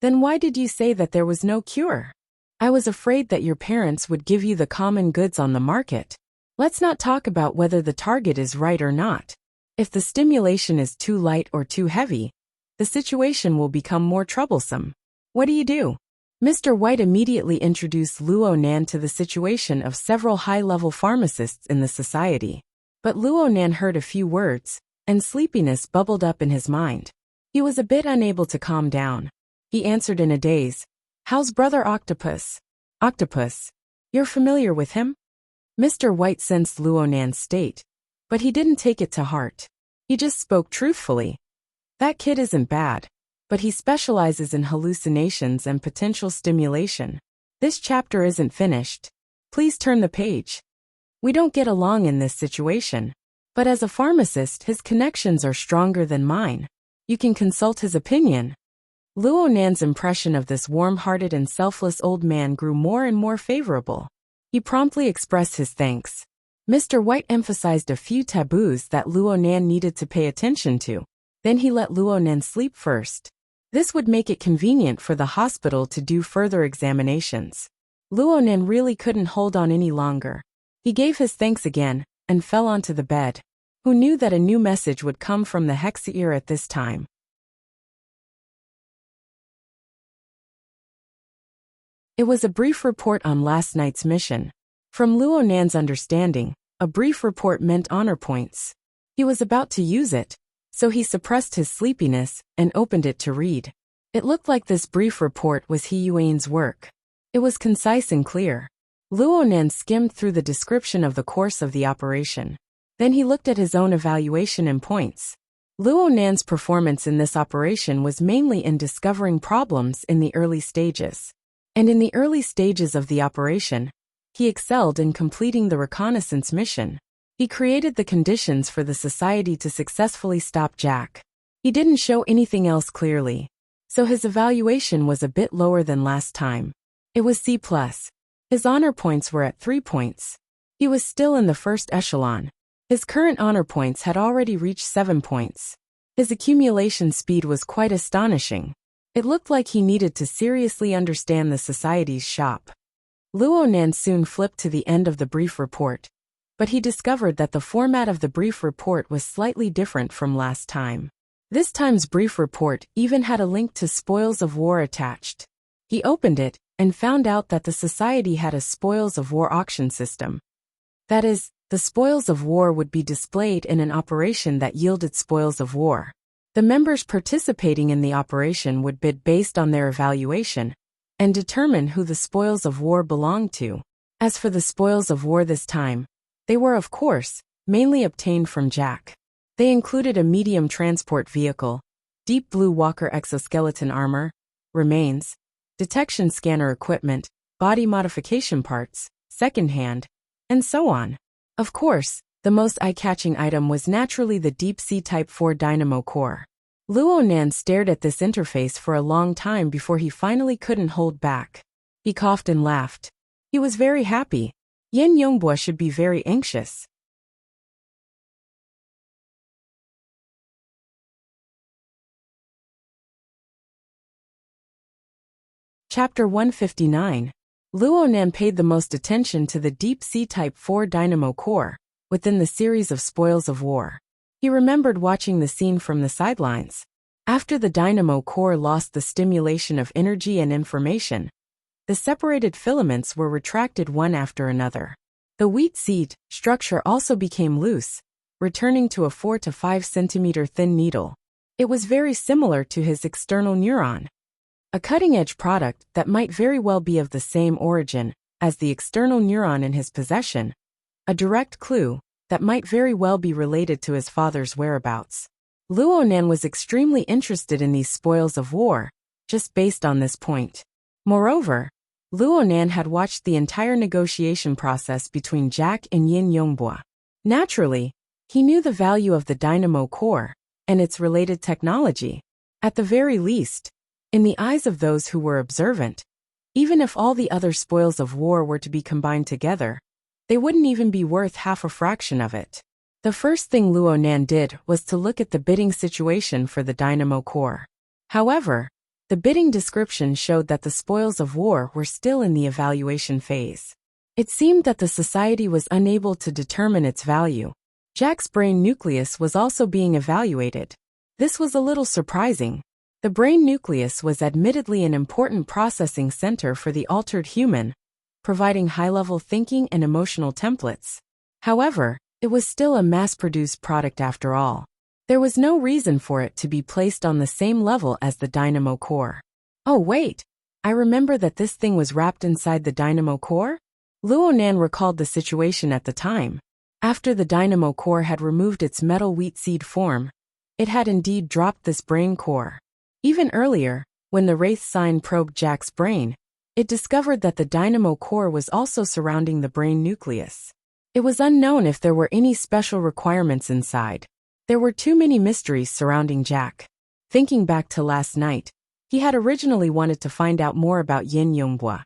[SPEAKER 1] Then why did you say that there was no cure? I was afraid that your parents would give you the common goods on the market. Let's not talk about whether the target is right or not. If the stimulation is too light or too heavy, the situation will become more troublesome. What do? Mr. White immediately introduced Luonan to the situation of several high-level pharmacists in the society. But Luonan heard a few words, and sleepiness bubbled up in his mind. He was a bit unable to calm down. He answered in a daze, How's Brother Octopus? Octopus? You're familiar with him? Mr. White sensed Luonan's state, but he didn't take it to heart. He just spoke truthfully. That kid isn't bad, but he specializes in hallucinations and potential stimulation. This chapter isn't finished. Please turn the page. We don't get along in this situation, but as a pharmacist, his connections are stronger than mine. You can consult his opinion. Luonan's impression of this warm-hearted and selfless old man grew more and more favorable. He promptly expressed his thanks. Mr. White emphasized a few taboos that Luonan needed to pay attention to. Then he let Luonan sleep first. This would make it convenient for the hospital to do further examinations. Luonan really couldn't hold on any longer. He gave his thanks again, and fell onto the bed. Who knew that a new message would come from the Hexaear at this time? It was a brief report on last night's mission. From Luonan's understanding, a brief report meant honor points. He was about to use it, so he suppressed his sleepiness and opened it to read. It looked like this brief report was He Yuan's work. It was concise and clear. Luonan skimmed through the description of the course of the operation. Then he looked at his own evaluation and points. Luonan's performance in this operation was mainly in discovering problems in the early stages. And in the early stages of the operation, he excelled in completing the reconnaissance mission. He created the conditions for the society to successfully stop Jack. He didn't show anything else clearly, so his evaluation was a bit lower than last time. It was C+. His honor points were at 3 points. He was still in the first echelon. His current honor points had already reached 7 points. His accumulation speed was quite astonishing. It looked like he needed to seriously understand the society's shop. Luonan soon flipped to the end of the brief report, but he discovered that the format of the brief report was slightly different from last time. This time's brief report even had a link to spoils of war attached. He opened it and found out that the society had a spoils of war auction system. That is, the spoils of war would be displayed in an operation that yielded spoils of war. The members participating in the operation would bid based on their evaluation and determine who the spoils of war belonged to. As for the spoils of war this time, they were, of course, mainly obtained from Jack. They included a medium transport vehicle, deep blue Walker exoskeleton armor, remains, detection scanner equipment, body modification parts, secondhand, and so on. Of course, the most eye-catching item was naturally the Deep-Sea Type 4 dynamo core. Luonan stared at this interface for a long time before he finally couldn't hold back. He coughed and laughed. He was very happy. Yin Yongbua should be very anxious. Chapter 159. Luonan paid the most attention to the Deep-Sea Type 4 dynamo core within the series of spoils of war. He remembered watching the scene from the sidelines. After the dynamo core lost the stimulation of energy and information, The separated filaments were retracted one after another. The wheat seed structure also became loose, returning to a 4 to 5 centimeter thin needle. It was very similar to his external neuron, a cutting-edge product that might very well be of the same origin as the external neuron in his possession, a direct clue that might very well be related to his father's whereabouts. Luo Nan was extremely interested in these spoils of war, just based on this point. Moreover, Luo Nan had watched the entire negotiation process between Jack and Yin Yongbua. Naturally, he knew the value of the dynamo core and its related technology. At the very least, in the eyes of those who were observant, even if all the other spoils of war were to be combined together, they wouldn't even be worth half a fraction of it. The first thing Luo Nan did was to look at the bidding situation for the dynamo core. However, the bidding description showed that the spoils of war were still in the evaluation phase. It seemed that the society was unable to determine its value. Jack's brain nucleus was also being evaluated. This was a little surprising. The brain nucleus was admittedly an important processing center for the altered human, providing high-level thinking and emotional templates. However, it was still a mass-produced product after all. There was no reason for it to be placed on the same level as the dynamo core. Oh wait, I remember that this thing was wrapped inside the dynamo core? Luo Nan recalled the situation at the time. After the dynamo core had removed its metal wheat seed form, it had indeed dropped this brain core. Even earlier, when the Wraith sign probed Jack's brain, it discovered that the dynamo core was also surrounding the brain nucleus. It was unknown if there were any special requirements inside. There were too many mysteries surrounding Jack. Thinking back to last night, he had originally wanted to find out more about Yin Yongbua,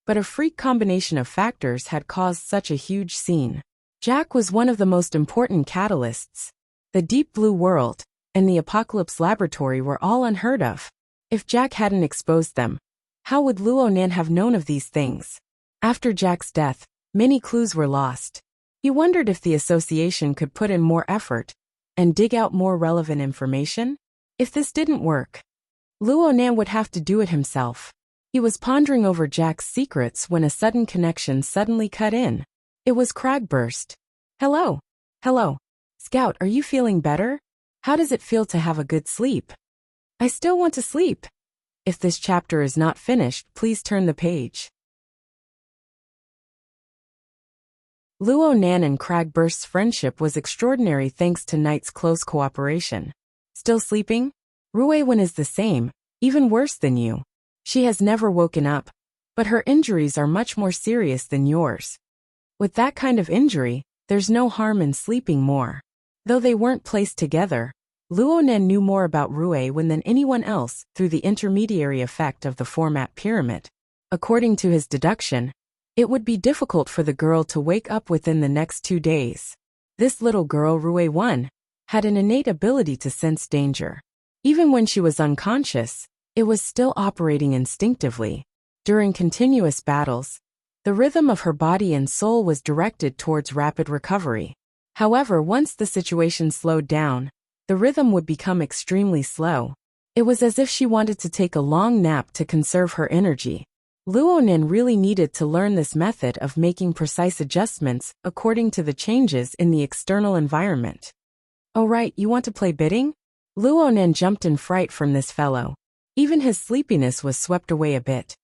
[SPEAKER 1] but a freak combination of factors had caused such a huge scene. Jack was one of the most important catalysts. The Deep Blue World and the Apocalypse Laboratory were all unheard of. If Jack hadn't exposed them, how would Luo Nan have known of these things? After Jack's death, many clues were lost. He wondered if the association could put in more effort and dig out more relevant information. If this didn't work, Luo Nan would have to do it himself. He was pondering over Jack's secrets when a sudden connection suddenly cut in. It was Cragburst. Hello. Hello. Scout, are you feeling better? How does it feel to have a good sleep? I still want to sleep. If this chapter is not finished, please turn the page. Luo Nan and Cragburst's friendship was extraordinary thanks to Knight's close cooperation. Still sleeping? Ruiwen is the same, even worse than you. She has never woken up, but her injuries are much more serious than yours. With that kind of injury, there's no harm in sleeping more. Though they weren't placed together, Luo Nan knew more about Ruiwen than anyone else through the intermediary effect of the format pyramid. According to his deduction, it would be difficult for the girl to wake up within the next 2 days. This little girl, Ruiwen, had an innate ability to sense danger. Even when she was unconscious, it was still operating instinctively. During continuous battles, the rhythm of her body and soul was directed towards rapid recovery. However, once the situation slowed down, the rhythm would become extremely slow. It was as if she wanted to take a long nap to conserve her energy. Luo Nan really needed to learn this method of making precise adjustments according to the changes in the external environment. Oh right, you want to play bidding? Luo Nan jumped in fright from this fellow. Even his sleepiness was swept away a bit.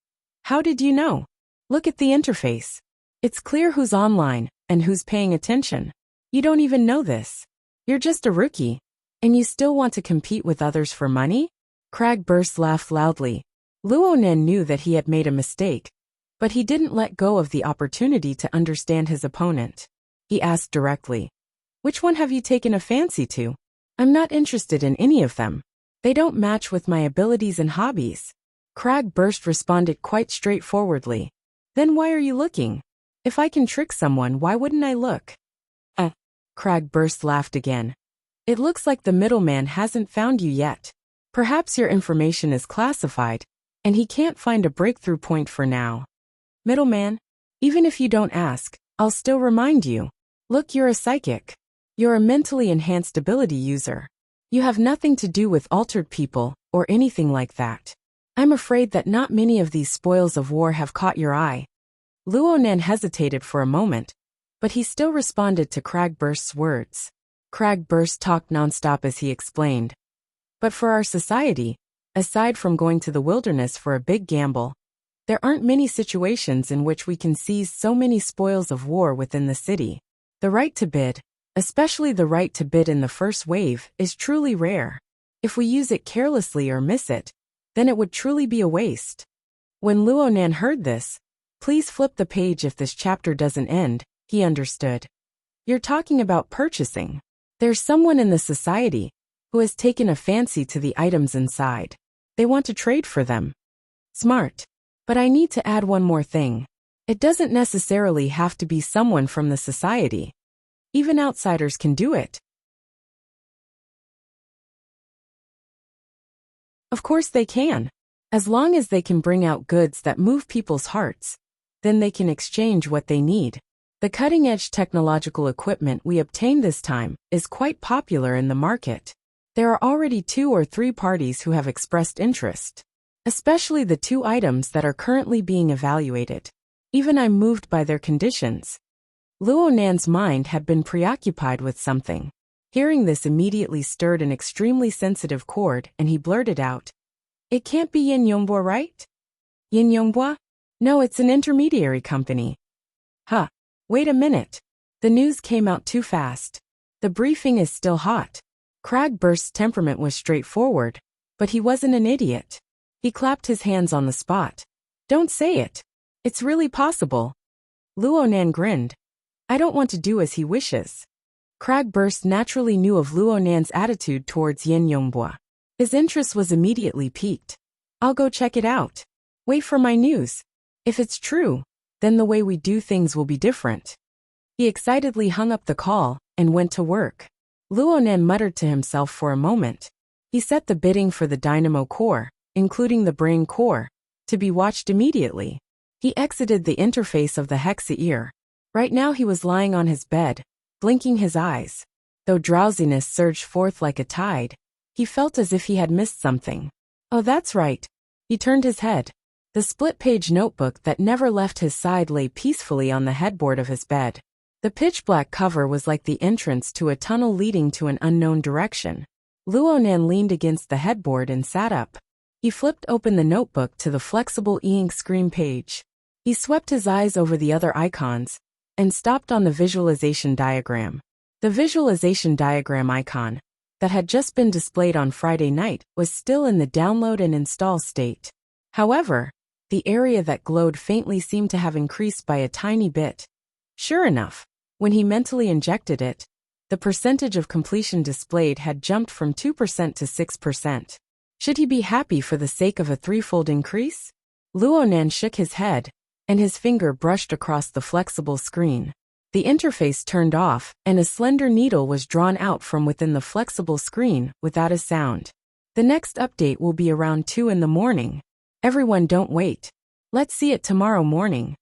[SPEAKER 1] How did you know? Look at the interface. It's clear who's online and who's paying attention. You don't even know this. You're just a rookie, and you still want to compete with others for money? Cragburst laughed loudly. Luo Nan knew that he had made a mistake, but he didn't let go of the opportunity to understand his opponent. He asked directly, "Which one have you taken a fancy to? I'm not interested in any of them. They don't match with my abilities and hobbies." Cragburst responded quite straightforwardly. "Then why are you looking? If I can trick someone, why wouldn't I look?" Cragburst laughed again. "It looks like the middleman hasn't found you yet. Perhaps your information is classified, and he can't find a breakthrough point for now. Middleman, even if you don't ask, I'll still remind you. Look, you're a psychic. You're a mentally enhanced ability user. You have nothing to do with altered people or anything like that. I'm afraid that not many of these spoils of war have caught your eye. Luonan hesitated for a moment, but he still responded to Cragburst's words. Cragburst talked nonstop as he explained. But for our society, aside from going to the wilderness for a big gamble, there aren't many situations in which we can seize so many spoils of war within the city. The right to bid, especially the right to bid in the first wave, is truly rare. If we use it carelessly or miss it, then it would truly be a waste. When Luonan heard this, please flip the page if this chapter doesn't end, he understood. You're talking about purchasing. There's someone in the society who has taken a fancy to the items inside. They want to trade for them. Smart. But I need to add one more thing. It doesn't necessarily have to be someone from the society. Even outsiders can do it. Of course they can. As long as they can bring out goods that move people's hearts, then they can exchange what they need. The cutting-edge technological equipment we obtained this time is quite popular in the market. There are already 2 or 3 parties who have expressed interest, especially the 2 items that are currently being evaluated. Even I'm moved by their conditions. Luonan's mind had been preoccupied with something. Hearing this immediately stirred an extremely sensitive chord, and he blurted out, "It can't be Yin Yongbua, right?" Yin Yongbua? No, it's an intermediary company. Huh. Wait a minute. The news came out too fast. The briefing is still hot. Cragburst's temperament was straightforward, but he wasn't an idiot. He clapped his hands on the spot. Don't say it. It's really possible. Luonan grinned. I don't want to do as he wishes. Cragburst naturally knew of Luonan's attitude towards Yin Yongbua. His interest was immediately piqued. I'll go check it out. Wait for my news. If it's true, then the way we do things will be different. He excitedly hung up the call and went to work. Luonan muttered to himself for a moment. He set the bidding for the dynamo core, including the brain core, to be watched immediately. He exited the interface of the hexa ear. Right now he was lying on his bed, blinking his eyes. Though drowsiness surged forth like a tide, he felt as if he had missed something. Oh, that's right. He turned his head. The split-page notebook that never left his side lay peacefully on the headboard of his bed. The pitch-black cover was like the entrance to a tunnel leading to an unknown direction. Luonan leaned against the headboard and sat up. He flipped open the notebook to the flexible e-ink screen page. He swept his eyes over the other icons and stopped on the visualization diagram. The visualization diagram icon that had just been displayed on Friday night was still in the download and install state. However, the area that glowed faintly seemed to have increased by a tiny bit. Sure enough, when he mentally injected it, the percentage of completion displayed had jumped from 2% to 6%. Should he be happy for the sake of a 3-fold increase? Luonan shook his head, and his finger brushed across the flexible screen. The interface turned off, and a slender needle was drawn out from within the flexible screen without a sound. The next update will be around 2 in the morning. Everyone don't wait. Let's see it tomorrow morning.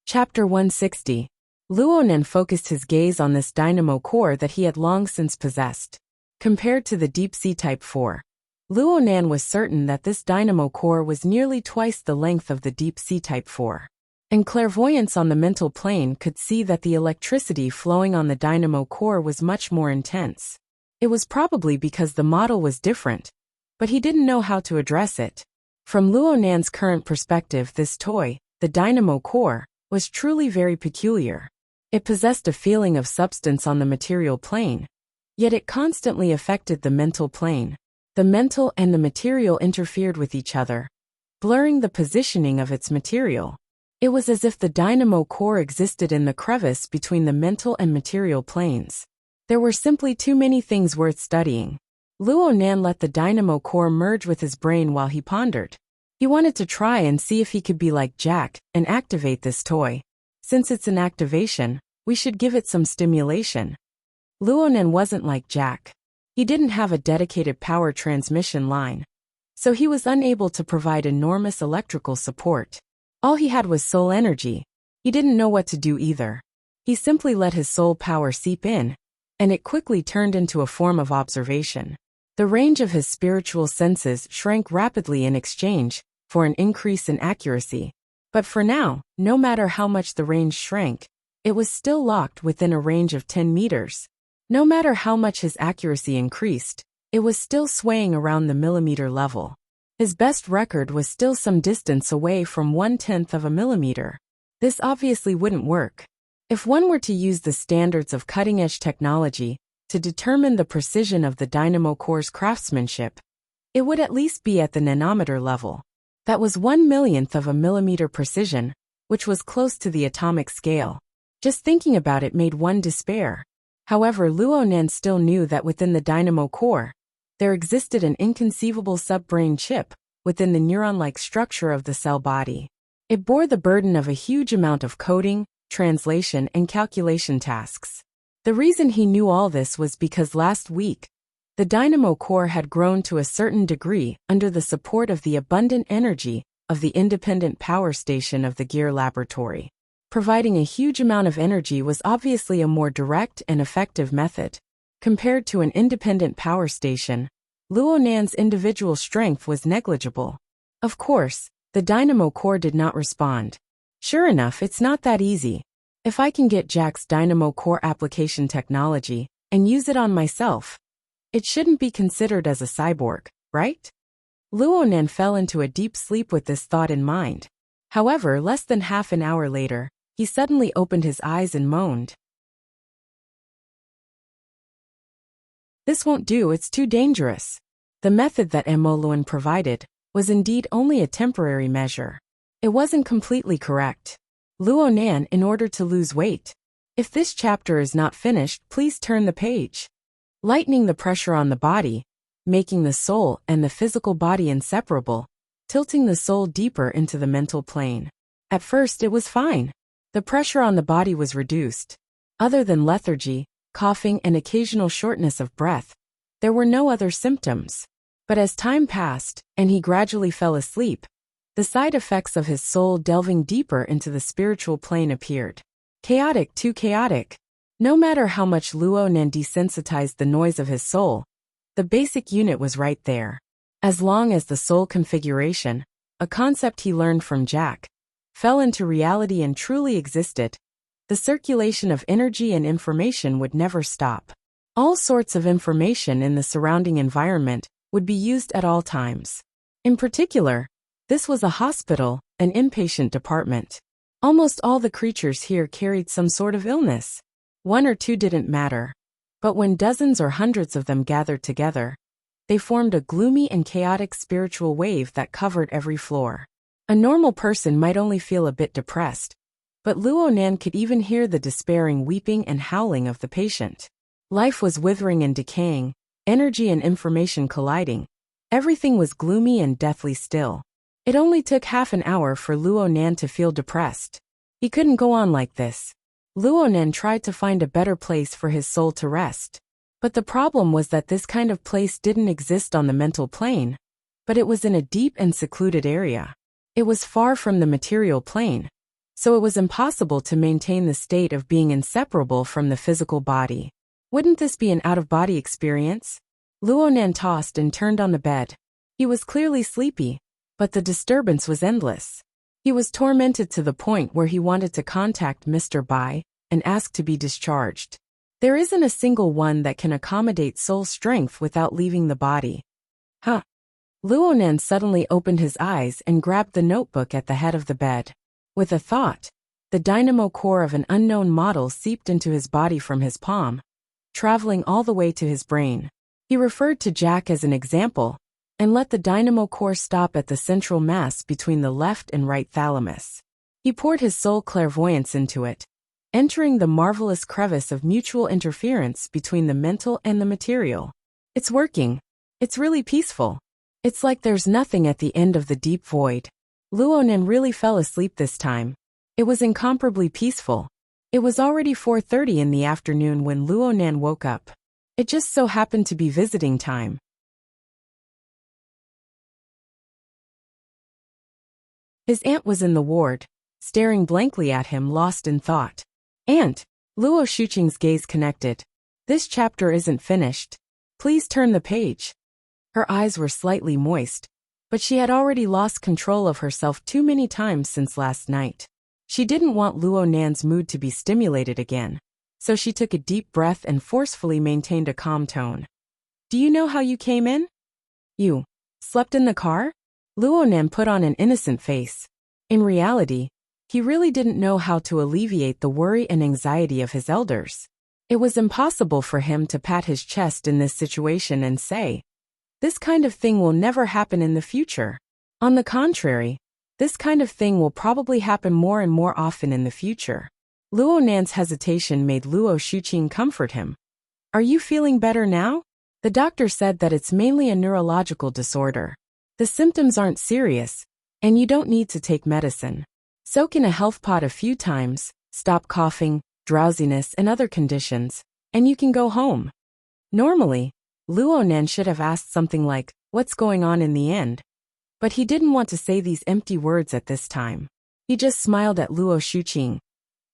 [SPEAKER 1] Chapter 160. Luonan focused his gaze on this dynamo core that he had long since possessed. Compared to the Deep Sea Type 4, Luonan was certain that this dynamo core was nearly twice the length of the Deep Sea Type 4. And clairvoyance on the mental plane could see that the electricity flowing on the dynamo core was much more intense. It was probably because the model was different, but he didn't know how to address it. From Luonan's current perspective, this toy, the dynamo core, was truly very peculiar. It possessed a feeling of substance on the material plane, yet it constantly affected the mental plane. The mental and the material interfered with each other, blurring the positioning of its material. It was as if the dynamo core existed in the crevice between the mental and material planes. There were simply too many things worth studying. Luonan let the dynamo core merge with his brain while he pondered. He wanted to try and see if he could be like Jack and activate this toy. Since it's an activation, we should give it some stimulation. Luonan wasn't like Jack. He didn't have a dedicated power transmission line, so he was unable to provide enormous electrical support. All he had was soul energy. He didn't know what to do either. He simply let his soul power seep in, and it quickly turned into a form of observation. The range of his spiritual senses shrank rapidly in exchange for an increase in accuracy. But for now, no matter how much the range shrank, it was still locked within a range of 10 meters. No matter how much his accuracy increased, it was still swaying around the millimeter level. His best record was still some distance away from 1/10 of a millimeter. This obviously wouldn't work. If one were to use the standards of cutting-edge technology to determine the precision of the dynamo core's craftsmanship, it would at least be at the nanometer level. That was 1/millionth of a millimeter precision, which was close to the atomic scale. Just thinking about it made one despair. However, Luo Nan still knew that within the dynamo core, there existed an inconceivable sub-brain chip within the neuron-like structure of the cell body. It bore the burden of a huge amount of coding, translation, and calculation tasks. The reason he knew all this was because last week, the dynamo core had grown to a certain degree under the support of the abundant energy of the independent power station of the Gear Laboratory. Providing a huge amount of energy was obviously a more direct and effective method. Compared to an independent power station, Luo Nan's individual strength was negligible. Of course, the dynamo core did not respond. Sure enough, it's not that easy. If I can get Jack's dynamo core application technology and use it on myself, it shouldn't be considered as a cyborg, right? Luo Nan fell into a deep sleep with this thought in mind. However, less than half an hour later, he suddenly opened his eyes and moaned. This won't do, it's too dangerous. The method that Mo Luan provided was indeed only a temporary measure. It wasn't completely correct. Luo Nan, in order to lose weight. If this chapter is not finished, please turn the page. Lightening the pressure on the body, making the soul and the physical body inseparable, tilting the soul deeper into the mental plane. At first it was fine. The pressure on the body was reduced. Other than lethargy, coughing, and occasional shortness of breath, there were no other symptoms. But as time passed, and he gradually fell asleep, the side effects of his soul delving deeper into the spiritual plane appeared. Chaotic, too chaotic. No matter how much Luo Nan desensitized the noise of his soul, the basic unit was right there. As long as the soul configuration, a concept he learned from Jack, fell into reality and truly existed, the circulation of energy and information would never stop. All sorts of information in the surrounding environment would be used at all times. In particular, this was a hospital, an inpatient department. Almost all the creatures here carried some sort of illness. One or two didn't matter. But when dozens or hundreds of them gathered together, they formed a gloomy and chaotic spiritual wave that covered every floor. A normal person might only feel a bit depressed, but Luo Nan could even hear the despairing weeping and howling of the patient. Life was withering and decaying, energy and information colliding. Everything was gloomy and deathly still. It only took half an hour for Luo Nan to feel depressed. He couldn't go on like this. Luo Nan tried to find a better place for his soul to rest. But the problem was that this kind of place didn't exist on the mental plane, but it was in a deep and secluded area. It was far from the material plane, so it was impossible to maintain the state of being inseparable from the physical body. Wouldn't this be an out-of-body experience? Luo Nan tossed and turned on the bed. He was clearly sleepy, but the disturbance was endless. He was tormented to the point where he wanted to contact Mr. Bai and ask to be discharged. There isn't a single one that can accommodate soul strength without leaving the body. Huh. Luo Nan suddenly opened his eyes and grabbed the notebook at the head of the bed. With a thought, the dynamo core of an unknown model seeped into his body from his palm, traveling all the way to his brain. He referred to Jack as an example, and let the dynamo core stop at the central mass between the left and right thalamus. He poured his soul clairvoyance into it, entering the marvelous crevice of mutual interference between the mental and the material. It's working. It's really peaceful. It's like there's nothing at the end of the deep void. Luo Nan really fell asleep this time. It was incomparably peaceful. It was already 4:30 in the afternoon when Luo Nan woke up. It just so happened to be visiting time. His aunt was in the ward, staring blankly at him, lost in thought. "Aunt, Luo Shuqing's gaze connected. This chapter isn't finished. Please turn the page. Her eyes were slightly moist, but she had already lost control of herself too many times since last night. She didn't want Luo Nan's mood to be stimulated again, so she took a deep breath and forcefully maintained a calm tone. Do you know how you came in? You slept in the car? Luo Nan put on an innocent face. In reality, he really didn't know how to alleviate the worry and anxiety of his elders. It was impossible for him to pat his chest in this situation and say, "This kind of thing will never happen in the future." On the contrary, this kind of thing will probably happen more and more often in the future. Luo Nan's hesitation made Luo Shuqing comfort him. Are you feeling better now? The doctor said that it's mainly a neurological disorder. The symptoms aren't serious, and you don't need to take medicine. Soak in a health pot a few times, stop coughing, drowsiness and other conditions, and you can go home. Normally, Luo Nan should have asked something like, what's going on in the end? But he didn't want to say these empty words at this time. He just smiled at Luo Shuqing.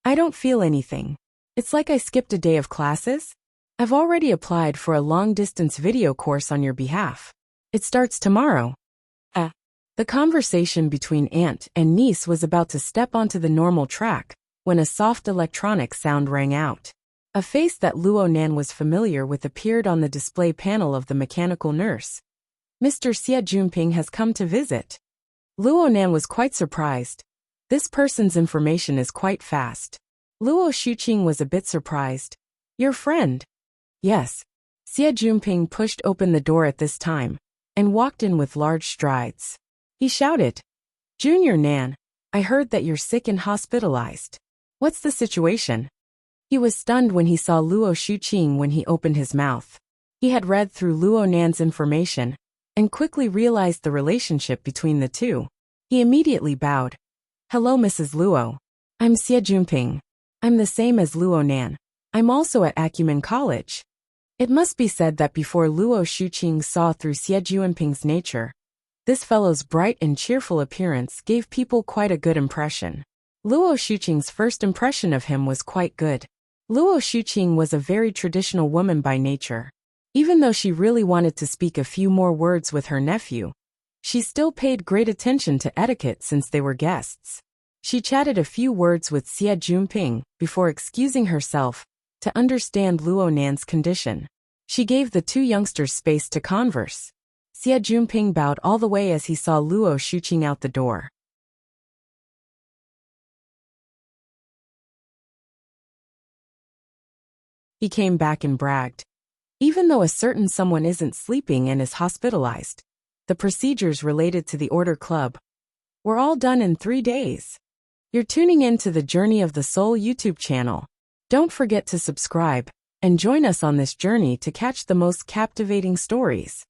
[SPEAKER 1] I don't feel anything. It's like I skipped a day of classes. I've already applied for a long-distance video course on your behalf. It starts tomorrow. The conversation between aunt and niece was about to step onto the normal track when a soft electronic sound rang out. A face that Luo Nan was familiar with appeared on the display panel of the mechanical nurse. Mr. Xie Junping has come to visit. Luo Nan was quite surprised. This person's information is quite fast. Luo Shuqing was a bit surprised. Your friend? Yes. Xie Junping pushed open the door at this time and walked in with large strides. He shouted, Junior Nan, I heard that you're sick and hospitalized. What's the situation? He was stunned when he saw Luo Shuqing when he opened his mouth. He had read through Luo Nan's information and quickly realized the relationship between the two. He immediately bowed. Hello, Mrs. Luo. I'm Xie Junping. I'm the same as Luo Nan. I'm also at Acumen College. It must be said that before Luo Shuqing saw through Xie Junping's nature, this fellow's bright and cheerful appearance gave people quite a good impression. Luo Shuqing's first impression of him was quite good. Luo Shuqing was a very traditional woman by nature. Even though she really wanted to speak a few more words with her nephew, she still paid great attention to etiquette since they were guests. She chatted a few words with Xie Junping before excusing herself to understand Luo Nan's condition. She gave the two youngsters space to converse. Xie Junping bowed all the way as he saw Luo Shuqing out the door. He came back and bragged. Even though a certain someone isn't sleeping and is hospitalized, the procedures related to the Order Club were all done in 3 days. You're tuning in to the Journey of the Soul YouTube channel. Don't forget to subscribe and join us on this journey to catch the most captivating stories.